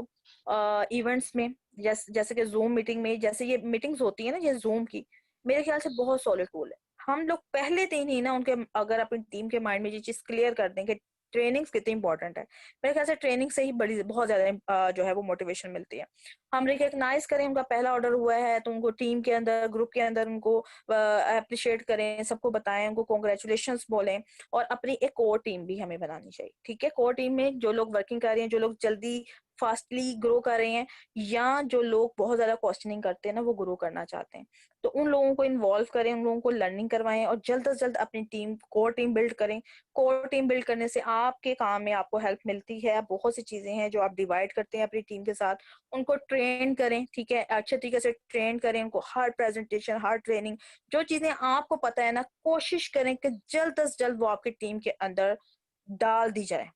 इवेंट्स में, जैसे कि जूम मीटिंग में, जैसे ये मीटिंग्स होती है ना ये जूम की, मेरे ख्याल से बहुत सॉलिड टूल है। हम लोग पहले दिन ही ना उनके, अगर अपनी टीम के माइंड में ये चीज क्लियर कर दें कि ट्रेनिंग्स कितनी इंपॉर्टेंट है, मेरे ख्याल से ट्रेनिंग से ही बड़ी बहुत ज्यादा जो है वो मोटिवेशन मिलती है। हम रिकग्नाइज करें उनका पहला ऑर्डर हुआ है, तो उनको टीम के अंदर, ग्रुप के अंदर उनको अप्रिशिएट करें, सबको बताएं, उनको कॉन्ग्रेचुलेशंस बोलें। और अपनी एक कोर टीम भी हमें बनानी चाहिए, ठीक है। कोर टीम में जो लोग वर्किंग कर रहे हैं, जो लोग जल्दी फास्टली ग्रो कर रहे हैं, या जो लोग बहुत ज्यादा क्वेश्चनिंग करते हैं ना वो ग्रो करना चाहते हैं। तो उन लोगों को इन्वॉल्व करें, उन लोगों को लर्निंग करवाएं और जल्द से जल्द अपनी टीम कोर टीम बिल्ड करें। कोर टीम बिल्ड करने से आपके काम में आपको हेल्प मिलती है। बहुत सी चीजें हैं जो आप डिवाइड करते हैं अपनी टीम के साथ, उनको ट्रेन करें, ठीक है, अच्छे तरीके से ट्रेन करें उनको। हर प्रेजेंटेशन, हर ट्रेनिंग, जो चीजें आपको पता है ना, कोशिश करें कि जल्द से जल्द वो आपकी टीम के अंदर डाल दी जाए,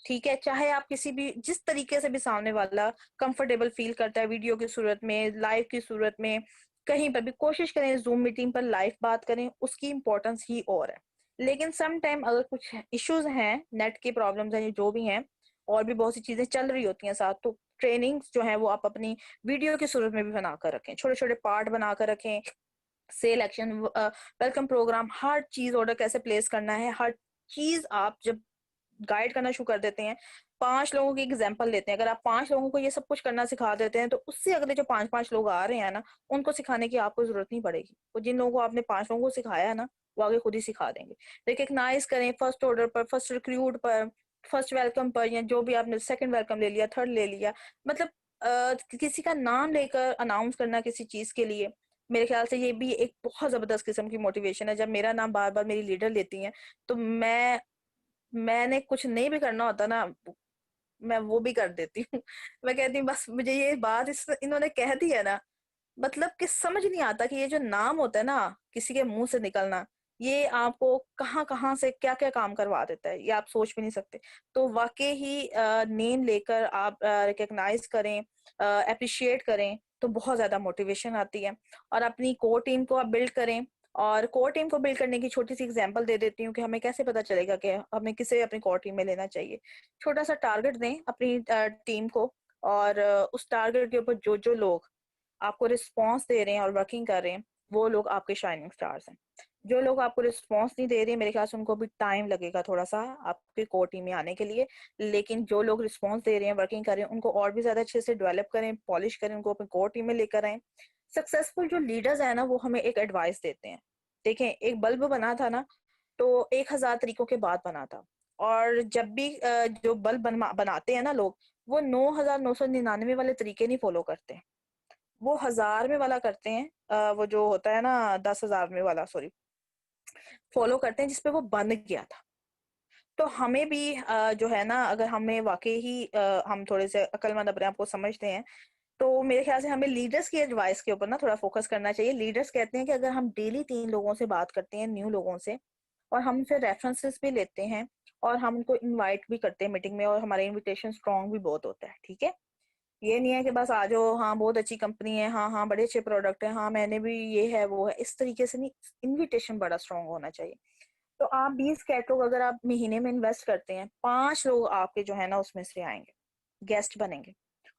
ठीक है। चाहे आप किसी भी, जिस तरीके से भी सामने वाला कंफर्टेबल फील करता है, वीडियो की सूरत में, लाइव की सूरत में, कहीं पर भी कोशिश करें जूम मीटिंग पर लाइव बात करें, उसकी इंपॉर्टेंस ही और है। लेकिन सम टाइम अगर कुछ इश्यूज हैं, नेट की प्रॉब्लम्स हैं, जो भी हैं, और भी बहुत सी चीजें चल रही होती हैं साथ, तो ट्रेनिंग्स जो है वो आप अपनी वीडियो की सूरत में भी बनाकर रखें, छोटे छोटे पार्ट बनाकर रखें। सेल एक्शन, वेलकम प्रोग्राम, हर चीज, ऑर्डर कैसे प्लेस करना है, हर चीज आप जब गाइड करना शुरू कर देते हैं, 5 लोगों की एग्जांपल लेते हैं, अगर आप 5 लोगों को ये सब कुछ करना सिखा देते हैं, तो उससे अगले जो 5-5 लोग आ रहे हैं ना, उनको सिखाने की आपको जरूरत नहीं पड़ेगी। तो जिन लोगों को आपने 5 लोगों को सिखाया है ना, वो आगे खुद ही सिखा देंगे। रिकग्नाइज करें फर्स्ट ऑर्डर पर, फर्स्ट रिक्रूट पर, फर्स्ट वेलकम पर, या जो भी आपने सेकंड वेलकम ले लिया, थर्ड ले लिया, मतलब किसी का नाम लेकर अनाउंस करना किसी चीज के लिए, मेरे ख्याल से ये भी एक बहुत जबरदस्त किस्म की मोटिवेशन है। जब मेरा नाम बार बार मेरी लीडर लेती हैं, तो मैंने कुछ नहीं भी करना होता ना, मैं वो भी कर देती हूँ। मैं कहती हूँ बस मुझे ये बात इन्होंने कह दी है ना, मतलब कि समझ नहीं आता कि ये जो नाम होता है ना किसी के मुंह से निकलना, ये आपको कहाँ कहाँ से क्या क्या काम करवा देता है, ये आप सोच भी नहीं सकते। तो वाकई ही नेम लेकर आप रिकग्नाइज करें, अप्रिशिएट करें, तो बहुत ज्यादा मोटिवेशन आती है। और अपनी कोर टीम को आप बिल्ड करें। और कोर टीम को बिल्ड करने की छोटी सी एग्जांपल दे देती हूँ कि हमें कैसे पता चलेगा कि हमें किसे अपनी कोर टीम में लेना चाहिए। छोटा सा टारगेट दें अपनी टीम को, और उस टारगेट के ऊपर जो जो लोग आपको रिस्पॉन्स दे रहे हैं और वर्किंग कर रहे हैं, वो लोग आपके शाइनिंग स्टार्स हैं। जो लोग आपको रिस्पॉन्स नहीं दे रहे, मेरे ख्याल से उनको भी टाइम लगेगा थोड़ा सा आपके कोर टीम में आने के लिए। लेकिन जो लोग रिस्पॉन्स दे रहे हैं, वर्किंग कर रहे हैं, उनको और भी ज्यादा अच्छे से डेवलप करें, पॉलिश करें, उनको अपनी कोर टीम में लेकर आए। सक्सेसफुल जो लीडर्स है ना, वो हमें एक एडवाइस देते हैं। देखें, एक बल्ब बना था ना, तो 1000 तरीकों के बाद बना था। और जब भी जो बल्ब बनाते हैं ना लोग, वो 9999 वाले तरीके नहीं फॉलो करते, वो 1000 में वाला करते हैं। वो जो होता है ना 10,000 में वाला, सॉरी, फॉलो करते हैं, जिसपे वो बन गया था। तो हमें भी जो है ना, अगर हमें वाकई ही हम थोड़े से अक्लमंद अपने आप को समझते हैं, तो मेरे ख्याल से हमें लीडर्स की एडवाइस के ऊपर ना थोड़ा फोकस करना चाहिए। लीडर्स कहते हैं कि अगर हम डेली 3 लोगों से बात करते हैं, न्यू लोगों से, और हम फिर रेफरेंसेस भी लेते हैं, और हम उनको इनवाइट भी करते हैं मीटिंग में, और हमारा इनविटेशन स्ट्रांग भी बहुत होता है, ठीक है। ये नहीं है कि बस आ जाओ, हाँ बहुत अच्छी कंपनी है, हाँ हाँ बड़े अच्छे प्रोडक्ट है, हाँ मैंने भी ये है वो है, इस तरीके से नहीं। इनविटेशन बड़ा स्ट्रांग होना चाहिए। तो आप 20 कैटलॉग अगर आप महीने में इन्वेस्ट करते हैं, 5 लोग आपके जो है ना उसमें से आएंगे, गेस्ट बनेंगे,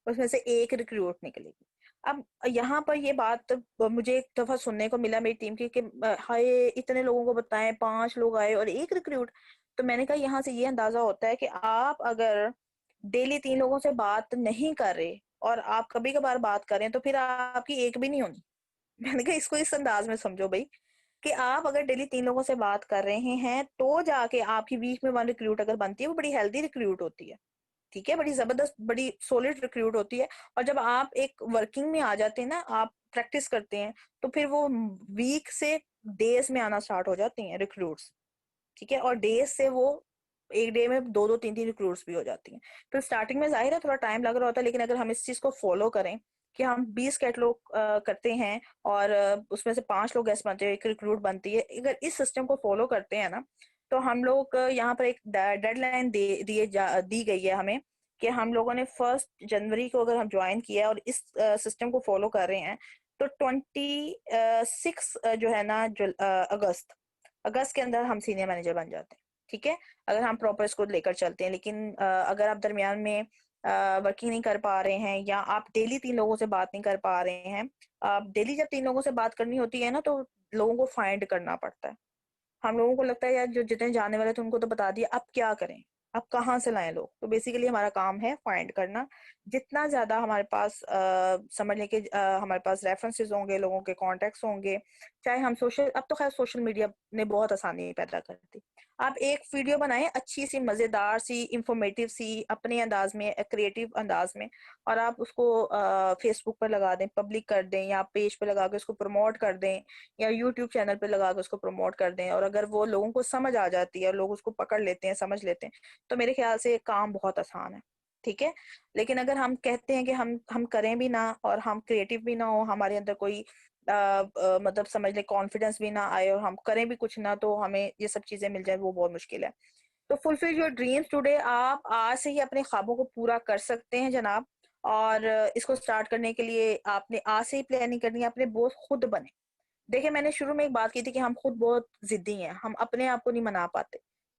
उसमें से एक रिक्रूट निकलेगी। अब यहाँ पर ये बात मुझे एक दफा सुनने को मिला मेरी टीम की कि हाय इतने लोगों को बताएं, 5 लोग आए और एक रिक्रूट। तो मैंने कहा यहाँ से ये अंदाजा होता है कि आप अगर डेली 3 लोगों से बात नहीं कर रहे, और आप कभी कभार बात करें, तो फिर आपकी एक भी नहीं होनी। मैंने कहा इसको इस अंदाज में समझो भाई, कि आप अगर डेली 3 लोगों से बात कर रहे हैं, तो जाके आपकी वीक में 1 रिक्रूट अगर बनती है, वो बड़ी हेल्दी रिक्रूट होती है, ठीक है, बड़ी जबरदस्त, बड़ी सॉलिड रिक्रूट होती है। और जब आप एक वर्किंग में आ जाते हैं ना, आप प्रैक्टिस करते हैं, तो फिर वो वीक से डेज में आना स्टार्ट हो जाती हैं रिक्रूट्स, ठीक है। और डेज से वो एक डे में 2-2 3-3 रिक्रूट्स भी हो जाती हैं। तो स्टार्टिंग में जाहिर है थोड़ा टाइम लग रहा होता है, लेकिन अगर हम इस चीज को फॉलो करें कि हम 20 कैटलॉग करते हैं, और उसमें से 5 लोग गेस्ट बनते हैं, एक रिक्रूट बनती है, अगर इस सिस्टम को फॉलो करते हैं ना, तो हम लोग यहाँ पर एक डेडलाइन दी गई है हमें, कि हम लोगों ने 1 जनवरी को अगर हम ज्वाइन किया है और इस सिस्टम को फॉलो कर रहे हैं, तो 26 जो है ना, जो अगस्त अगस्त के अंदर हम सीनियर मैनेजर बन जाते हैं, ठीक है, अगर हम प्रॉपर इसको लेकर चलते हैं। लेकिन अगर आप दरमियान में वर्किंग नहीं कर पा रहे हैं, या आप डेली 3 लोगों से बात नहीं कर पा रहे हैं, आप डेली जब 3 लोगों से बात करनी होती है ना, तो लोगों को फाइंड करना पड़ता है। हम लोगों को लगता है यार जो जितने जाने वाले थे उनको तो बता दिया, अब क्या करें, अब कहाँ से लाएं लोग। तो बेसिकली हमारा काम है फाइंड करना। जितना ज्यादा हमारे पास समझ लें कि हमारे पास रेफरेंसेस होंगे, लोगों के कॉन्टेक्ट्स होंगे, चाहे हम सोशल, अब तो खैर सोशल मीडिया ने बहुत आसानी पैदा कर दी। आप एक वीडियो बनाएं अच्छी सी, मजेदार सी, इंफॉर्मेटिव सी, अपने अंदाज में, क्रिएटिव अंदाज में, और आप उसको फेसबुक पर लगा दें, पब्लिक कर दें, या पेज पे लगा के उसको प्रमोट कर दें, या यूट्यूब चैनल पे लगा के उसको प्रमोट कर दें। और अगर वो लोगों को समझ आ जाती है, लोग उसको पकड़ लेते हैं, समझ लेते हैं, तो मेरे ख्याल से काम बहुत आसान है। ठीक है। लेकिन अगर हम कहते हैं कि हम करें भी ना, और हम क्रिएटिव भी ना हो, हमारे अंदर कोई मतलब समझ ले कॉन्फिडेंस भी ना आए, और हम करें भी कुछ ना, तो हमें ये सब चीजें मिल जाए, वो बहुत मुश्किल है। तो फुलफिल योर ड्रीम्स टुडे, आप आज से ही अपने ख्वाबों को पूरा कर सकते हैं जनाब। और इसको स्टार्ट करने के लिए आपने आज से ही प्लानिंग करनी है, अपने बॉस खुद बने। देखिए, मैंने शुरू में एक बात की थी कि हम खुद बहुत जिद्दी हैं, हम अपने आप को नहीं मना पाते।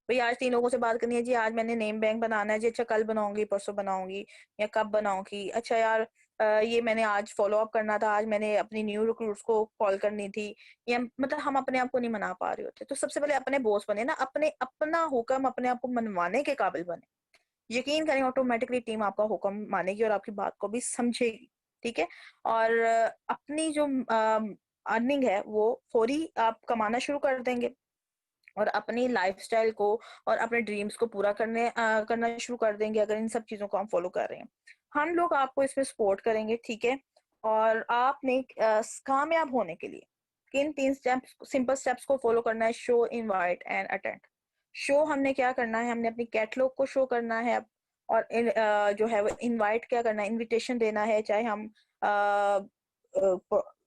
भाई आज 3 लोगों से बात करनी है, जी आज मैंने नेम बैंक बनाना है जी, अच्छा कल बनाऊंगी, परसों बनाऊंगी, या कब बनाऊंगी, अच्छा यार ये मैंने आज फॉलो अप करना था, आज मैंने अपनी न्यू रिक्रूट्स को कॉल करनी थी, या मतलब हम अपने आप को नहीं मना पा रहे होते। तो सबसे पहले अपने बॉस बने ना, अपने अपना हुक्म अपने आप को मनवाने के काबिल बने। यकीन करें, ऑटोमेटिकली टीम आपका हुक्म मानेगी और आपकी बात को भी समझेगी। ठीक है। और अपनी जो अर्निंग है वो फौरी आप कमाना शुरू कर देंगे, और अपनी लाइफस्टाइल को और अपने ड्रीम्स को पूरा करना शुरू कर देंगे, अगर इन सब चीजों को हम फॉलो कर रहे हैं। हम लोग आपको इसमें सपोर्ट करेंगे। ठीक है। और आपने कामयाब होने के लिए किन 3 स्टेप्स, सिंपल स्टेप्स को फॉलो करना है? Show, invite and attend. Show हमने क्या करना है? हमने अपनी कैटलॉग को शो करना है, और जो है वो इनवाइट क्या करना है? इनविटेशन देना है, चाहे हम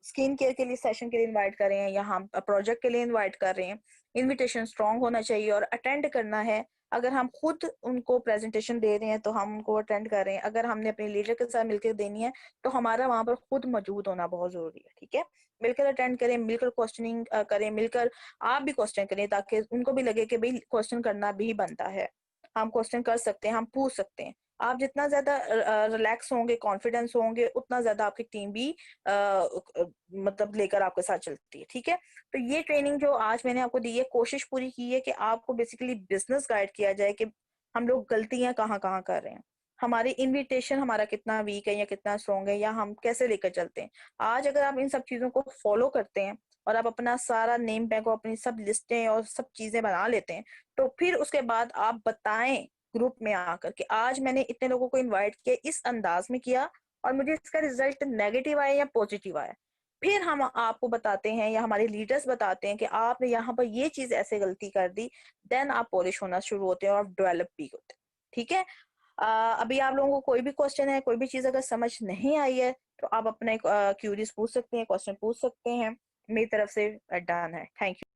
स्किन केयर के लिए सेशन के लिए इनवाइट कर रहे हैं, या हम प्रोजेक्ट के लिए इनवाइट कर रहे हैं। इनविटेशन स्ट्रांग होना चाहिए। और अटेंड करना है, अगर हम खुद उनको प्रेजेंटेशन दे रहे हैं तो हम उनको अटेंड कर रहे हैं, अगर हमने अपने लीडर के साथ मिलकर देनी है तो हमारा वहां पर खुद मौजूद होना बहुत जरूरी है। ठीक है। मिलकर अटेंड करें, मिलकर क्वेश्चनिंग करें, मिलकर आप भी क्वेश्चन करें, ताकि उनको भी लगे कि भाई क्वेश्चन करना भी बनता है, हम क्वेश्चन कर सकते हैं, हम पूछ सकते हैं। आप जितना ज्यादा रिलैक्स होंगे, कॉन्फिडेंस होंगे, उतना ज्यादा आपकी टीम भी मतलब लेकर आपके साथ चलती है। ठीक है। तो ये ट्रेनिंग जो आज मैंने आपको दी है, कोशिश पूरी की है कि आपको बेसिकली बिजनेस गाइड किया जाए कि हम लोग गलतियां कहाँ कहाँ कर रहे हैं, हमारी इनविटेशन हमारा कितना वीक है या कितना स्ट्रॉन्ग है, या हम कैसे लेकर चलते हैं। आज अगर आप इन सब चीजों को फॉलो करते हैं, और आप अपना सारा नेम बैंक और अपनी सब लिस्टें और सब चीजें बना लेते हैं, तो फिर उसके बाद आप बताएं ग्रुप में आकर कि आज मैंने इतने लोगों को इनवाइट किया, इस अंदाज में किया, और मुझे इसका रिजल्ट नेगेटिव आया या पॉजिटिव आया। फिर हम आपको बताते हैं, या हमारे लीडर्स बताते हैं कि आपने यहाँ पर ये चीज ऐसे गलती कर दी। देन आप पॉलिश होना शुरू होते हैं और डेवलप भी होते हैं। ठीक है। अभी आप लोगों को कोई भी क्वेश्चन है, कोई भी चीज अगर समझ नहीं आई है, तो आप अपने क्यूरीज पूछ सकते हैं, क्वेश्चन पूछ सकते हैं। मेरी तरफ से डन है। Thank you.